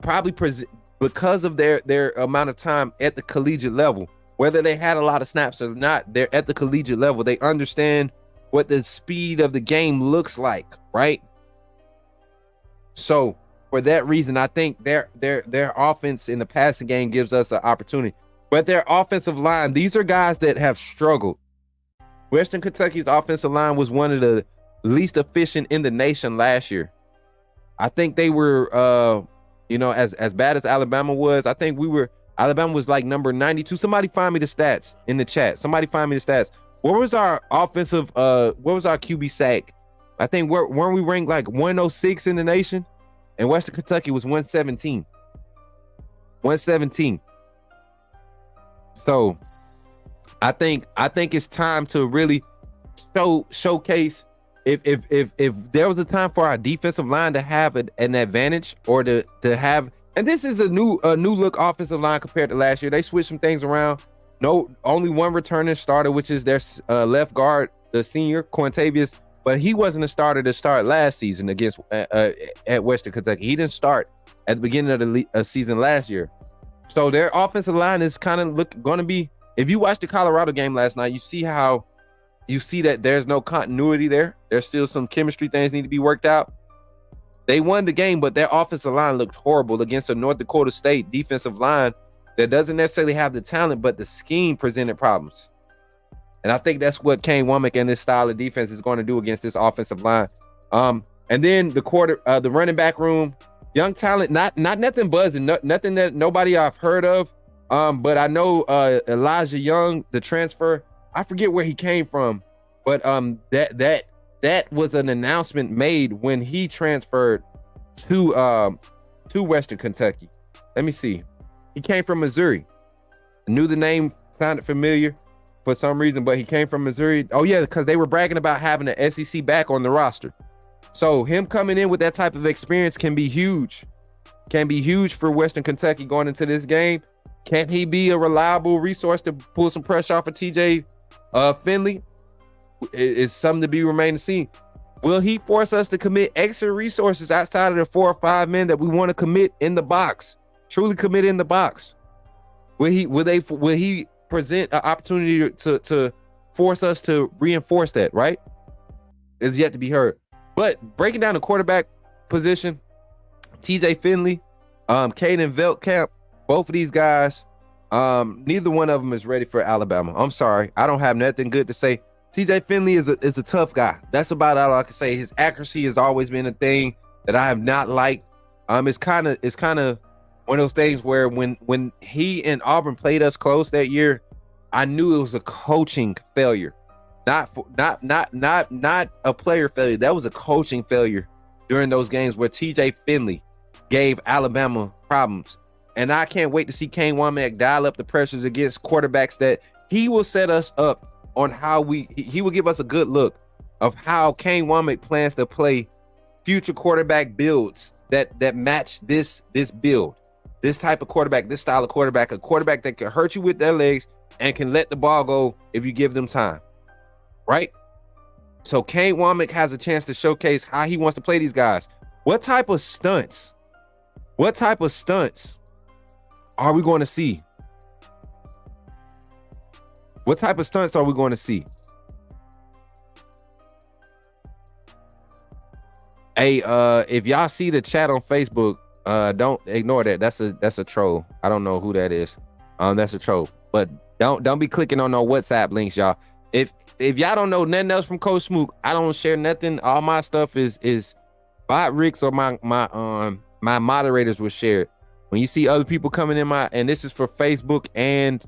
probably present, because of their amount of time at the collegiate level, whether they had a lot of snaps or not, they're at the collegiate level. They understand what the speed of the game looks like, right? So for that reason, I think their offense in the passing game gives us an opportunity. But their offensive line, these are guys that have struggled. Western Kentucky's offensive line was one of the least efficient in the nation last year. I think they were, as bad as Alabama was. I think Alabama was like number 92. Somebody find me the stats in the chat. Somebody find me the stats. What was our offensive, what was our QB sack? I think weren't we ranked like 106 in the nation? And Western Kentucky was 117. 117. So I think it's time to really showcase. If there was a time for our defensive line to have an advantage, or to have, and this is a new look offensive line compared to last year. They switched some things around. No, only one returning starter, which is their left guard, the senior Quintavious, but he wasn't a starter to start last season against at Western Kentucky. He didn't start at the beginning of the season last year. So their offensive line is kind of going to be. If you watched the Colorado game last night, you see that there's no continuity there. There's still some chemistry things need to be worked out. They won the game, but their offensive line looked horrible against a North Dakota State defensive line that doesn't necessarily have the talent, but the scheme presented problems. And I think that's what Kane Womack and this style of defense is going to do against this offensive line. And then the running back room, young talent, not nothing buzzing, nothing that nobody I've heard of. But I know Elijah Young, the transfer, I forget where he came from, but that was an announcement made when he transferred to Western Kentucky. Let me see. He came from Missouri. I knew the name sounded familiar for some reason, but he came from Missouri. Oh yeah, because they were bragging about having an SEC back on the roster. So him coming in with that type of experience can be huge. Can be huge for Western Kentucky going into this game. Can he be a reliable resource to pull some pressure off of TJ Finley? It's something to be remained seen. Will he force us to commit extra resources outside of the 4 or 5 men that we want to commit in the box? Truly commit in the box. Will he present an opportunity to force us to reinforce that, right? Is yet to be heard. But breaking down the quarterback position, TJ Finley, Cade and Veltkamp, both of these guys, neither one of them is ready for Alabama. I'm sorry. I don't have nothing good to say. TJ Finley is a tough guy. That's about all I can say. His accuracy has always been a thing that I have not liked. It's kind of one of those things where when he and Auburn played us close that year, I knew it was a coaching failure, not a player failure. That was a coaching failure during those games where TJ Finley gave Alabama problems. And I can't wait to see Kane Womack dial up the pressures against quarterbacks that he will set us up on how he will give us a good look of how Kane Womack plans to play future quarterback builds that match this build, this type of quarterback, this style of quarterback, a quarterback that can hurt you with their legs and can let the ball go if you give them time, right? So Kane Womack has a chance to showcase how he wants to play these guys. What type of stunts are we going to see? What type of stunts are we going to see? Hey, if y'all see the chat on Facebook, don't ignore that. That's a troll. I don't know who that is. That's a troll. But don't be clicking on no WhatsApp links, y'all. If y'all don't know nothing else from Coach Smook, I don't share nothing. All my stuff is Bot Ricks or my moderators will share it. When you see other people coming in and this is for Facebook and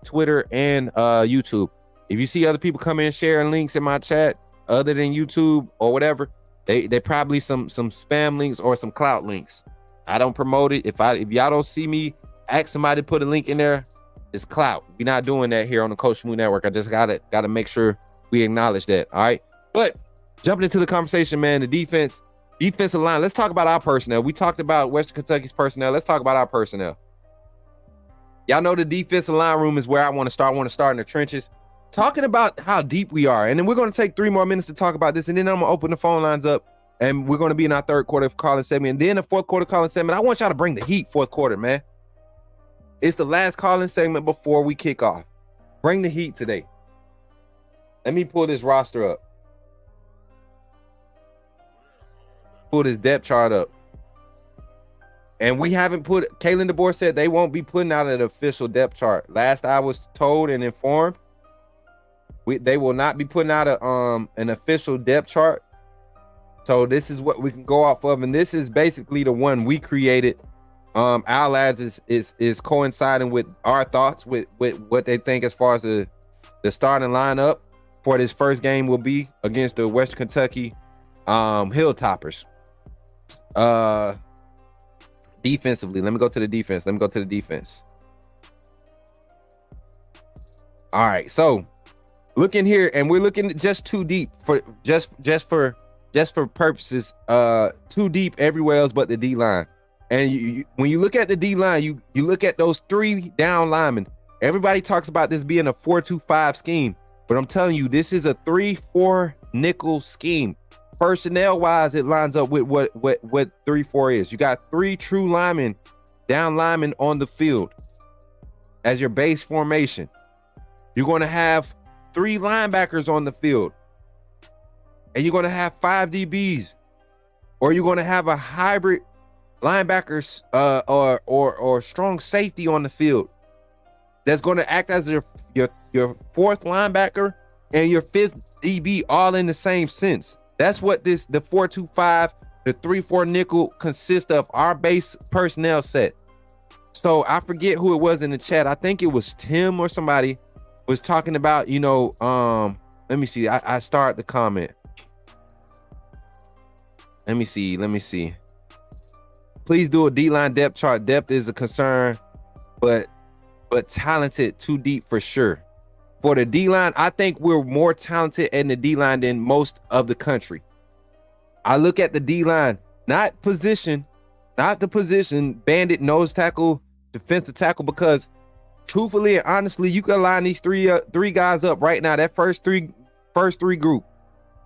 Twitter and YouTube. If you see other people come in sharing links in my chat other than YouTube or whatever, they probably some spam links or some clout links. I don't promote it. If y'all don't see me ask somebody to put a link in there, it's clout. We're not doing that here on the Coach Smook Network. I just gotta make sure we acknowledge that. All right. But jumping into the conversation, man, the defensive line. Let's talk about our personnel. We talked about Western Kentucky's personnel. Let's talk about our personnel. Y'all know the defensive line room is where I want to start. I want to start in the trenches, talking about how deep we are. And then we're going to take 3 more minutes to talk about this. And then I'm going to open the phone lines up, and we're going to be in our third quarter calling segment. And then the fourth quarter calling segment. I want y'all to bring the heat fourth quarter, man. It's the last calling segment before we kick off. Bring the heat today. Let me pull this roster up. Pull this depth chart up. And we haven't put, Kalen DeBoer said they won't be putting out an official depth chart. Last I was told and informed, they will not be putting out an official depth chart. So this is what we can go off of. And this is basically the one we created. Our lads is coinciding with our thoughts with what they think as far as the starting lineup for this first game will be against the Western Kentucky Hilltoppers. Defensively, let me go to the defense. All right, so looking here, and we're looking just too deep for just for purposes too deep everywhere else but the D line. And when you look at the D line, you look at those 3 down linemen. Everybody talks about this being a 4-2-5 scheme, but I'm telling you, this is a 3-4 nickel scheme. Personnel wise, it lines up with what 3-4 is. You got 3 true linemen, down linemen on the field as your base formation. You're going to have 3 linebackers on the field, and you're going to have 5 DBs, or you're going to have a hybrid linebackers or strong safety on the field that's going to act as your 4th linebacker and your 5th DB all in the same sense. That's what the 4-2-5, the 3-4 nickel consists of, our base personnel set. So I forget who it was in the chat. I think it was Tim or somebody was talking about, let me see. I start the comment. Let me see. Please do a D-line depth chart. Depth is a concern, but talented, too deep for sure. For the D-line, I think we're more talented in the D-line than most of the country. I look at the D-line, not the position, bandit, nose tackle, defensive tackle, because truthfully and honestly, you can line these three guys up right now. That first three group.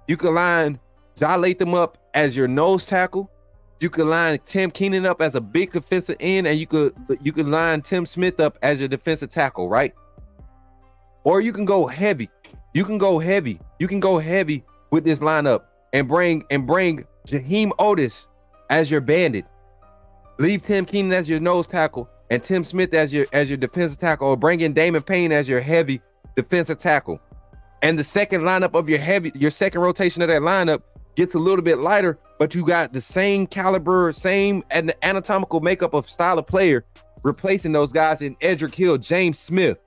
You can line Ja Latham up as your nose tackle. You can line Tim Keenan up as a big defensive end, and you could line Tim Smith up as your defensive tackle, right? Or you can go heavy. You can go heavy with this lineup and bring Jaheim Otis as your bandit. Leave Tim Keenan as your nose tackle and Tim Smith as your defensive tackle, or bring in Damon Payne as your heavy defensive tackle. And the second lineup of your second rotation of that lineup gets a little bit lighter, but you got the same caliber, same and the anatomical makeup of style of player, replacing those guys in Edric Hill, James Smith,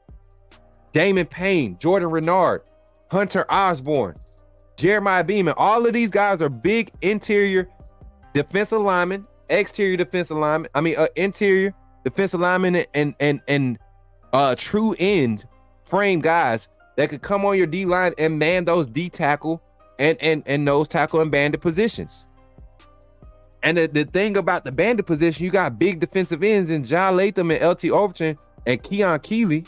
Damon Payne, Jordan Renard, Hunter Osborne, Jeremiah Beeman. All of these guys are big interior defensive linemen, exterior defensive linemen. Interior defensive linemen and true end frame guys that could come on your D line and man those D tackle and nose tackle and bandit positions. And the thing about the bandit position, you got big defensive ends in John Latham and LT Overton and Keon Keeley,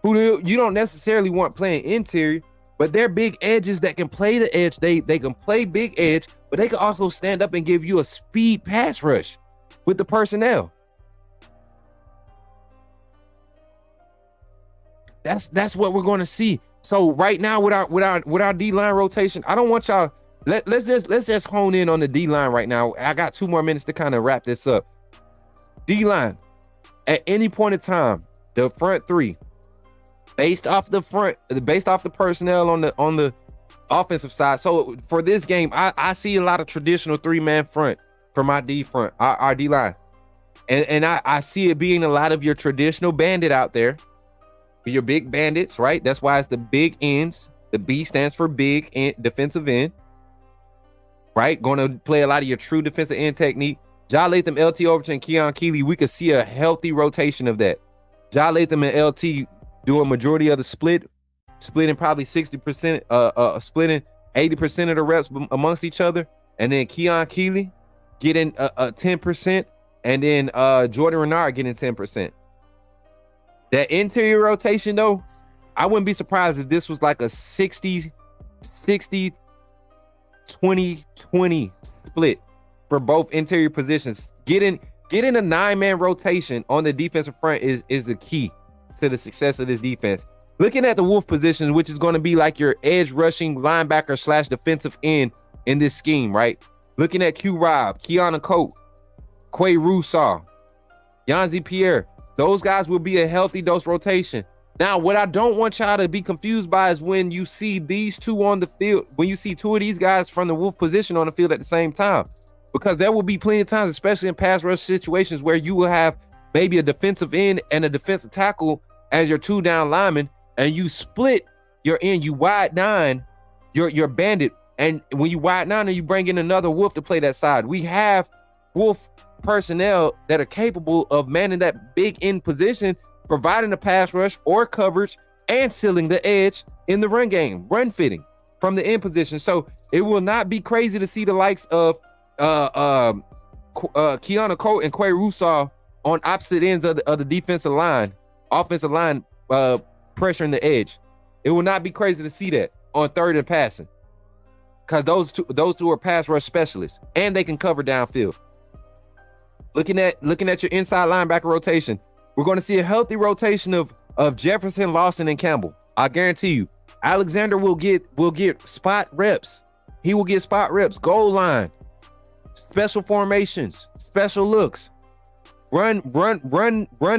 who you don't necessarily want playing interior, but they're big edges that can play the edge. They can play big edge, but they can also stand up and give you a speed pass rush with the personnel. That's what we're going to see. So right now with our D-line rotation, I don't want y'all. Let's just hone in on the D-line right now. I got 2 more minutes to kind of wrap this up. D-line, at any point in time, the front three, based off the personnel on the offensive side. So for this game, I see a lot of traditional 3-man front for my D front, our D-line. And I see it being a lot of your traditional bandit out there. Your big bandits, right? That's why it's the big ends. The B stands for big end, defensive end, right? Going to play a lot of your true defensive end technique. Ja Latham, LT Overton, Keon Keeley, we could see a healthy rotation of that. Ja Latham and LT do a majority of the splitting probably 60%, splitting 80% of the reps amongst each other. And then Keon Keeley getting 10%, and then Jordan Renard getting 10%. That interior rotation, though, I wouldn't be surprised if this was like a 60, 20-20 split for both interior positions. Getting a 9-man rotation on the defensive front is the key to the success of this defense. Looking at the Wolf position, which is going to be like your edge rushing linebacker / defensive end in this scheme, right? Looking at Q Rob, Keanu Coate, Quay Rousseau, Yanzi Pierre. Those guys will be a healthy dose rotation. Now, what I don't want y'all to be confused by is when you see these two on the field, when you see 2 of these guys from the Wolf position on the field at the same time, because there will be plenty of times, especially in pass rush situations, where you will have maybe a defensive end and a defensive tackle as your 2 down linemen, and you split your end, you wide 9, your bandit, and when you wide 9 and you bring in another Wolf to play that side, we have Wolf personnel that are capable of manning that big end position, providing a pass rush or coverage and sealing the edge in the run game, run fitting from the end position. So it will not be crazy to see the likes of Keanu Coate and Quay Rousseau on opposite ends of the defensive line, offensive line, pressuring the edge. It will not be crazy to see that on third and passing, because those two are pass rush specialists and they can cover downfield. Looking at your inside linebacker rotation, we're going to see a healthy rotation of Jefferson, Lawson, and Campbell. I guarantee you, Alexander will get spot reps. He will get spot reps, goal line, special formations, special looks, run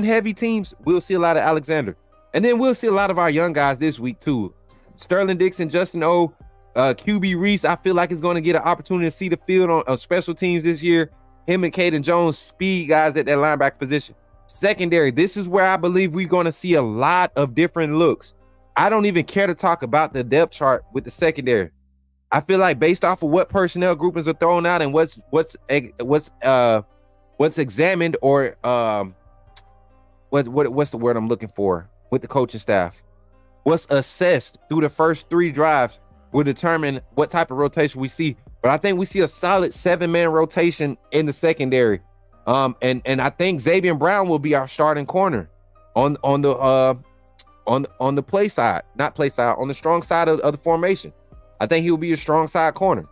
heavy teams. We'll see a lot of Alexander, and then we'll see a lot of our young guys this week too. Sterling Dixon, Justin O, QB Reese. I feel like is going to get an opportunity to see the field on special teams this year. Him and Caden Jones, speed guys at that linebacker position. Secondary, this is where I believe we're going to see a lot of different looks. I don't even care to talk about the depth chart with the secondary. I feel like based off of what personnel groupings are thrown out and what's examined, or what's the word I'm looking for with the coaching staff, what's assessed through the first 3 drives will determine what type of rotation we see. But I think we see a solid 7-man rotation in the secondary. And I think Xavier Brown will be our starting corner on the play side, not play side, on the strong side of the formation. I think he will be a strong side corner.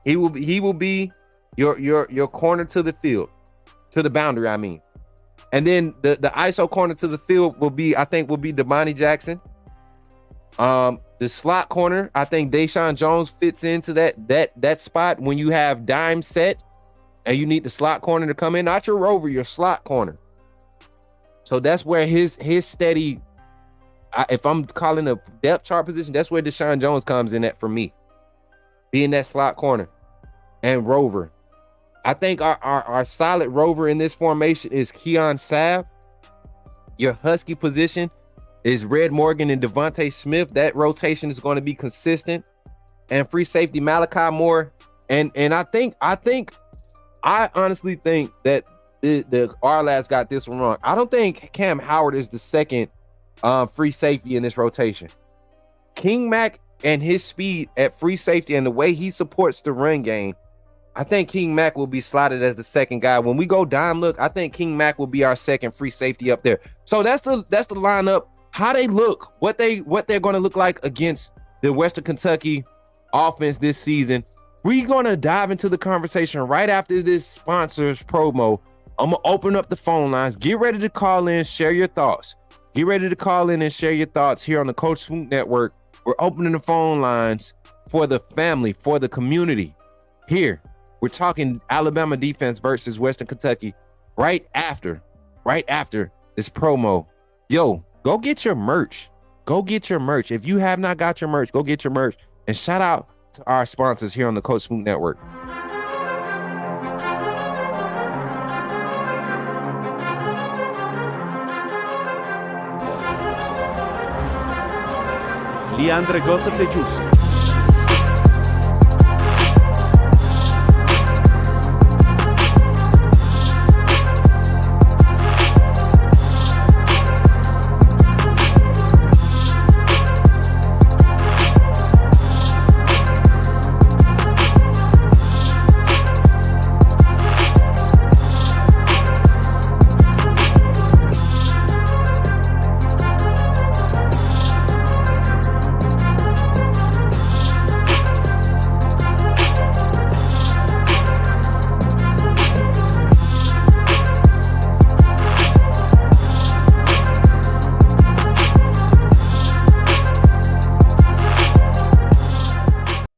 He will be your corner to the field, to the boundary, I mean. And then the ISO corner to the field will be Damani Jackson. The slot corner, I think Deshaun Jones fits into that spot when you have dime set and you need the slot corner to come in, not your rover, your slot corner. So that's where his steady, if I'm calling a depth chart position, that's where Deshaun Jones comes in at for me, being that slot corner and rover. I think our solid rover in this formation is Keon Sabb. Your Husky position is Red Morgan and Devontae Smith. That rotation is going to be consistent. And free safety Malachi Moore. And I honestly think that our lads got this one wrong. I don't think Cam Howard is the second free safety in this rotation. King Mack and his speed at free safety and the way he supports the run game, I think King Mack will be slotted as the second guy. When we go dime look, I think King Mack will be our second free safety up there. So that's the lineup. How they look, what they're going to look like against the Western Kentucky offense this season. We're going to dive into the conversation right after this sponsor's promo. I'm going to open up the phone lines. Get ready to call in, share your thoughts. Get ready to call in and share your thoughts here on the Coach Smook Network. We're opening the phone lines for the family, for the community. Here, we're talking Alabama defense versus Western Kentucky right after this promo. Yo, go get your merch. Go get your merch. If you have not got your merch, go get your merch. And shout out to our sponsors here on the Coach Smook Network. Leandre Gota Tejus.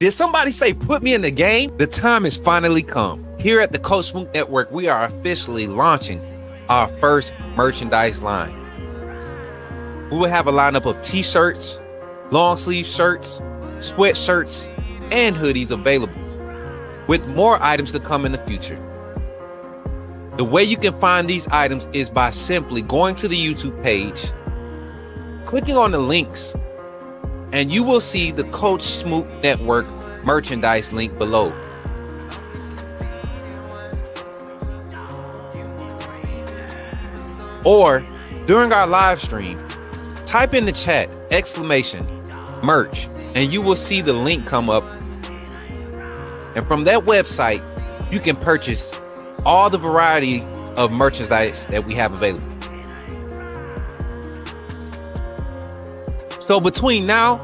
Did somebody say put me in the game? The time has finally come. Here at the Coach Smook Network, we are officially launching our first merchandise line. We will have a lineup of t-shirts, long sleeve shirts, sweatshirts, and hoodies available, with more items to come in the future. The way you can find these items is by simply going to the YouTube page, clicking on the links, and you will see the Coach Smook Network merchandise link below. Or during our live stream, type in the chat !merch, and you will see the link come up. And from that website, you can purchase all the variety of merchandise that we have available. So between now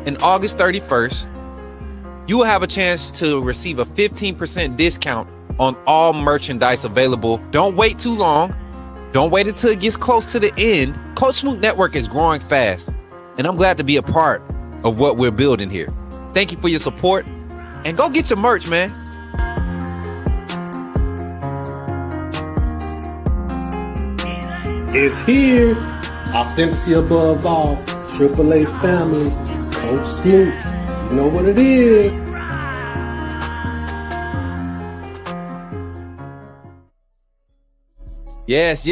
and August 31st, you will have a chance to receive a 15% discount on all merchandise available. Don't wait too long. Don't wait until it gets close to the end. Coach Smook Network is growing fast, and I'm glad to be a part of what we're building here. Thank you for your support, and go get your merch, man. It's here. Authenticity above all. AAA family. Coach Smook. You know what it is. Yes.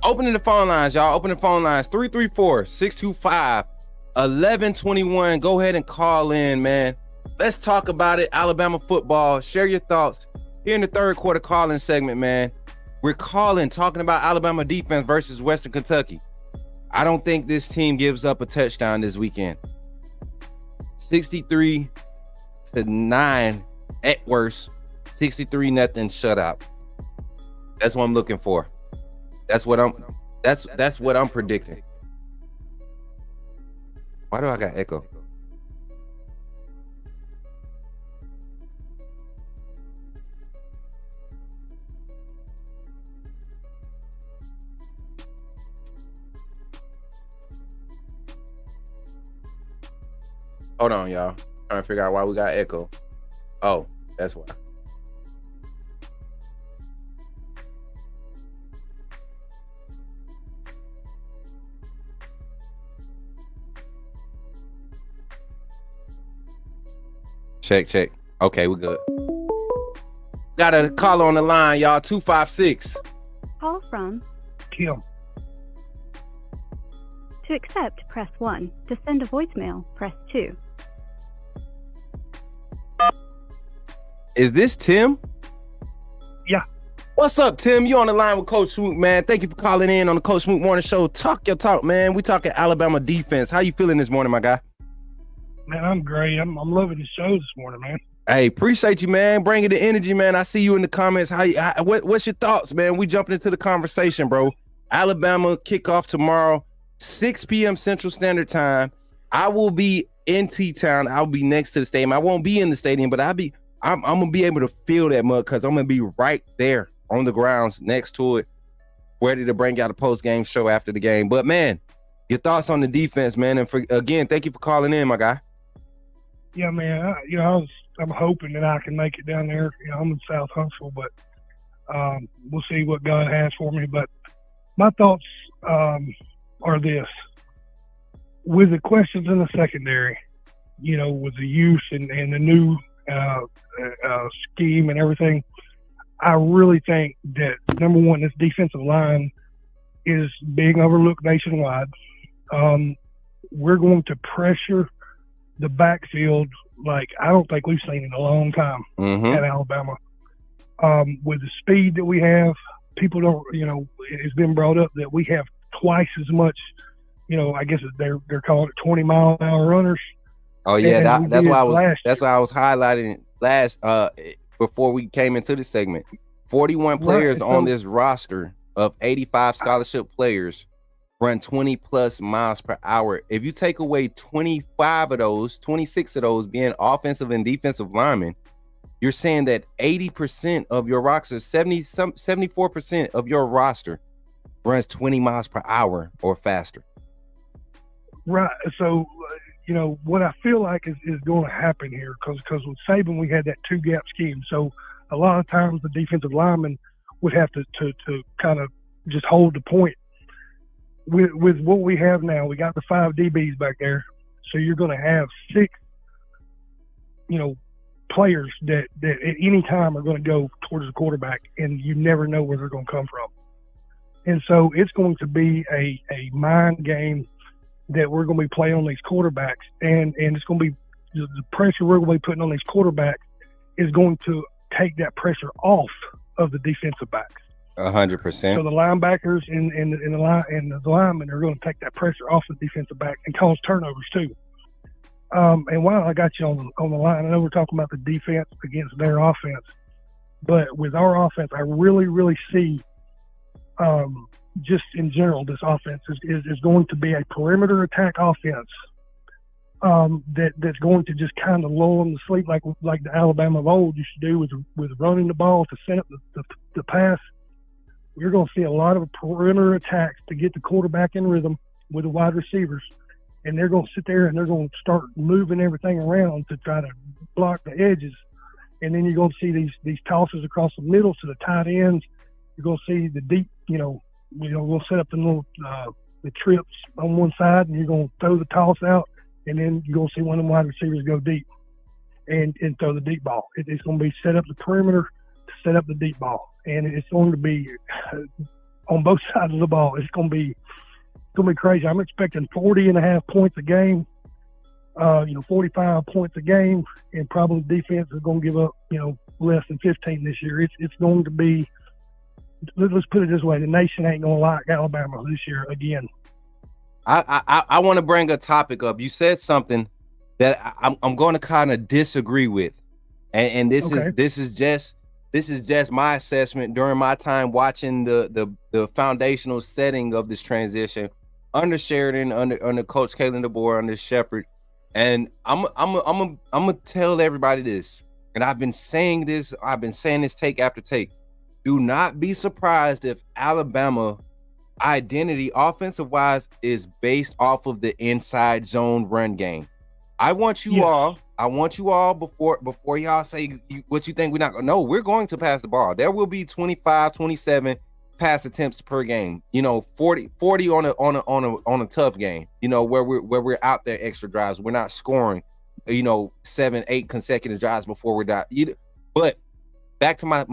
Opening the phone lines, y'all. Open the phone lines. 334-625-1121. Go ahead and call in, man. Let's talk about it. Alabama football. Share your thoughts. Here in the third quarter call-in segment, man. We're talking about Alabama defense versus Western Kentucky. I don't think this team gives up a touchdown this weekend. 63-9 at worst. 63-0 shutout. That's what I'm looking for. That's what I'm predicting. Why do I got echo? Hold on, y'all. Trying to figure out why we got echo. Oh, that's why. Check. Okay, we're good. Got a caller on the line, y'all. 256. Call from Kim. to accept, press 1. To send a voicemail, press 2. Is this Tim? Yeah. What's up, Tim? You on the line with Coach Smook, man. Thank you for calling in on the Coach Smook Morning Show. Talk your talk, man. We talking Alabama defense. How you feeling this morning, my guy? Man, I'm great. I'm loving the show this morning, man. Hey, appreciate you, man. Bringing the energy, man. I see you in the comments. What's your thoughts, man? We jumping into the conversation, bro. Alabama kickoff tomorrow, 6 p.m. Central Standard Time. I will be in T-Town. I'll be next to the stadium. I won't be in the stadium, but I'm gonna be able to feel that mud because I'm gonna be right there on the grounds next to it, ready to bring out a post-game show after the game. But man, your thoughts on the defense, man. And again, thank you for calling in, my guy. Yeah, man. I'm hoping that I can make it down there. I'm in South Huntsville, but we'll see what God has for me. But my thoughts are this: with the questions in the secondary, with the youth and the new scheme and everything, I really think that, number one, this defensive line is being overlooked nationwide. We're going to pressure the backfield like I don't think we've seen in a long time at Alabama. With the speed that we have, people don't, it's been brought up that we have twice as much, I guess they're calling it 20-mile-an-hour runners. Oh yeah, that's why I was highlighting last before we came into the segment. 41 players on this roster of 85 scholarship players run 20 plus miles per hour. If you take away 25 of those, 26 of those being offensive and defensive linemen, you're saying that 80% of your roster, 74% of your roster runs 20 miles per hour or faster. Right. So, what I feel like is going to happen here, because with Saban, we had that two-gap scheme. So a lot of times the defensive linemen would have to kind of just hold the point. With what we have now, we got the 5 DBs back there. So you're going to have 6, players that at any time are going to go towards the quarterback, and you never know where they're going to come from. And so it's going to be a mind game that we're going to be playing on these quarterbacks, and it's going to be the pressure we're going to be putting on these quarterbacks is going to take that pressure off of the defensive backs. 100%. So the linebackers and the linemen are going to take that pressure off the defensive back and cause turnovers too. And while I got you on the line, I know we're talking about the defense against their offense, but with our offense, I really, really see just in general, this offense is going to be a perimeter attack offense that's going to just kind of lull them to sleep like the Alabama of old used to do with running the ball to set up the pass. You're going to see a lot of perimeter attacks to get the quarterback in rhythm with the wide receivers, and they're going to sit there and they're going to start moving everything around to try to block the edges. And then you're going to see these tosses across the middle to the tight ends. You're going to see the deep, we'll set up the little the trips on one side, and you're going to throw the toss out, and then you're going to see one of the wide receivers go deep and throw the deep ball. It's going to be set up the perimeter to set up the deep ball, and it's going to be on both sides of the ball. It's going to be crazy. I'm expecting 40.5 points a game, 45 points a game, and probably defense is going to give up, less than 15 this year. It's going to be. Let's put it this way: the nation ain't gonna like Alabama this year again. I want to bring a topic up. You said something that I'm going to kind of disagree with, and this is just my assessment during my time watching the foundational setting of this transition under Sheridan, under Coach Kalen DeBoer, under Shepard, and I'm gonna tell everybody this, and I've been saying this take after take. Do not be surprised if Alabama identity offensive-wise is based off of the inside zone run game. I want you all before y'all say what you think we're not going to know. We're going to pass the ball. There will be 25, 27 pass attempts per game. 40 on a tough game. Where we're out there extra drives. We're not scoring 7, 8 consecutive drives before we're done. But back to my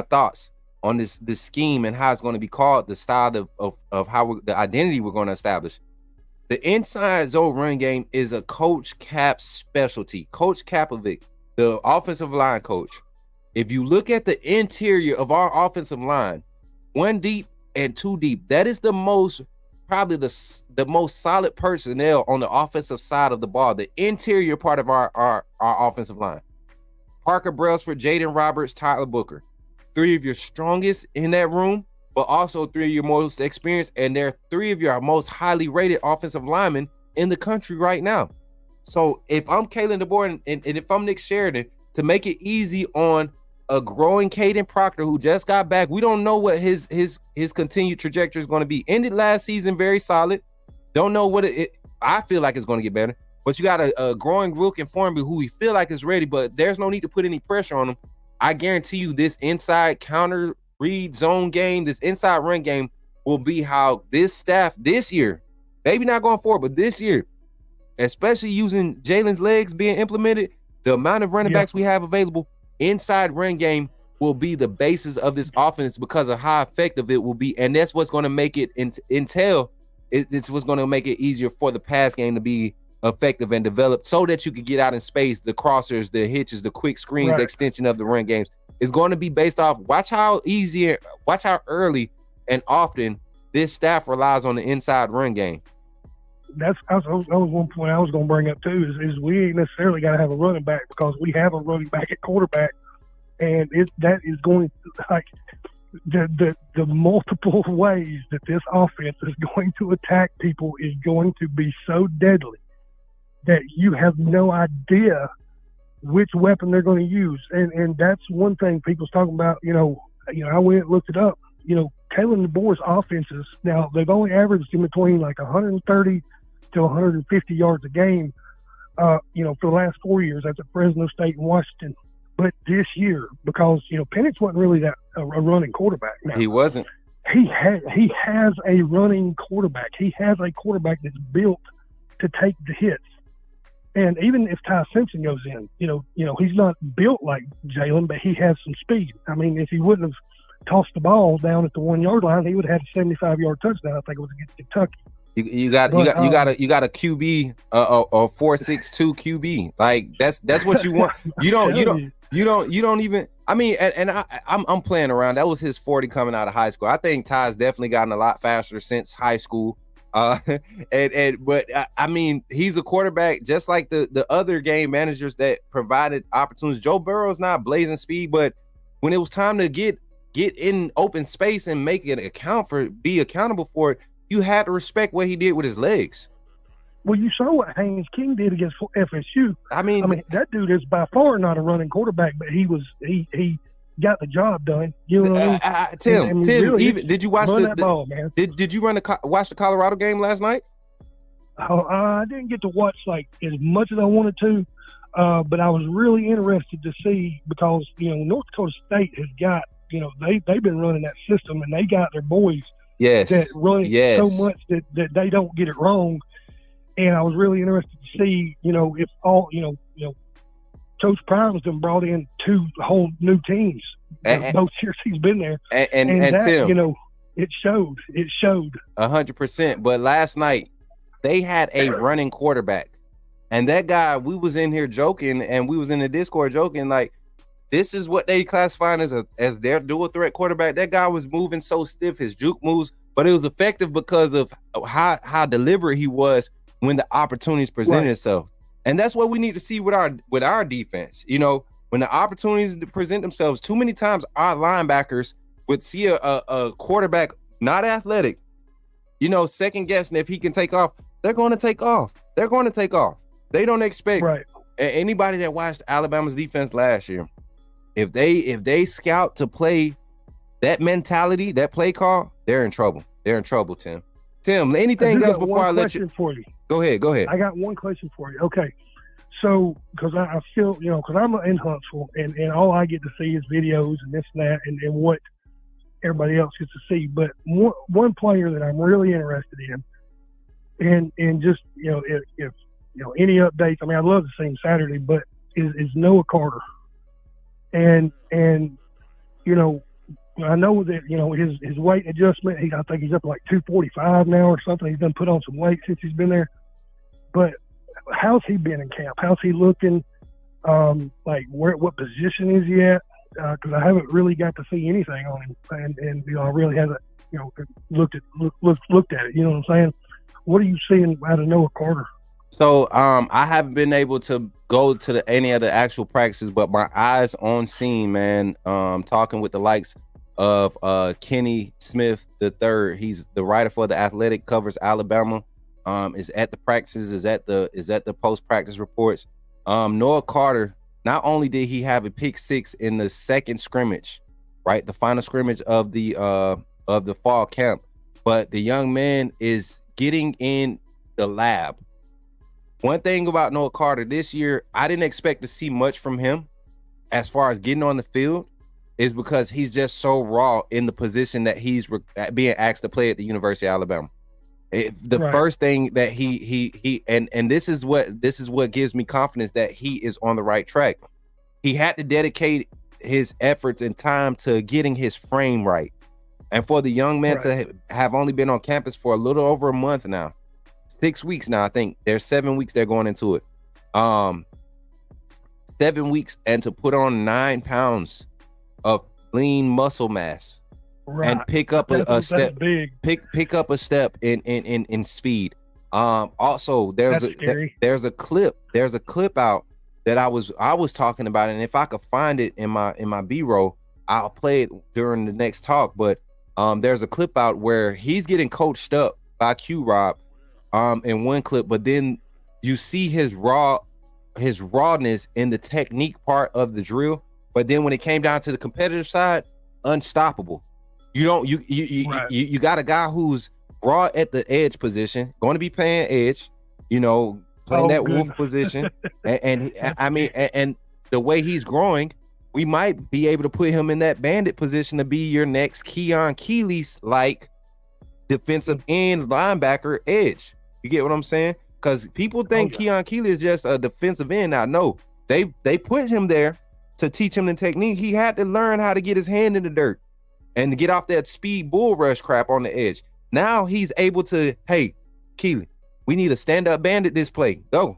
thoughts on this scheme and how it's going to be called, the style of how the identity we're going to establish. The inside zone run game is a Coach Cap specialty. Coach Kapovic, the offensive line coach. If you look at the interior of our offensive line, 1 deep and 2 deep, that is probably the most solid personnel on the offensive side of the ball, the interior part of our offensive line. Parker Brailsford, Jaden Roberts, Tyler Booker. 3 of your strongest in that room, but also 3 of your most experienced, and they're 3 of your most highly rated offensive linemen in the country right now. So if I'm Kalen DeBoer and if I'm Nick Sheridan, to make it easy on a growing Caden Proctor who just got back, we don't know what his continued trajectory is going to be. Ended last season very solid. Don't know what I feel like it's going to get better. But you got a growing Wilk and Formby who we feel like is ready, but there's no need to put any pressure on him. I guarantee you this inside counter read zone game, this inside run game will be how this staff this year, maybe not going forward, but this year, especially using Jalen's legs being implemented, the amount of running backs we have available, inside run game will be the basis of this offense because of how effective it will be. And that's what's going to make it it's what's going to make it easier for the pass game to be effective and developed so that you can get out in space, the crossers, the hitches, the quick screens, the extension of the run games. Is going to be based off, watch how early and often this staff relies on the inside run game. That was one point I was going to bring up too, is we ain't necessarily got to have a running back because we have a running back at quarterback, and that is going to, like, the multiple ways that this offense is going to attack people is going to be so deadly that you have no idea which weapon they're going to use. And that's one thing people's talking about. I went and looked it up. Kalen DeBoer's offenses, now they've only averaged in between like 130 to 150 yards a game, for the last 4 years. That's at Fresno State and Washington. But this year, because, Penix wasn't really that a running quarterback. Now, he wasn't. He has a running quarterback. He has a quarterback that's built to take the hits. And even if Ty Simpson goes in, he's not built like Jalen, but he has some speed. I mean, if he wouldn't have tossed the ball down at the 1 yard line, he would have had a 75-yard touchdown. I think it was against Kentucky. You got a QB, a 4.62 QB. Like that's what you want. You don't even. I mean, and I'm playing around. That was his 40 coming out of high school. I think Ty's definitely gotten a lot faster since high school. But I mean, he's a quarterback just like the other game managers that provided opportunities. Joe Burrow's not blazing speed, but when it was time to get in open space and make it be accountable for it, you had to respect what he did with his legs. Well, you saw what Haynes King did against FSU. I mean, that dude is by far not a running quarterback, but he got the job done. You know what I mean? Tim, really, did you watch that ball, man? Did you watch the Colorado game last night? I didn't get to watch like as much as I wanted to, but I was really interested to see because North Dakota State has got they've been running that system and they got their boys that run it so much that they don't get it wrong. And I was really interested to see if all Coach Prime's been brought in 2 whole new teams both years he's been there, and that, Tim, it showed 100%. But last night they had a running quarterback, and that guy, we was in here joking, and we was in the Discord joking like this is what they classify as their dual threat quarterback. That guy was moving so stiff, his juke moves, but it was effective because of how deliberate he was when the opportunities presented itself. And that's what we need to see with our defense. When the opportunities present themselves, too many times our linebackers would see a quarterback not athletic, second guessing if he can take off. They're going to take off. They don't expect anybody that watched Alabama's defense last year. If they scout to play that mentality, that play call, they're in trouble. Tim. Tim, anything else before I let you? For you. Go ahead. I got one question for you. Okay. So, because I feel, because I'm in Huntsville and all I get to see is videos and this and that and what everybody else gets to see. But one player that I'm really interested in, and just, if any updates. I mean, I'd love to see him Saturday, but is Noah Carter. And I know that, his weight adjustment, I think he's up to like 245 now or something. He's done put on some weight since he's been there. But how's he been in camp? How's he looking? What position is he at? Because I haven't really got to see anything on him, and I really haven't, looked at it. You know what I'm saying? What are you seeing out of Noah Carter? So I haven't been able to go to any of the actual practices, but my eyes on scene, man. Talking with the likes of Kenny Smith III. He's the writer for The Athletic, covers Alabama. Is at the practices, is at the post practice reports. Noah Carter, not only did he have a pick six in the second scrimmage, right, the final scrimmage of the fall camp, but the young man is getting in the lab. One thing about Noah Carter this year, I didn't expect to see much from him as far as getting on the field, is because he's just so raw in the position that he's being asked to play at the University of Alabama. First thing that he and this is what gives me confidence that he is on the right track. He had to dedicate his efforts and time to getting his frame right. And for the young man to have only been on campus for a little over a month now, 6 weeks now, I think there's 7 weeks they're going into it. 7 weeks, and to put on 9 pounds of lean muscle mass. And pick up a step. Pick up a step in speed. Also, there's a clip out that I was talking about, and if I could find it in my B-roll, I'll play it during the next talk. But there's a clip out where he's getting coached up by Q-Rob in one clip, but then you see his rawness in the technique part of the drill. But then when it came down to the competitive side, unstoppable. You got a guy who's raw at the edge position, going to be playing edge, playing that wolf position, and the way he's growing, we might be able to put him in that bandit position to be your next Keon Keeley's like defensive end linebacker edge. You get what I'm saying? Because people think Keon Keeley is just a defensive end. Now, no, they put him there to teach him the technique. He had to learn how to get his hand in the dirt and get off that speed bull rush crap on the edge. Now he's able to, hey, Keeley, we need a stand-up bandit this play. Go.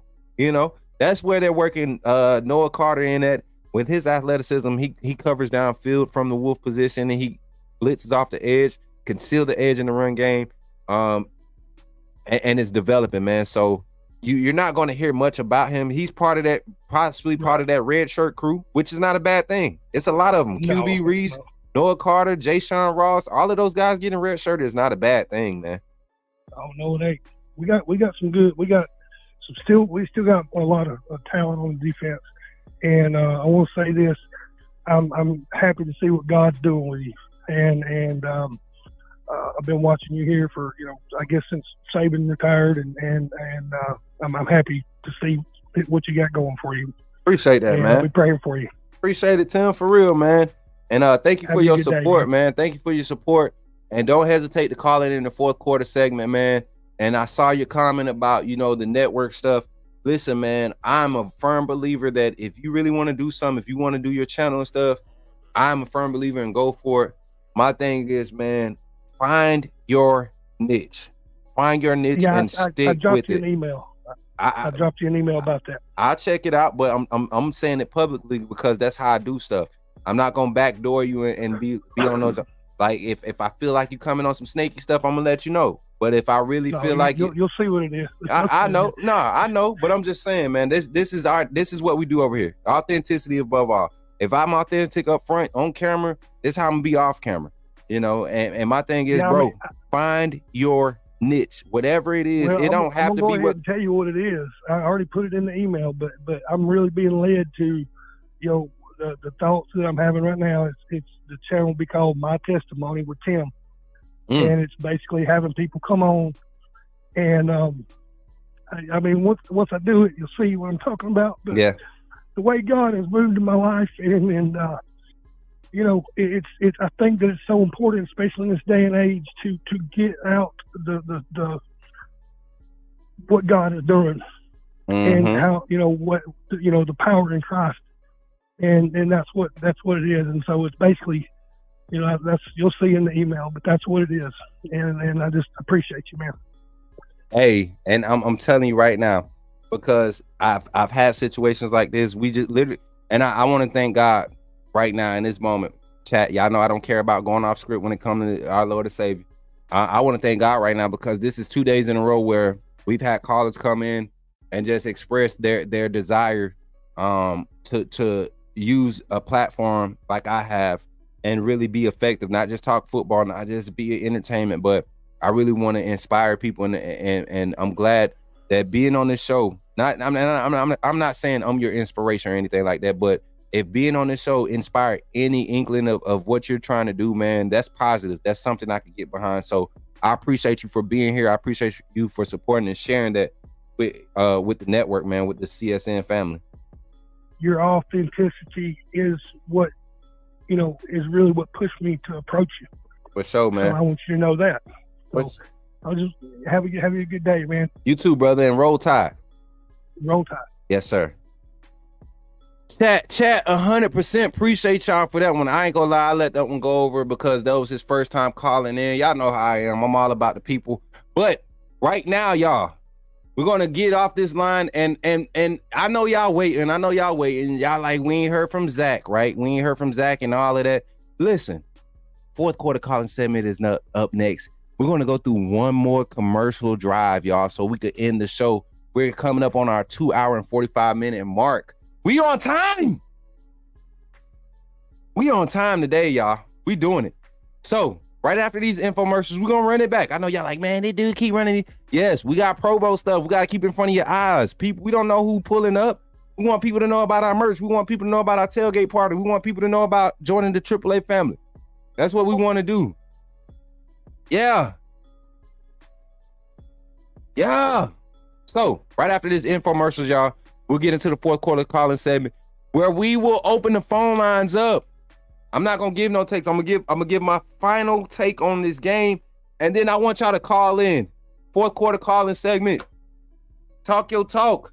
That's where they're working Noah Carter in at. With his athleticism, he covers downfield from the wolf position, and he blitzes off the edge, conceal the edge in the run game, and it's developing, man. So you're not going to hear much about him. He's possibly part of that red shirt crew, which is not a bad thing. It's a lot of them. QB Reese, Noah Carter, Jay Sean Ross, all of those guys getting red shirt is not a bad thing, man. Oh no, it ain't. We got some good. We still got a lot of talent on the defense, and I want to say this: I'm happy to see what God's doing with you, and I've been watching you here for I guess since Saban retired, and I'm happy to see what you got going for you. Appreciate that, man. We're praying for you. Appreciate it, Tim, for real, man. And thank you for your support, man. Thank you for your support. And don't hesitate to call in the fourth quarter segment, man. And I saw your comment about, the network stuff. Listen, man, I'm a firm believer that if you really want to do something, if you want to do your channel and stuff, I'm a firm believer and go for it. My thing is, man, find your niche. Find your niche and stick I dropped with you it. An email. I dropped you an email about that. I'll check it out, but I'm saying it publicly because that's how I do stuff. I'm not gonna backdoor you and be on those. Like if I feel like you coming on some snaky stuff, I'm gonna let you know. But if I really feel like you'll see what it is. I know. No, I know. But I'm just saying, man, this is what we do over here. Authenticity above all. If I'm authentic up front on camera, this is how I'm gonna be off camera. And my thing is, bro, find your niche, whatever it is. It don't have to be what. Tell you what it is. I already put it in the email, but I'm really being led to, the thoughts that I'm having right now. It's the channel will be called My Testimony with Tim, and it's basically having people come on, and I mean once I do it, you'll see what I'm talking about. But the way God has moved in my life, and it's I think that it's so important, especially in this day and age, to get out the what God is doing. and Mhm. how, the power in Christ. And that's what it is. And so it's basically, that's, you'll see in the email, but that's what it is. And I just appreciate you, man. Hey, and I'm telling you right now, because I've had situations like this. We just literally, and I want to thank God right now in this moment. Chat, y'all know I don't care about going off script when it comes to our Lord and Savior. I want to thank God right now because this is 2 days in a row where we've had callers come in and just express their desire to use a platform like I have and really be effective, not just talk football, not just be entertainment, but I really want to inspire people, and I'm glad that being on this show. I'm not saying I'm your inspiration or anything like that, but if being on this show inspire any inkling of what you're trying to do, man, that's positive. That's something I can get behind. So I appreciate you for being here. I appreciate you for supporting and sharing that with the network, man, with the CSN family. Your authenticity is what, is really what pushed me to approach you. For sure, man. So I want you to know that. So I'll just have a good day, man. You too, brother, and roll tide. Roll tide. Yes, sir. Chat, 100% appreciate y'all for that one. I ain't gonna lie, I let that one go over because that was his first time calling in. Y'all know how I am. I'm all about the people. But right now, y'all, we're gonna get off this line, and I know y'all waiting. Y'all like, we ain't heard from Zach, right? We ain't heard from Zach and all of that. Listen, fourth quarter calling segment is up next. We're gonna go through one more commercial drive, y'all, so we could end the show. We're coming up on our 2 hour and 45-minute mark. We on time. We on time today, y'all. We doing it. So right after these infomercials, we're gonna run it back. I know y'all like, man, they do keep running it. Yes, we got Pro Bowl stuff. We gotta keep it in front of your eyes. People, we don't know who pulling up. We want people to know about our merch. We want people to know about our tailgate party. We want people to know about joining the AAA family. That's what we want to do. Yeah. So right after this infomercials, y'all, we'll get into the fourth quarter calling segment where we will open the phone lines up. I'm not gonna give no takes. I'm gonna give my final take on this game, and then I want y'all to call in. Fourth quarter calling segment. Talk your talk.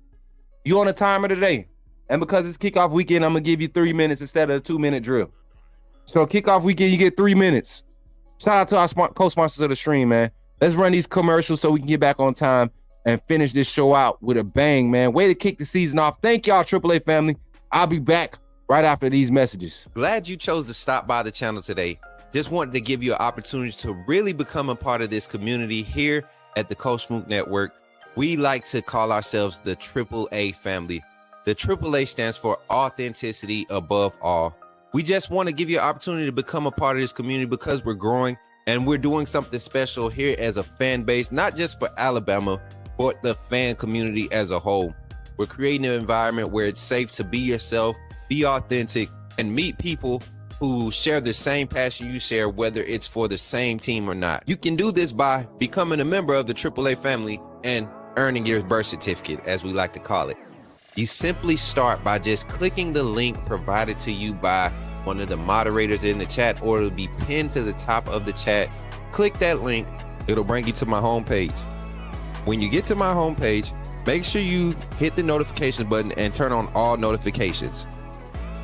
You on a timer today, and because it's kickoff weekend, I'm gonna give you 3 minutes instead of a 2-minute drill. So kickoff weekend, you get 3 minutes. Shout out to our co-sponsors of the stream, man. Let's run these commercials so we can get back on time and finish this show out with a bang, man. Way to kick the season off. Thank y'all, AAA family. I'll be back right after these messages. Glad you chose to stop by the channel today. Just wanted to give you an opportunity to really become a part of this community here at the Coach Smook Network. We like to call ourselves the AAA family. The AAA stands for authenticity above all. We just want to give you an opportunity to become a part of this community because we're growing and we're doing something special here as a fan base, not just for Alabama, but the fan community as a whole. We're creating an environment where it's safe to be yourself, be authentic, and meet people who share the same passion you share, whether it's for the same team or not. You can do this by becoming a member of the AAA family and earning your birth certificate, as we like to call it. You simply start by just clicking the link provided to you by one of the moderators in the chat, or it'll be pinned to the top of the chat. Click that link. It'll bring you to my homepage. When you get to my homepage, make sure you hit the notification button and turn on all notifications.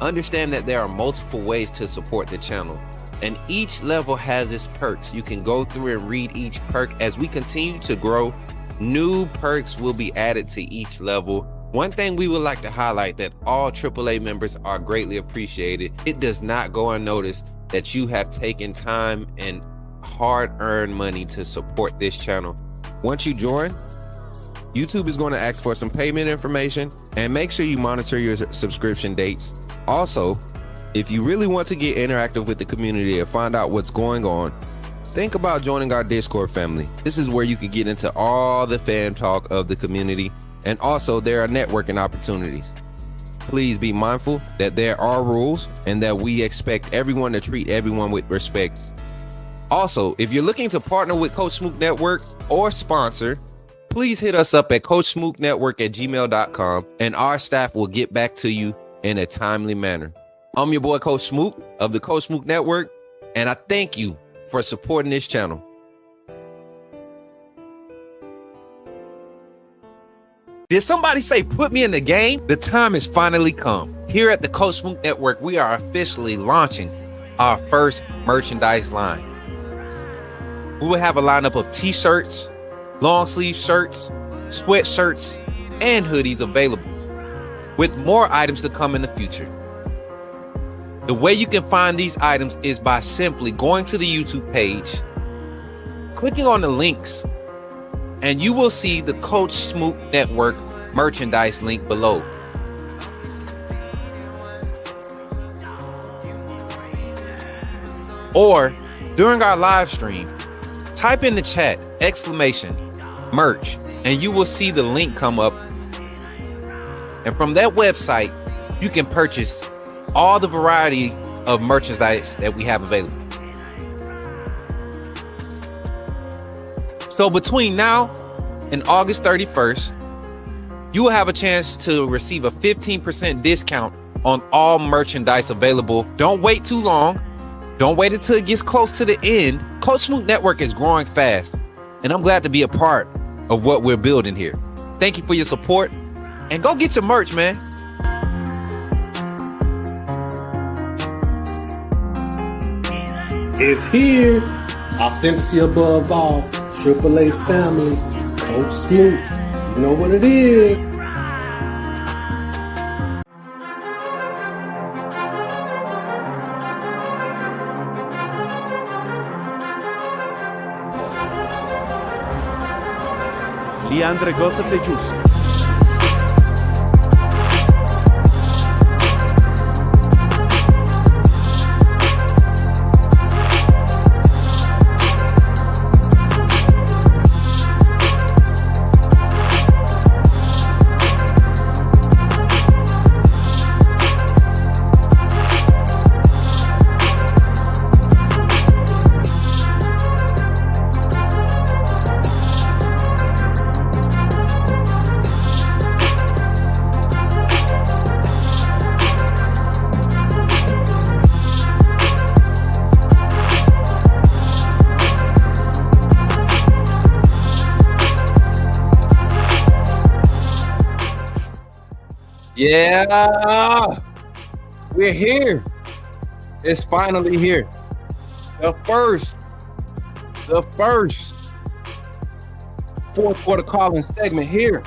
Understand that there are multiple ways to support the channel, and each level has its perks. You can go through and read each perk. As we continue to grow, new perks will be added to each level. One thing we would like to highlight that all AAA members are greatly appreciated. It does not go unnoticed that you have taken time and hard-earned money to support this channel. Once you join, YouTube is going to ask for some payment information, and make sure you monitor your subscription dates. Also, if you really want to get interactive with the community and find out what's going on, think about joining our Discord family. This is where you can get into all the fan talk of the community, and also there are networking opportunities. Please be mindful that there are rules and that we expect everyone to treat everyone with respect. Also, if you're looking to partner with Coach Smook Network or sponsor, please hit us up at coachsmooknetwork@gmail.com, and our staff will get back to you in a timely manner. I'm your boy, Coach Smook of the Coach Smook Network, and I thank you for supporting this channel. Did somebody say put me in the game? The time has finally come. Here at the Coach Smook Network, we are officially launching our first merchandise line. We will have a lineup of t-shirts, long sleeve shirts, sweatshirts, and hoodies available, with more items to come in the future. The way you can find these items is by simply going to the YouTube page, clicking on the links, and you will see the Coach Smook Network merchandise link below. Or during our live stream, type in the chat !merch, and you will see the link come up. And from that website, you can purchase all the variety of merchandise that we have available. So between now and August 31st, you will have a chance to receive a 15% discount on all merchandise available. Don't wait too long. Don't wait until it gets close to the end. Coach Smook Network is growing fast, and I'm glad to be a part of what we're building here. Thank you for your support, and go get your merch, man. It's here. Authenticity above all. AAA family. Coach Smook. You know what it is. Leandre Gota Tejus. Yeah, we're here. It's finally here. The first fourth quarter calling segment here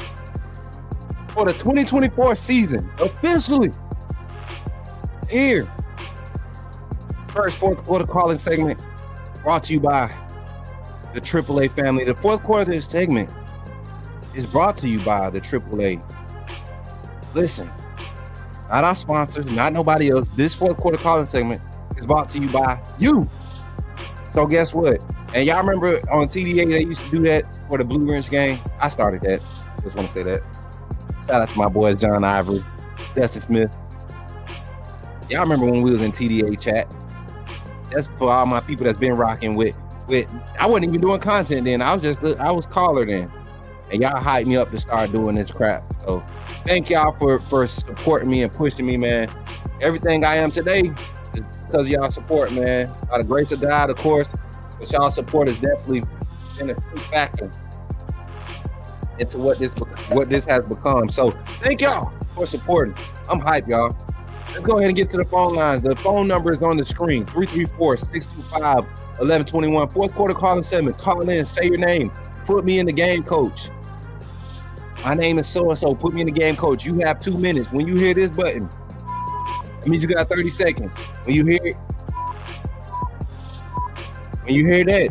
for the 2024 season. Officially here. First fourth quarter calling segment brought to you by the AAA family. The fourth quarter segment is brought to you by the AAA. Listen, not our sponsors, not nobody else. This fourth quarter calling segment is brought to you by you. So guess what? And y'all remember on TDA they used to do that for the Blue Ridge game? I started that. Just want to say that. Shout out to my boys John Ivory, Justin Smith. Y'all remember when we was in TDA chat? That's for all my people that's been rocking with. I wasn't even doing content then. I was caller then. And y'all hyped me up to start doing this crap. So thank y'all for supporting me and pushing me, man. Everything I am today is because of y'all support, man. By the grace of God, of course, but y'all support has definitely been a key factor into what this has become. So thank y'all for supporting. I'm hyped, y'all. Let's go ahead and get to the phone lines. The phone number is on the screen, 334-625-1121. Fourth quarter calling segment. Call in, say your name. Put me in the game, coach. My name is so-and-so. Put me in the game, coach. You have 2 minutes. When you hear this button, it means you got 30 seconds. When you hear that,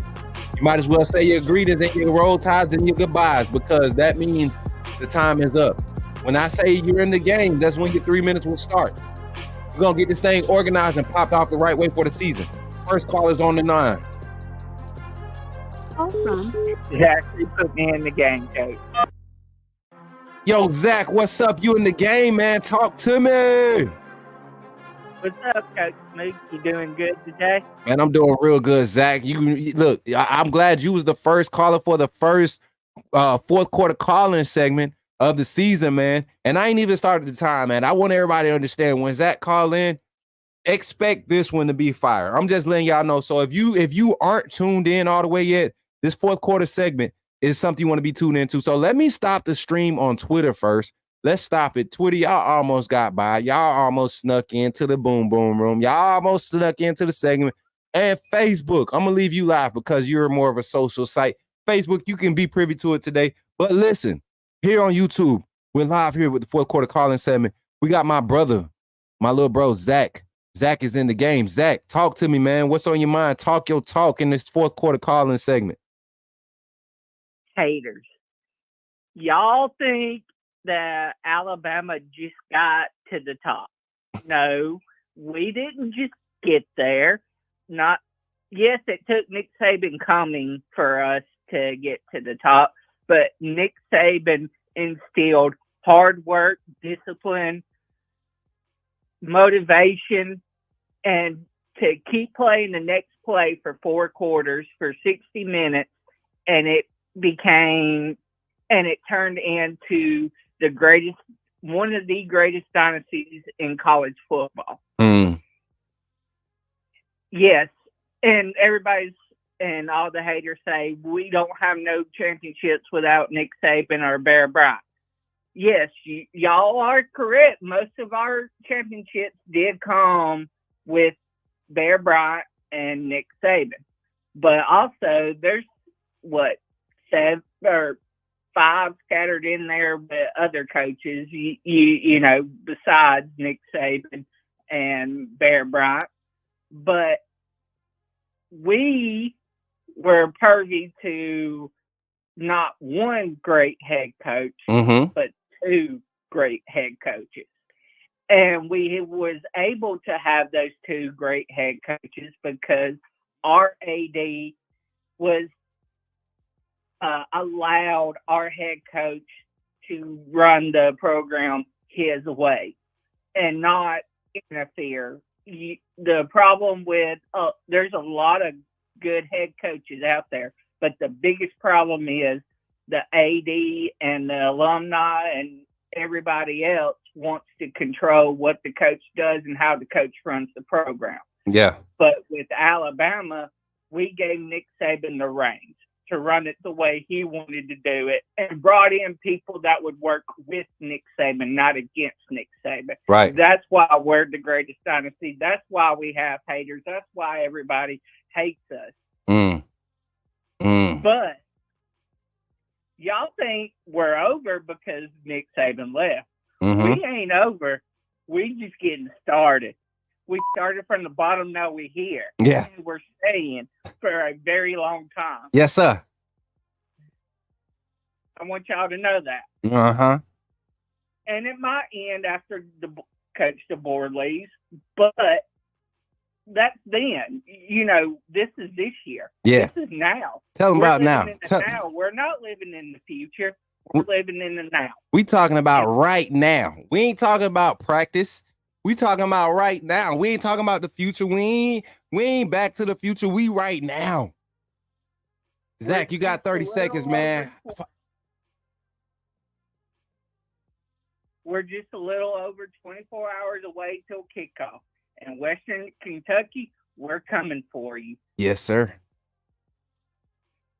you might as well say your greetings and your roll tides and your goodbyes, because that means the time is up. When I say you're in the game, that's when your 3 minutes will start. We're going to get this thing organized and popped off the right way for the season. First call is on the 9. Call from Zach, you put me in the game, coach. Yo, Zach, what's up? You in the game, man? Talk to me. What's up, Coach Smook? You doing good today? Man, I'm doing real good, Zach. You look, I'm glad you was the first caller for the first fourth quarter calling segment of the season, man. And I ain't even started the time, man. I want everybody to understand when Zach call in, expect this one to be fire. I'm just letting y'all know. So if you aren't tuned in all the way yet, this fourth quarter segment is something you want to be tuned into. So let me stop the stream on Twitter first. Let's stop it. Twitter, y'all almost got by. Y'all almost snuck into the boom boom room. Y'all almost snuck into the segment. And Facebook, I'm going to leave you live because you're more of a social site. Facebook, you can be privy to it today. But listen, here on YouTube, we're live here with the fourth quarter calling segment. We got my brother, my little bro, Zach. Zach is in the game. Zach, talk to me, man. What's on your mind? Talk your talk in this fourth quarter calling segment. Haters. Y'all think that Alabama just got to the top. No, we didn't just get there. Yes, it took Nick Saban coming for us to get to the top, but Nick Saban instilled hard work, discipline, motivation, and to keep playing the next play for 4 quarters for 60 minutes, and it turned into one of the greatest dynasties in college football. Yes, and and all the haters say we don't have no championships without Nick Saban or Bear Bryant. Yes, y'all are correct. Most of our championships did come with Bear Bryant and Nick Saban, but also there's 7 or 5 scattered in there with other coaches, you know, besides Nick Saban and Bear Bryant. But we were privy to not one great head coach, but 2 great head coaches. And we was able to have those 2 great head coaches because our AD was allowed our head coach to run the program his way and not interfere. The problem with there's a lot of good head coaches out there, but the biggest problem is the AD and the alumni and everybody else wants to control what the coach does and how the coach runs the program. Yeah. But with Alabama, we gave Nick Saban the reins to run it the way he wanted to do it and brought in people that would work with Nick Saban, not against Nick Saban. Right. That's why we're the greatest dynasty. That's why we have haters. That's why everybody hates us. But y'all think we're over because Nick Saban left. We ain't over. We just getting started. We started from the bottom, now we're here. Yeah. And we're staying for a very long time. Yes, sir. I want y'all to know that. And it might end after the coach DeBoer leaves, but that's then. You know, this is this year. Yeah. This is now. Tell them about now. Now. We're not living in the future. We're living in the now. We talking about right now. We ain't talking about practice. We talking about right now. We ain't talking about the future. We ain't back to the future. We right now. Zach, you got 30 seconds, man. We're just a little over 24 hours away till kickoff. In Western Kentucky, we're coming for you. Yes, sir.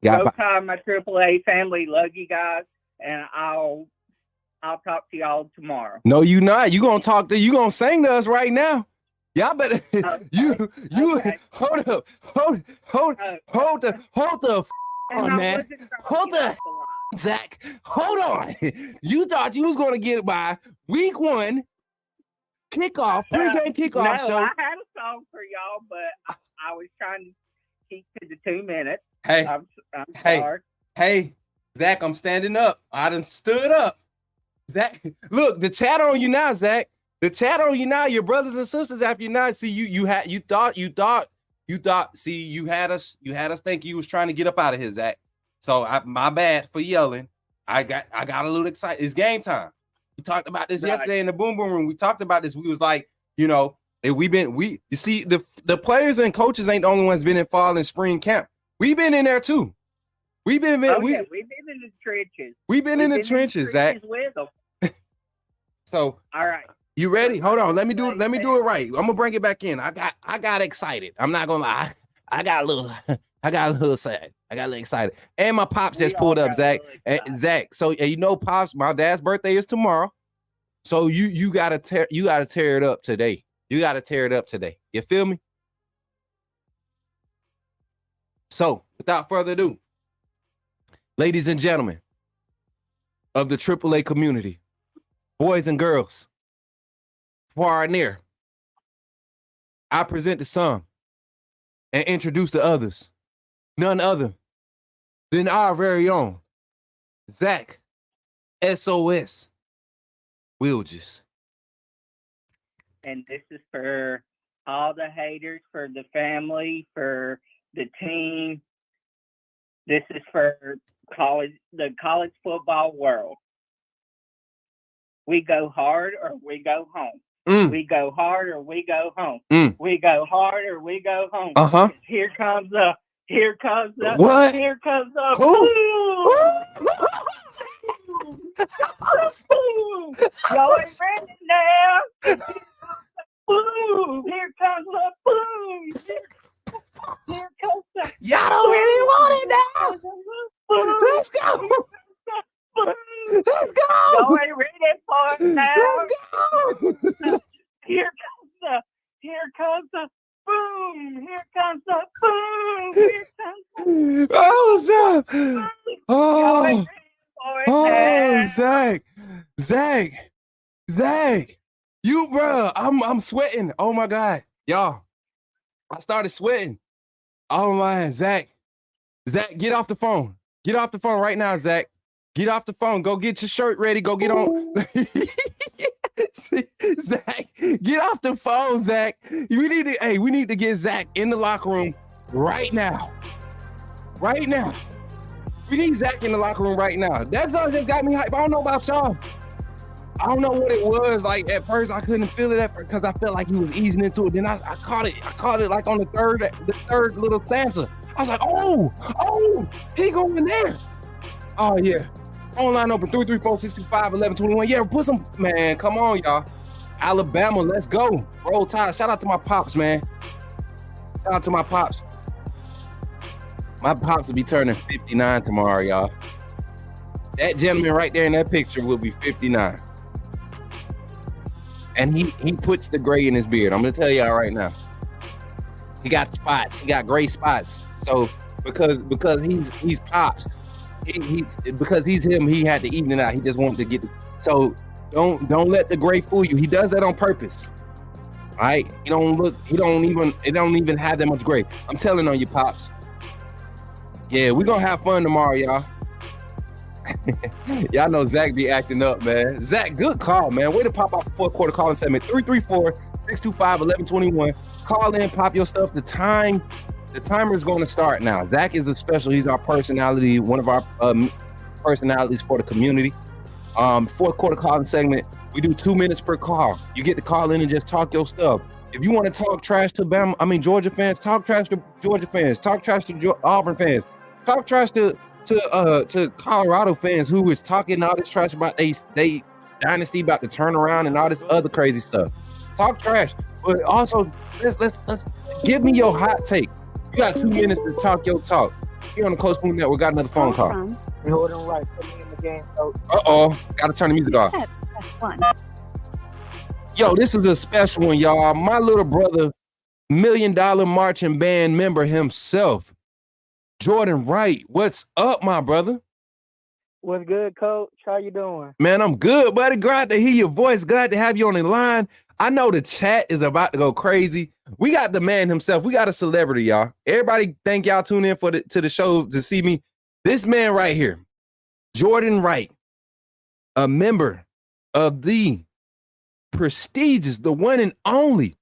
Go time, my AAA family. Love you guys, and I'll talk to y'all tomorrow. No, you not. You gonna sing to us right now. Y'all better Okay. hold up. Hold man. Hold the Zach. Hold on. You thought you was gonna get it by week 1 kickoff, pregame kickoff show. I had a song for y'all, but I was trying to keep to the 2 minutes. Hey, I'm sorry. Hey, Zach, I'm standing up. I done stood up. Zach, look, the chat on you now, Zach. The chat on you now. Your brothers and sisters after you now. See, you thought. See, you had us thinking you was trying to get up out of here, Zach. So my bad for yelling. I got a little excited. It's game time. We talked about this yesterday in the boom boom room. We talked about this. We was like, you know, you see, the players and coaches ain't the only ones been in fall and spring camp. We've been in there too. We've been in the trenches. We've been in the trenches, Zach. With them. So, all right. You ready? Hold on. Let me do it right. I'm gonna bring it back in. I got excited. I'm not gonna lie. I got a little sad. I got a little excited. And my pops We just pulled all up, got Zach. really And excited. Zach, so you know, pops, my dad's birthday is tomorrow. So you gotta tear it up today. You gotta tear it up today. You feel me? So without further ado, ladies and gentlemen of the AAA community, boys and girls, far and near, I present the some and introduce the others. None other than our very own Zach SOS Wilges. And this is for all the haters, for the family, for the team. This is for the college football world. We go hard or we go home. We go hard or we go home. We go hard or we go home. Uh-huh. Here comes the What? Here comes the Who? boom. Y'all ain't ready now. Boom. Here comes the boom. Here comes the Y'all don't really want it now. boom. Let's go. Boom. Let's go. Y'all ain't ready for it now. Let's go. Here comes the boom. Here comes the boom. Here comes the Oh, Zach. boom. Y'all Oh, ain't ready for it oh, now. Zach. You, bro, I'm sweating. Oh my God, y'all. I started sweating. Oh my, Zach, get off the phone. Get off the phone right now, Zach. Get off the phone. Go get your shirt ready. Go get on. Zach, get off the phone, Zach. We need to get Zach in the locker room right now. Right now. We need Zach in the locker room right now. That song just got me hyped. I don't know about y'all. I don't know what it was. Like at first, I couldn't feel it because I felt like he was easing into it. Then I caught it. I caught it like on the third little stanza. I was like, oh, he going there. Oh yeah. Phone line open 334-625-1121. Yeah, put some, man. Come on, y'all. Alabama, let's go. Roll Tide. Shout out to my pops, man. Shout out to my pops. My pops will be turning 59 tomorrow, y'all. That gentleman right there in that picture will be 59. And he puts the gray in his beard. I'm gonna tell y'all right now. He got spots. He got gray spots. So because he's pops, because he's him, he had to even it out. He just wanted to get the, so don't let the gray fool you. He does that on purpose. All right? It don't even have that much gray. I'm telling on you, pops. Yeah, we're gonna have fun tomorrow, y'all. Y'all know Zach be acting up, man. Zach, good call, man. Way to pop off the fourth quarter calling segment. 334-625-1121. Call in, pop your stuff. The timer is going to start now. Zach is a special. He's our personality, one of our personalities for the community. Fourth quarter calling segment. We do 2 minutes per call. You get to call in and just talk your stuff. If you want to talk trash to Georgia fans, talk trash to Georgia fans. Talk trash to Auburn fans. Talk trash to Colorado fans who is talking all this trash about they dynasty about to turn around and all this other crazy stuff. Talk trash, but also let's give me your hot take. You got 2 minutes to talk your talk. Here on the Coach Spoon Network, got another phone call. Jordan Wright, put me in the game, coach. Gotta turn the music off. Press 1. Yo, this is a special one, y'all. My little brother, $1 Million marching band member himself, Jordan Wright. What's up, my brother? What's good, coach? How you doing? Man, I'm good, buddy. Glad to hear your voice. Glad to have you on the line. I know the chat is about to go crazy. We got the man himself. We got a celebrity, y'all. Everybody, thank y'all tuning in to the show to see me. This man right here, Jordan Wright, a member of the prestigious, the one and only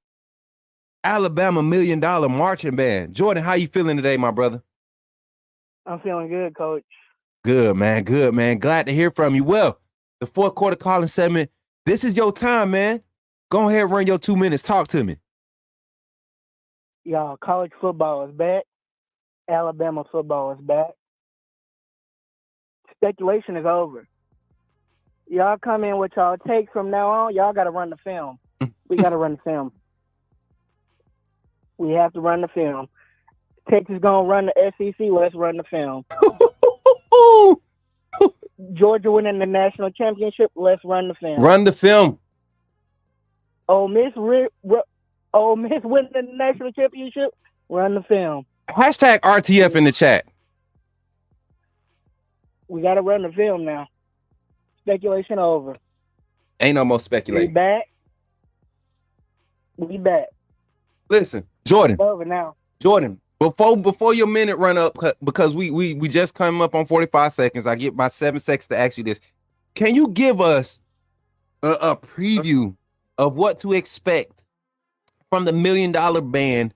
Alabama $1 Million marching band. Jordan, how you feeling today, my brother? I'm feeling good, coach. Good, man. Good, man. Glad to hear from you. Well, the fourth quarter calling segment, this is your time, man. Go ahead and run your 2 minutes. Talk to me. Y'all, college football is back. Alabama football is back. Speculation is over. Y'all come in with y'all takes from now on. Y'all got to run the film. We got to run the film. We have to run the film. Texas gonna run the SEC. Let's run the film. Georgia winning the national championship. Let's run the film. Run the film. Ole Miss winning the national championship. Run the film. Hashtag RTF in the chat. We gotta run the film now. Speculation over. Ain't no more speculating. We back. Listen, Jordan. Over now. Jordan, before your minute run up, because we just come up on 45 seconds. I get my 7 seconds to ask you this. Can you give us a preview of what to expect from the $1 Million Band?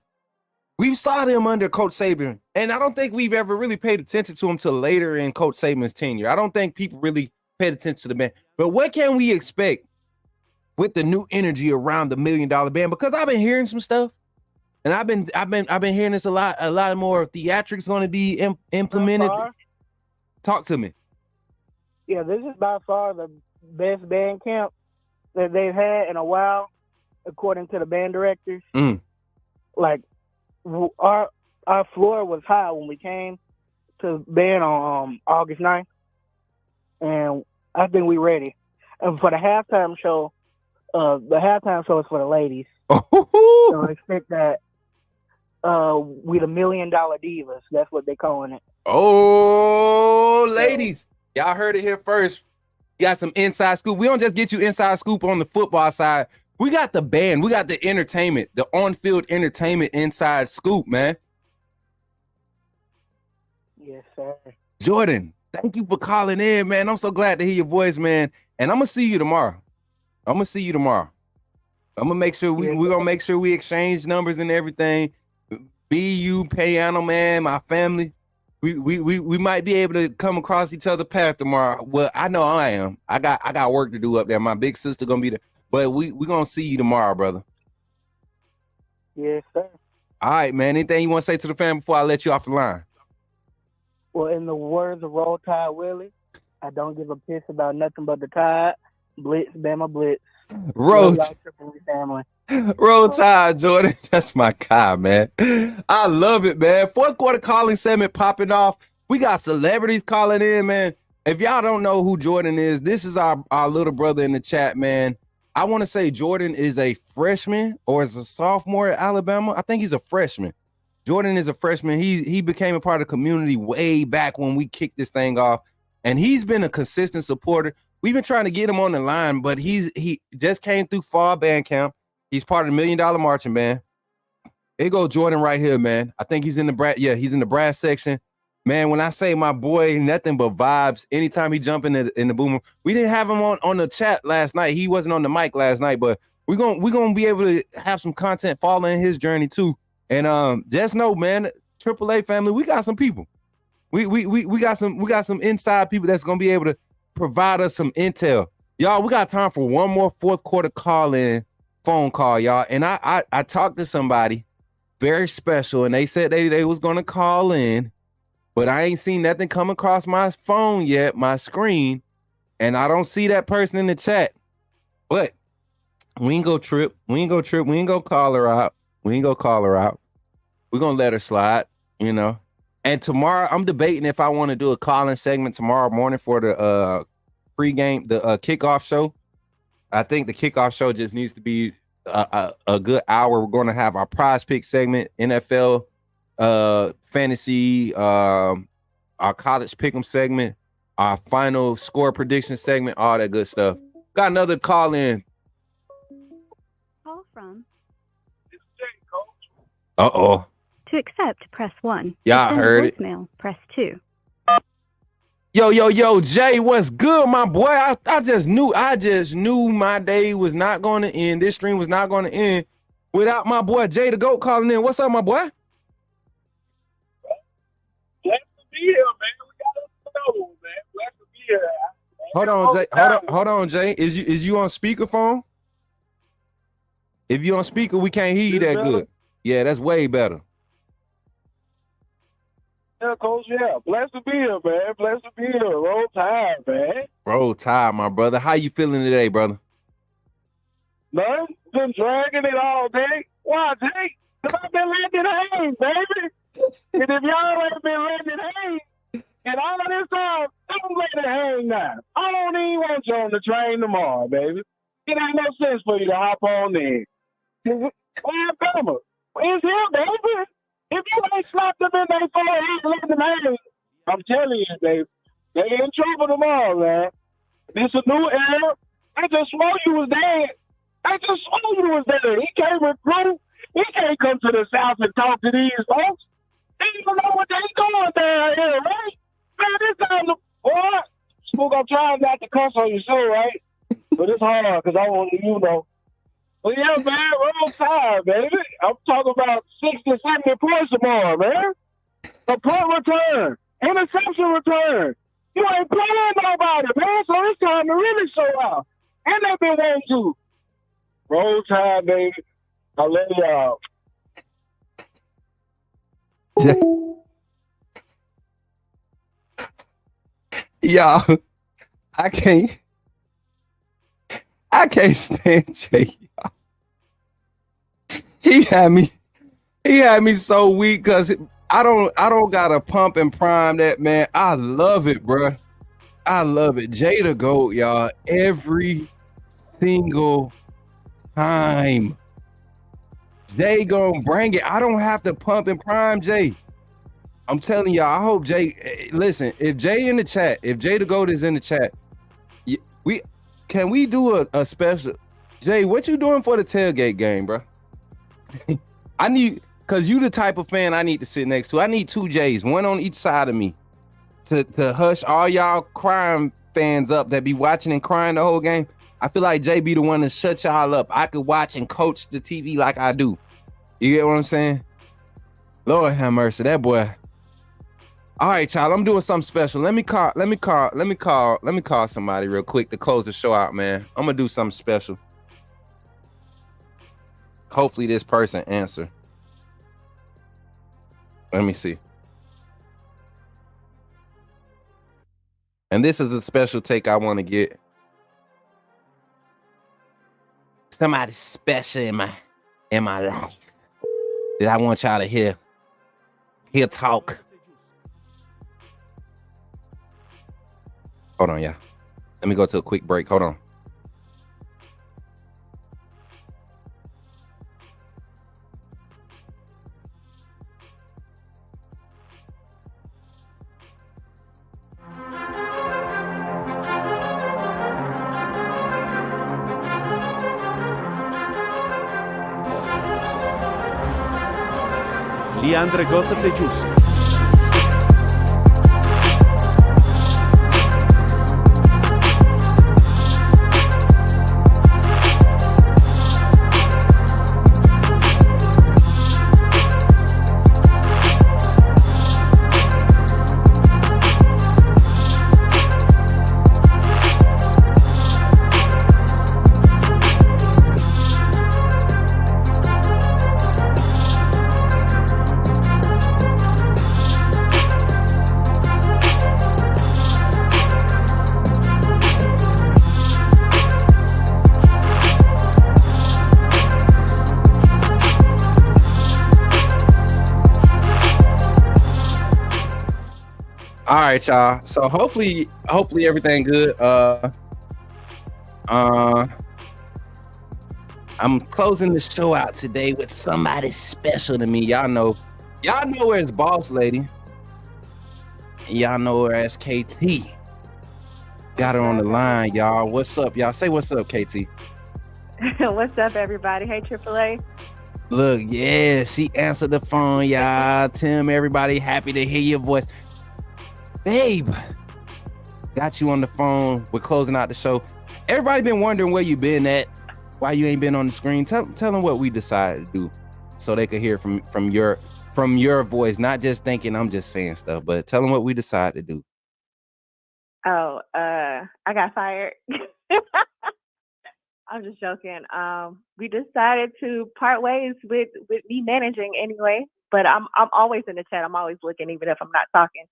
We saw them under Coach Saban, and I don't think we've ever really paid attention to them till later in Coach Saban's tenure. I don't think people really paid attention to the band. But what can we expect with the new energy around the $1 Million Band? Because I've been hearing some stuff, and I've been hearing this a lot more theatrics going to be implemented. Talk to me. Yeah, this is by far the best band camp that they've had in a while, according to the band directors. Like, our floor was high when we came to band on August 9th, and I think we're ready. And for the halftime show is for the ladies. So expect that we the $1 Million Divas. That's what they calling it. Oh, ladies, y'all heard it here first. You got some inside scoop. We don't just get you inside scoop on the football side. We got the band. We got the entertainment, the on-field entertainment inside scoop, man. Yes, sir. Jordan, thank you for calling in, man. I'm so glad to hear your voice, man. And I'm going to see you tomorrow. I'm going to make sure we're going to make sure we exchange numbers and everything. BU, Piano Man, my family. We might be able to come across each other's path tomorrow. Well, I know I am. I got work to do up there. My big sister going to be there. But we're going to see you tomorrow, brother. Yes, sir. All right, man. Anything you want to say to the family before I let you off the line? Well, in the words of Roll Tide Willie, I don't give a piss about nothing but the Tide. Blitz, Bama, Blitz. Roll family. Roll Tide, Jordan. That's my guy, man. I love it, man. Fourth quarter calling segment popping off. We got celebrities calling in, man. If y'all don't know who Jordan is, this is our little brother in the chat, man. I want to say Jordan is a freshman or is a sophomore at Alabama. I think he's a freshman. Jordan is a freshman. He became a part of the community way back when we kicked this thing off, and he's been a consistent supporter. We've been trying to get him on the line, but he just came through fall band camp. He's part of the $1 Million Marching Band. Here go Jordan right here, man. I think he's in the brass. Yeah, he's in the brass section. Man, when I say my boy, nothing but vibes. Anytime he jump in the boomer, we didn't have him on the chat last night. He wasn't on the mic last night, but we're gonna be able to have some content following his journey too. And just know, man, AAA family, we got some people. We got some inside people that's gonna be able to provide us some intel. Y'all, we got time for one more fourth quarter phone call, y'all. And I talked to somebody very special, and they said they was gonna call in. But I ain't seen nothing come across my phone yet, my screen, and I don't see that person in the chat. But we ain't go trip. We ain't go call her out. We're going to let her slide, you know. And tomorrow, I'm debating if I want to do a call-in segment tomorrow morning for the pregame, the kickoff show. I think the kickoff show just needs to be a good hour. We're going to have our prize pick segment, NFL fantasy, our college pick'em segment, our final score prediction segment, all that good stuff. Got another call in. Call from. Uh-oh. To accept, press 1. Yeah, I heard it. Voicemail, press 2. Yo, Jay, what's good, my boy? I just knew my day was not going to end. This stream was not going to end without my boy Jay the GOAT calling in. What's up, my boy? Glad to be here, man. We got to know, man. Glad to be here. Hold on, Jay. Is you on speakerphone? If you on speaker, we can't hear you that good. Yeah, that's way better. Yeah, Coach, yeah. Blessed to be here, man. Blessed to be here. Roll Tide, man. Roll Tide, my brother. How you feeling today, brother? Man, been dragging it all day. Why, Jake? Because I've been letting it hang, baby. And if y'all ain't been letting it hang, and all of this time, don't let it hang now. I don't even want you on the train tomorrow, baby. It ain't no sense for you to hop on there. Alabama, it's here, baby. If you ain't slapped them in their forehead, letting them hang, I'm telling you, they in trouble tomorrow, man. This a new era. I just swore you was dead. I just swore you was dead. He can't recruit. He can't come to the South and talk to these folks. They don't know what they doing down here, right? Man, this time, boy, Smook, I'm trying not to cuss on you soon, right? But it's hard because I want you know. But yeah, man, wrong side, baby. I'm talking about 60, 70 points tomorrow, man. A punt return, interception return. You ain't playing nobody, man. So it's time to really show out. And they've been wanting to. Roll Tide, baby. I love y'all. Y'all, I can't stand Jay. Y'all. He had me so weak because I don't gotta pump and prime that, man. I love it, bro. I love it. Jay the GOAT, y'all. Every single time. Jay gonna bring it. I don't have to pump and prime Jay. I'm telling y'all, I hope Jay, listen, if Jay in the chat, if Jay the GOAT is in the chat, can we do a special? Jay, what you doing for the tailgate game, bro? I need, cause you the type of fan I need to sit next to. I need 2 Jays, one on each side of me to hush all y'all crime fans up that be watching and crying the whole game. I feel like Jay be the one to shut y'all up. I could watch and coach the TV like I do. You get what I'm saying? Lord have mercy, that boy. All right, y'all. I'm doing something special. Let me call somebody real quick to close the show out, man. I'm gonna do something special. Hopefully this person answer. Let me see. And this is a special take I want to get. Somebody special in my life that I want y'all to hear talk. Hold on, yeah. Let me go to a quick break. Hold on. Leandre Gota Tejus. All right, y'all. So hopefully everything good. I'm closing the show out today with somebody special to me. Y'all know her as Boss Lady. Y'all know her as KT. Got her on the line, y'all. What's up, y'all? Say what's up, KT. What's up, everybody? Hey, AAA. Look, yeah, she answered the phone, y'all. Tim, everybody happy to hear your voice. Babe, got you on the phone. We're closing out the show. Everybody been wondering where you been at, why you ain't been on the screen. Tell them what we decided to do so they could hear from your voice, not just thinking I'm just saying stuff, but tell them what we decided to do. Oh, I got fired. I'm just joking. We decided to part ways with me managing anyway, but I'm always in the chat. I'm always looking, even if I'm not talking.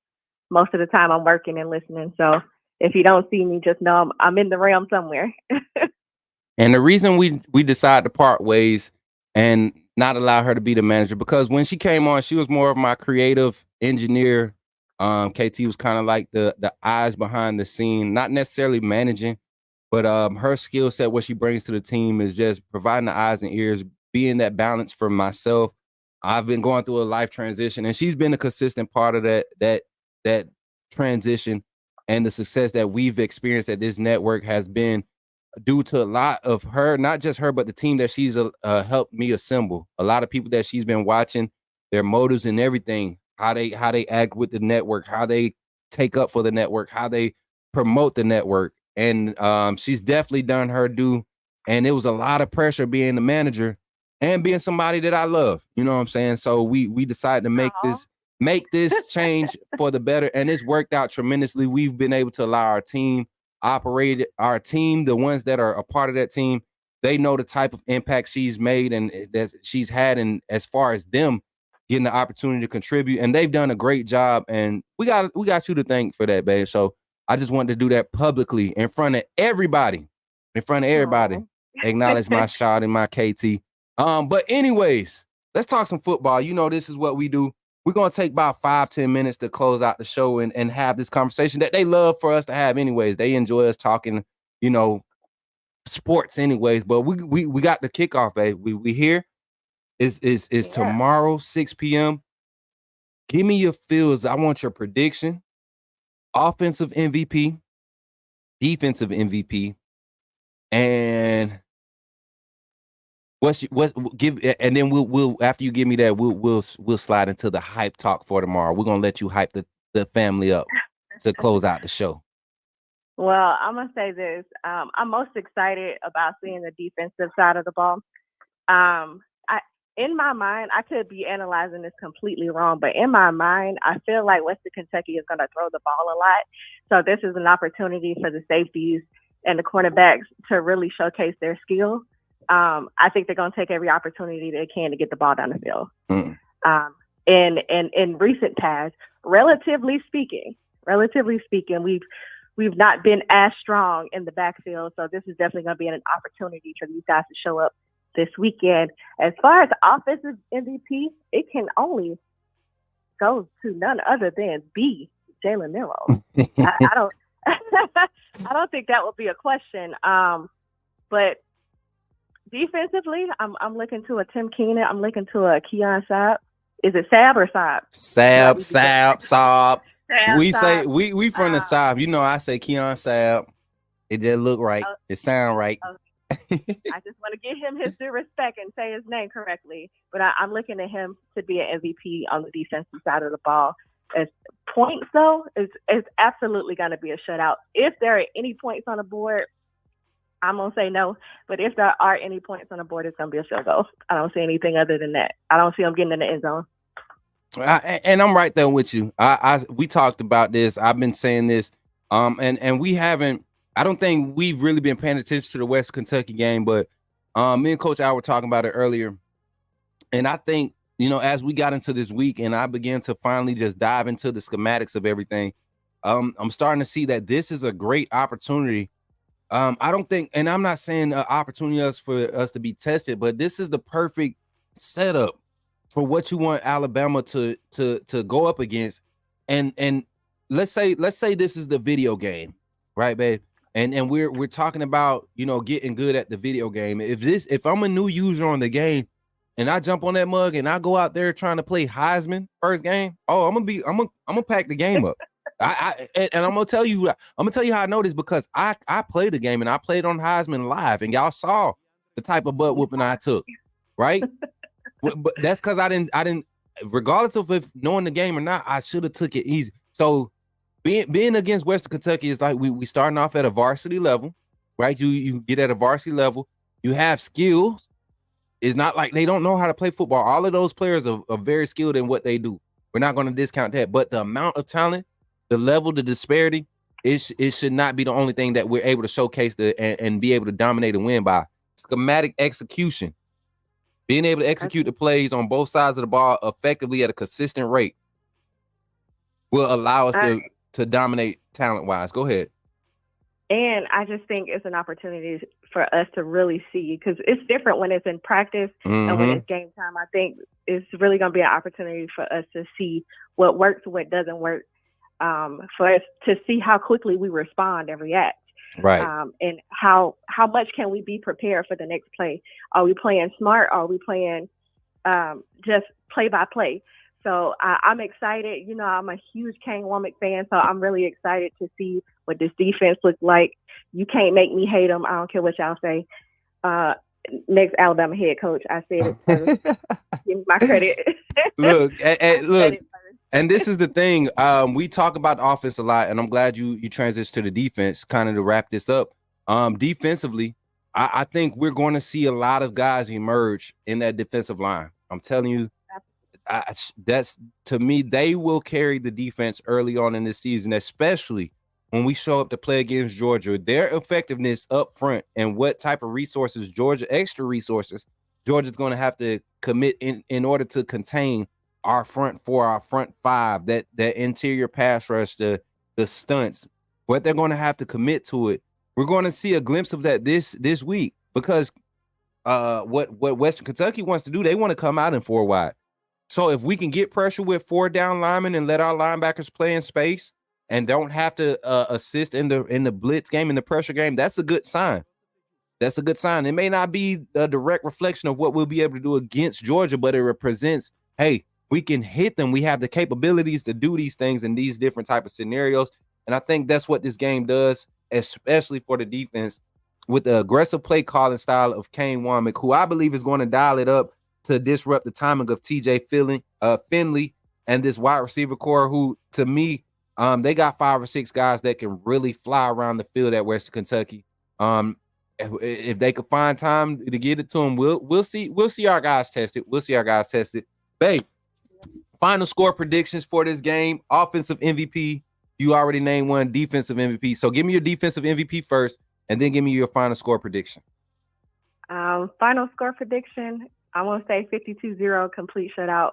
Most of the time I'm working and listening. So if you don't see me, just know I'm in the realm somewhere. And the reason we decided to part ways, and not allow her to be the manager, because when she came on, she was more of my creative engineer. KT was kind of like the eyes behind the scene, not necessarily managing, but her skill set, what she brings to the team, is just providing the eyes and ears, being that balance for myself. I've been going through a life transition, and she's been a consistent part of that transition, and the success that we've experienced at this network has been due to a lot of her, not just her, but the team that she's helped me assemble. A lot of people that she's been watching, their motives and everything, how they act with the network, how they take up for the network, how they promote the network. And she's definitely done her due. And it was a lot of pressure being the manager and being somebody that I love. You know what I'm saying? So we decided to make this change for the better, and it's worked out tremendously. We've been able to allow our team operate. Our team, the ones that are a part of that team, they know the type of impact she's made and that she's had, and as far as them getting the opportunity to contribute, and they've done a great job. And we got you to thank for that, babe. So I just wanted to do that publicly in front of everybody, acknowledge my shot and my KT. But anyways, let's talk some football. You know, this is what we do. We're going to take about 5-10 minutes to close out the show and have this conversation that they love for us to have anyways. They enjoy us talking, you know, sports anyways. But we got the kickoff, babe. We here. Is tomorrow, 6 p.m. Give me your feels. I want your prediction. Offensive MVP, defensive MVP, and and then we'll after you give me that, we'll slide into the hype talk for tomorrow. We're gonna let you hype the family up to close out the show. Well, I'm gonna say this. I'm most excited about seeing the defensive side of the ball. In my mind, I could be analyzing this completely wrong, but in my mind, I feel like Western Kentucky is going to throw the ball a lot. So this is an opportunity for the safeties and the cornerbacks to really showcase their skill. I think they're going to take every opportunity they can to get the ball down the field. In recent past, relatively speaking, we've not been as strong in the backfield. So this is definitely going to be an opportunity for these guys to show up this weekend. As far as offensive MVP, it can only go to none other than Jalen Milroe. I don't I don't think that would be a question. But defensively, I'm looking to a Tim Keenan. I'm looking to a Keon Saab. Is it Saab or Saab? Saab. We from the South. You know, I say Keon Saab. It just look right. It sound right. I just want to give him his due respect and say his name correctly. But I'm looking at him to be an MVP on the defensive side of the ball. As points, though, it's absolutely going to be a shutout. If there are any points on the board, I'm going to say no. But if there are any points on the board, it's going to be a field goal. I don't see anything other than that. I don't see them getting in the end zone. And I'm right there with you. We talked about this. I've been saying this. And we haven't. I don't think we've really been paying attention to the West Kentucky game, but me and Coach Al were talking about it earlier. And I think, you know, as we got into this week and I began to finally just dive into the schematics of everything, I'm starting to see that this is a great opportunity. I don't think, and I'm not saying an opportunity for us to be tested, but this is the perfect setup for what you want Alabama to go up against. And let's say this is the video game, right, babe? And we're talking about, you know, getting good at the video game. If I'm a new user on the game and I jump on that mug and I go out there trying to play Heisman first game, I'm gonna pack the game up. And I'm gonna tell you how I know this, because I played the game and I played on Heisman live, and y'all saw the type of butt whooping I took, right? But that's because I didn't, regardless of if knowing the game or not, I should have took it easy. So being against Western Kentucky is like we starting off at a varsity level, right? You get at a varsity level, you have skills. It's not like they don't know how to play football. All of those players are very skilled in what they do. We're not going to discount that, but the amount of talent, the level, the disparity, it should not be the only thing that we're able to showcase and be able to dominate and win by. Schematic execution, being able to execute the plays on both sides of the ball effectively at a consistent rate will allow us to dominate talent-wise. Go ahead. And I just think it's an opportunity for us to really see, because it's different when it's in practice and when it's game time. I think it's really going to be an opportunity for us to see what works, what doesn't work, for us to see how quickly we respond and react. Right. And how much can we be prepared for the next play? Are we playing smart? Or are we playing just play by play? So I'm excited. You know, I'm a huge Kane Womack fan, so I'm really excited to see what this defense looks like. You can't make me hate them. I don't care what y'all say. Next Alabama head coach, I said it first. Give me my credit. Look, and this is the thing. We talk about the offense a lot, and I'm glad you transitioned to the defense, kind of to wrap this up. Defensively, I think we're going to see a lot of guys emerge in that defensive line. I'm telling you. That's, to me, they will carry the defense early on in this season, especially when we show up to play against Georgia. Their effectiveness up front and what type of resources, extra resources, Georgia's going to have to commit in order to contain our front four, our front five, that interior pass rush, the stunts, what they're going to have to commit to it. We're going to see a glimpse of that this week, because what Western Kentucky wants to do, they want to come out in 4 wide. So if we can get pressure with 4 down linemen and let our linebackers play in space and don't have to assist in the blitz game, in the pressure game, that's a good sign. That's a good sign. It may not be a direct reflection of what we'll be able to do against Georgia, but it represents, hey, we can hit them. We have the capabilities to do these things in these different type of scenarios. And I think that's what this game does, especially for the defense, with the aggressive play calling style of Kane Womack, who I believe is going to dial it up to disrupt the timing of TJ Finley and this wide receiver core, who, to me, they got 5 or 6 guys that can really fly around the field at Western Kentucky. If they could find time to get it to them, we'll see our guys tested. We'll see our guys tested. Babe, final score predictions for this game. Offensive MVP, you already named one. Defensive MVP. So give me your defensive MVP first, and then give me your final score prediction. Final score prediction, I'm going to say 52-0 complete shutout,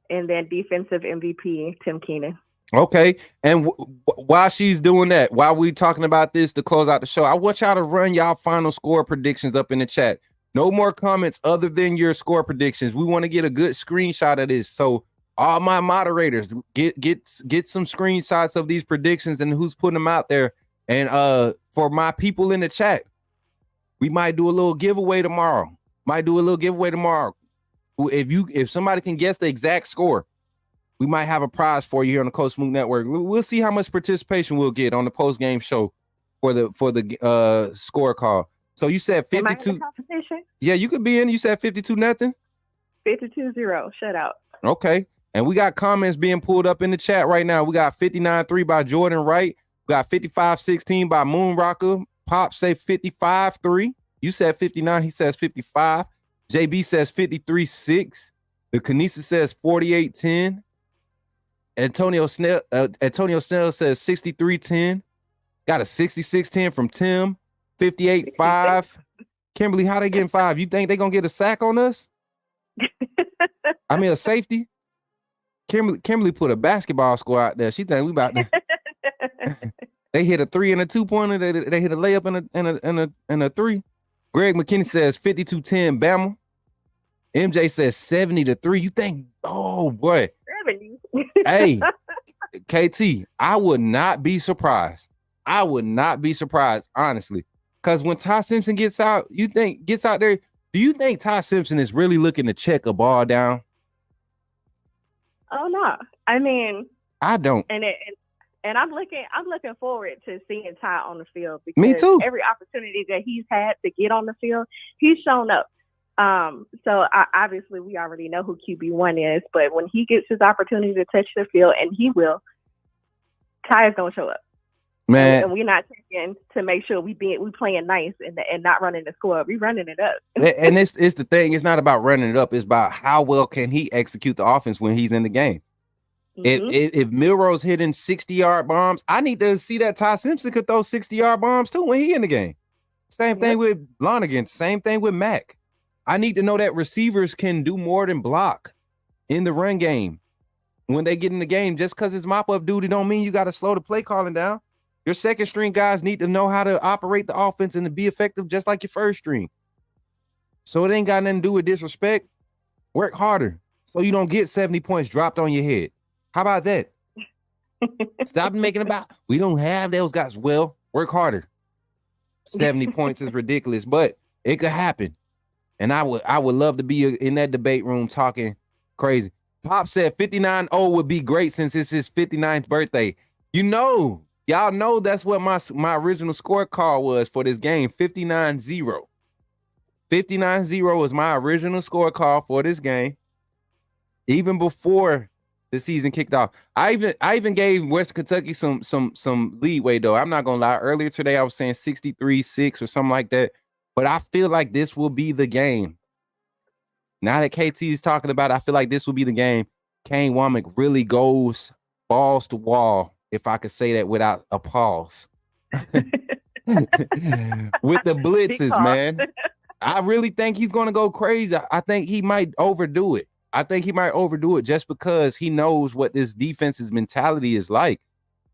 and then defensive MVP, Tim Keenan. Okay, and while she's doing that, while we're talking about this to close out the show, I want y'all to run y'all final score predictions up in the chat. No more comments other than your score predictions. We want to get a good screenshot of this. So all my moderators, get some screenshots of these predictions and who's putting them out there. And for my people in the chat, we might do a little giveaway tomorrow. If somebody can guess the exact score, we might have a prize for you here on the Coach Smook Network. We'll see how much participation we'll get on the post-game show for the score call. So you said 52. Am I in the competition? Yeah, you could be in. You said 52-0. 52-0 shutout. Okay. And we got comments being pulled up in the chat right now. We got 59-3 by Jordan Wright. We got 55-16 by Moon Rocker. Pop say 55-3. You said 59. He says 55. JB says 53-6. The Kanisa says 48-10. Antonio Snell says 63-10. Got a 66-10 from Tim. 58-5. Kimberly, how they getting 5? You think they gonna get a sack on us? I mean, a safety. Kimberly put a basketball score out there. She think we about to. They hit a 3 and a 2-pointer. They hit a layup and a 3. Greg McKinney says 52-10 Bama. MJ says 70-3. You think? Oh boy. 70. Hey, KT, I would not be surprised. Honestly, because when Ty Simpson gets out there, do you think Ty Simpson is really looking to check a ball down? Oh no, I mean, I don't. And I'm looking forward to seeing Ty on the field, because me too. Every opportunity that he's had to get on the field, he's shown up. So obviously we already know who QB1 is, but when he gets his opportunity to touch the field, and he will, Ty is gonna show up. Man, and we're not checking to make sure we playing nice and not running the score. We running it up. And it's the thing. It's not about running it up. It's about how well can he execute the offense when he's in the game. Mm-hmm. If Milroe's hitting 60-yard bombs, I need to see that Ty Simpson could throw 60-yard bombs too when he in the game. Same thing with Lonergan. Same thing with Mack. I need to know that receivers can do more than block in the run game when they get in the game. Just because it's mop-up duty don't mean you got to slow the play calling down. Your second string guys need to know how to operate the offense and to be effective just like your first string. So it ain't got nothing to do with disrespect. Work harder so you don't get 70 points dropped on your head. How about that? Stop making about, we don't have those guys. Well, work harder. 70 points is ridiculous, but it could happen. And I would love to be in that debate room talking crazy. Pop said 59-0 would be great since it's his 59th birthday. Y'all know that's what my original scorecard was for this game, 59-0. 59-0 was my original scorecard for this game. Even before the season kicked off. I even gave West Kentucky some leeway, though. I'm not gonna lie. Earlier today, I was saying 63-6 or something like that. But I feel like this will be the game. Now that KT is talking about it, I feel like this will be the game. Kane Womack really goes balls to wall, if I could say that without a pause. With the blitzes, man. I really think he's going to go crazy. I think he might overdo it. Just because he knows what this defense's mentality is like.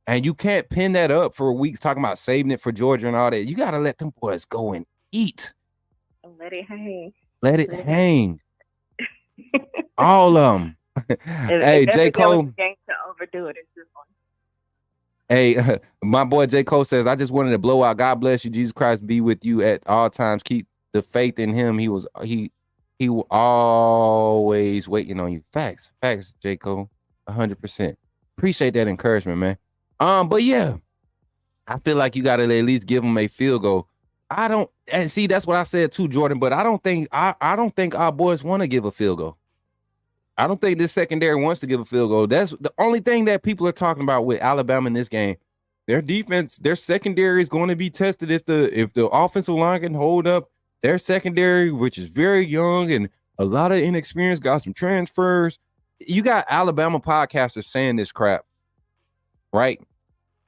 And you can't pin that up for weeks talking about saving it for Georgia and all that. You got to let them boys go and eat. Let it hang. Let it hang. All of them. Hey, J. Cole. Game to overdo it, it's this one. Hey, my boy J. Cole says, I just wanted to blow out. God bless you. Jesus Christ be with you at all times. Keep the faith in him. He was always waiting on you. Facts, J. Cole. 100%. Appreciate that encouragement, man. But yeah, I feel like you got to at least give him a field goal. And see, that's what I said too, Jordan. But I don't think our boys want to give a field goal. I don't think this secondary wants to give a field goal. That's the only thing that people are talking about with Alabama in this game. Their defense, their secondary is going to be tested if the offensive line can hold up. Their secondary, which is very young and a lot of inexperience, got some transfers. You got Alabama podcasters saying this crap, right?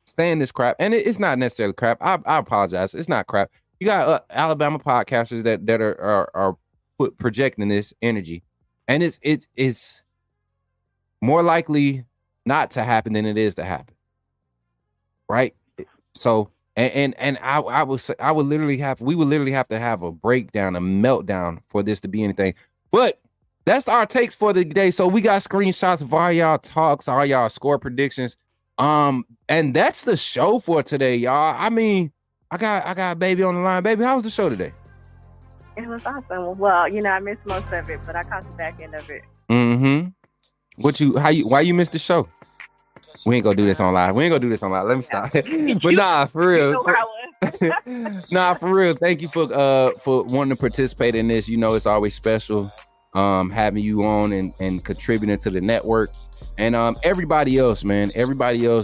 Saying this crap, and it's not necessarily crap. I apologize. It's not crap. You got Alabama podcasters that are projecting this energy, and it's more likely not to happen than it is to happen, right? So, and I would literally have to have a breakdown, a meltdown for this to be anything. But that's our takes for the day. So we got screenshots of all y'all talks, all y'all score predictions. And that's the show for today, y'all. I mean, I got Baby on the line. Baby, how was the show today? It was awesome. Well, I missed most of it, but I caught the back end of it. Mm-hmm. Why you missed the show? We ain't gonna do this on live. Let me stop. But nah, for real. Nah, for real. Thank you for wanting to participate in this. It's always special having you on and contributing to the network. And everybody else, man,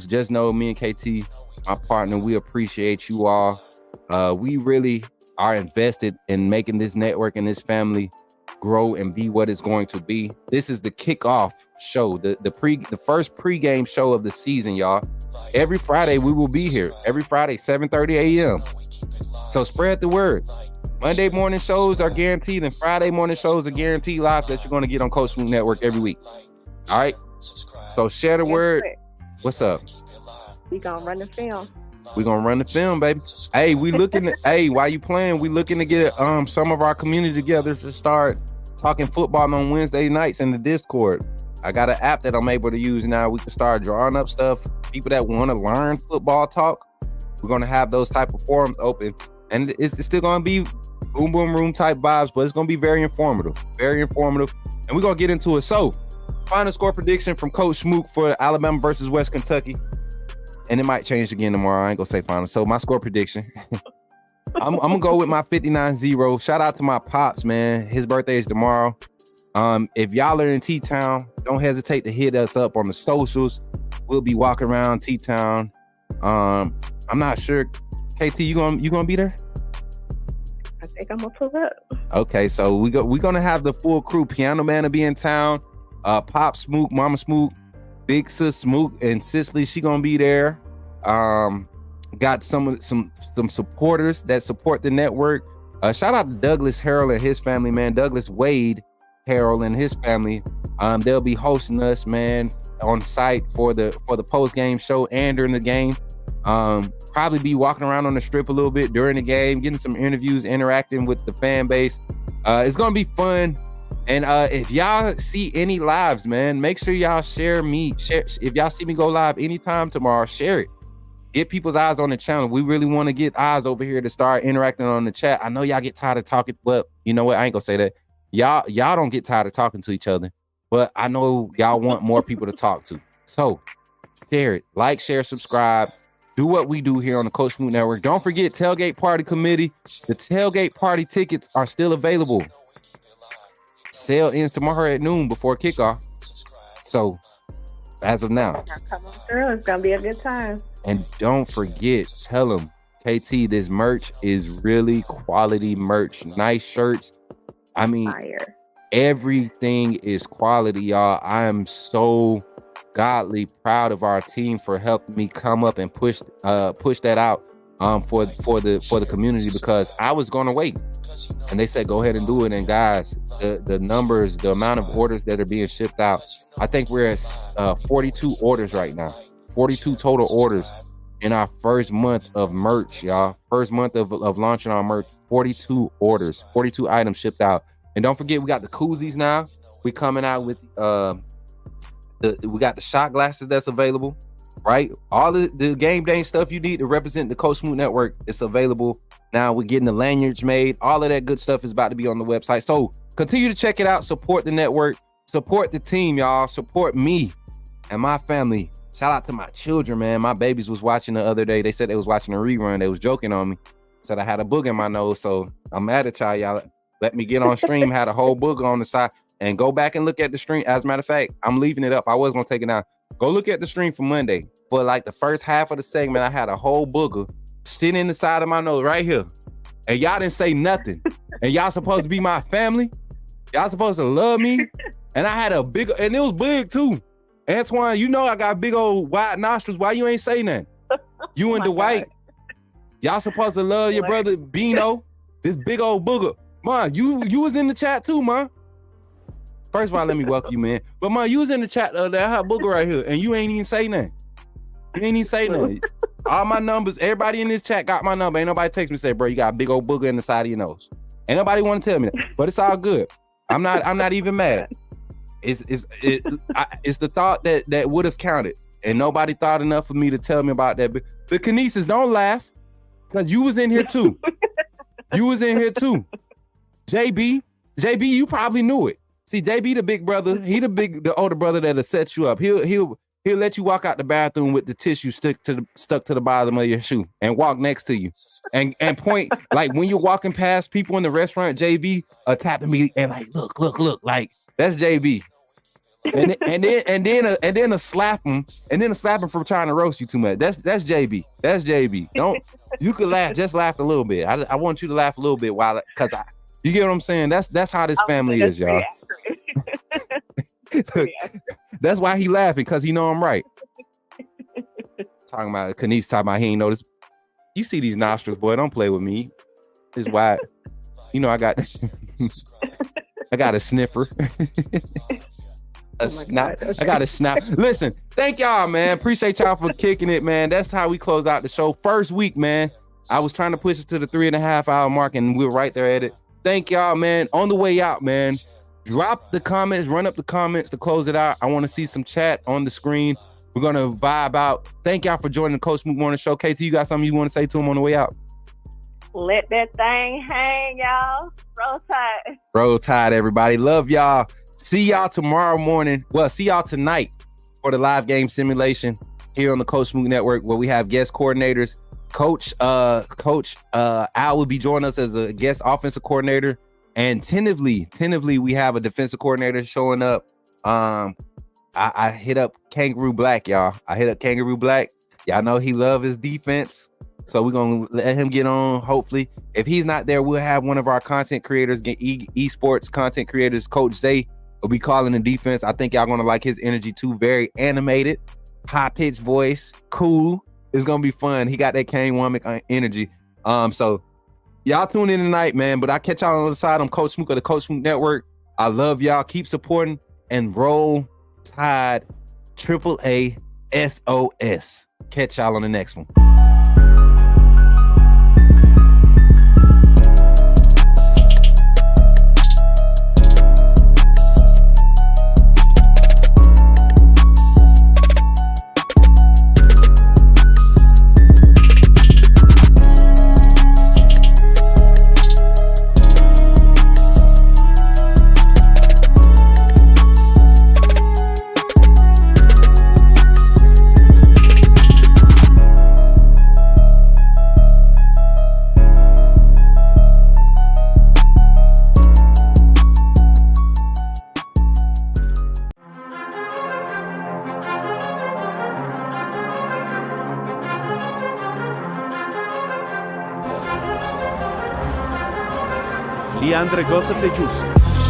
just know me and KT, my partner, we appreciate you all. We really are invested in making this network and this family grow and be what it's going to be. This is the kickoff show, the first pregame show of the season, y'all. Every Friday we will be here. Every Friday, 7:30 a.m. So spread the word. Monday morning shows are guaranteed, and Friday morning shows are guaranteed live that you're going to get on Coach Smook Network every week. All right. So share the word. What's up? We gonna run the film. We're gonna run the film, baby. Hey, we looking to, while you playing, we looking to get some of our community together to start talking football on Wednesday nights in the Discord. I got an app that I'm able to use now. We can start drawing up stuff. People that want to learn football talk, we're gonna have those type of forums open, and it's still gonna be boom boom room type vibes, but it's gonna be very informative, and we're gonna get into it. So, final score prediction from Coach Smook for Alabama versus West Kentucky. And it might change again tomorrow. I ain't gonna say final. So my score prediction, I'm gonna go with my 59-0. Shout out to my pops, man. His birthday is tomorrow. If y'all are in T-Town, don't hesitate to hit us up on the socials. We'll be walking around T-Town. I'm not sure. KT, you gonna be there? I think I'm gonna pull up. Okay, so we're gonna have the full crew. Piano Man will be in town. Pop Smook, Mama Smook, Big Sis Smook, and Cicely, she gonna be there. Got some supporters that support the network. Shout out to Douglas Harrell and his family, man. Douglas Wade Harrell and his family. They'll be hosting us, man, on site for the post game show and during the game. Probably be walking around on the strip a little bit during the game, getting some interviews, interacting with the fan base. It's gonna be fun. And if y'all see any lives, man, make sure y'all share. If y'all see me go live anytime tomorrow, share it. Get people's eyes on the channel. We really want to get eyes over here to start interacting on the chat. I know y'all get tired of talking, but you know what? I ain't gonna say that. Y'all don't get tired of talking to each other, but I know y'all want more people to talk to. So share it, like, share, subscribe. Do what we do here on the Coach Smook Network. Don't forget Tailgate Party Committee. The Tailgate Party tickets are still available. Sale ends tomorrow at noon before kickoff. So as of now, Come on through. It's gonna be a good time. and don't forget, tell them, KT, this merch is really quality merch. Nice shirts. I mean, Fire. everything is quality, y'all. I am so godly proud of our team for helping me come up and push that out for the community, because I was going to wait, and they said go ahead and do it. And guys, the numbers, the amount of orders that are being shipped out, I think we're at 42 orders right now, 42 total orders in our first month of merch, y'all. First month of launching our merch. 42 orders, 42 items shipped out. And don't forget, we got the koozies now. We coming out with we got the shot glasses that's available, right? All the game day stuff you need to represent the Coach Smook Network is available now. We're getting the lanyards made. All of that good stuff is about to be on the website. So continue to check it out. Support the network. Support the team, y'all. Support me and my family. Shout out to my children, man. My babies was watching the other day. They said they was watching a rerun. They was joking on me. Said I had a booger in my nose. So I'm mad at y'all. Let me get on stream. Had a whole booger on the side. And go back and look at the stream. As a matter of fact, I'm leaving it up. I was going to take it down. Go look at the stream for Monday. For like the first half of the segment, I had a whole booger sitting in the side of my nose right here. And y'all didn't say nothing. And y'all supposed to be my family. Y'all supposed to love me. And I had a big, and it was big too. Antoine, you know I got big old wide nostrils. Why you ain't say nothing? You and Dwight, y'all supposed to love your brother Bino. This big old booger. Man, you was in the chat too, man. First of all, let me welcome you, man. But man, you was in the chat the other day. I had a booger right here, and you ain't even say nothing. You ain't even say nothing. All my numbers, everybody in this chat got my number. Ain't nobody text me and say, bro, you got a big old booger in the side of your nose. Ain't nobody want to tell me that, but it's all good. I'm not even mad. It's the thought that would have counted, and nobody thought enough of me to tell me about that. But the Kinesis, don't laugh, because you was in here too. You was in here too. JB, you probably knew it. See, JB the big brother, the older brother that'll set you up. He'll let you walk out the bathroom with the tissue stuck to the bottom of your shoe and walk next to you and point, like when you're walking past people in the restaurant. JB tapping me and like look, like that's JB. And then a slap him for trying to roast you too much. That's JB. That's JB. You could laugh, just laugh a little bit. I want you to laugh a little bit you get what I'm saying? That's how this family is, y'all. That's why he laughing, because he know I'm right. Talking about Kanice, talking about he ain't noticed. You see these nostrils, boy, don't play with me. It's wide. You know I got a sniffer. Snap. I got a snap. Listen, thank y'all, man. Appreciate y'all for kicking it, man. That's how we close out the show. First week, man. I was trying to push it to the 3.5 hour mark, and we were right there at it. Thank y'all, man. On the way out, man, drop the comments, run up the comments to close it out. I want to see some chat on the screen. We're going to vibe out. Thank y'all for joining the Coach Smook Morning Show. KT, you got something you want to say to him on the way out? Let that thing hang, y'all. Roll Tide. Roll Tide, everybody. Love y'all. See y'all tomorrow morning. Well, see y'all tonight for the live game simulation here on the Coach Smook Network, where we have guest coordinators. Coach Al will be joining us as a guest offensive coordinator, and tentatively we have a defensive coordinator showing up. I hit up Kangaroo Black, y'all. Y'all know he love his defense, so we're gonna let him get on. Hopefully, if he's not there, we'll have one of our content creators, esports content creators, Coach Zay, will be calling the defense. I think y'all gonna like his energy too. Very animated, high pitched voice, cool. It's gonna be fun. He got that Kane Womack energy. So y'all tune in tonight, man. But I catch y'all on the other side. I'm Coach Smook of the Coach Smook Network. I love y'all. Keep supporting and roll Tide. AAA SOS. Catch y'all on the next one. Leandre Goth te Giusto.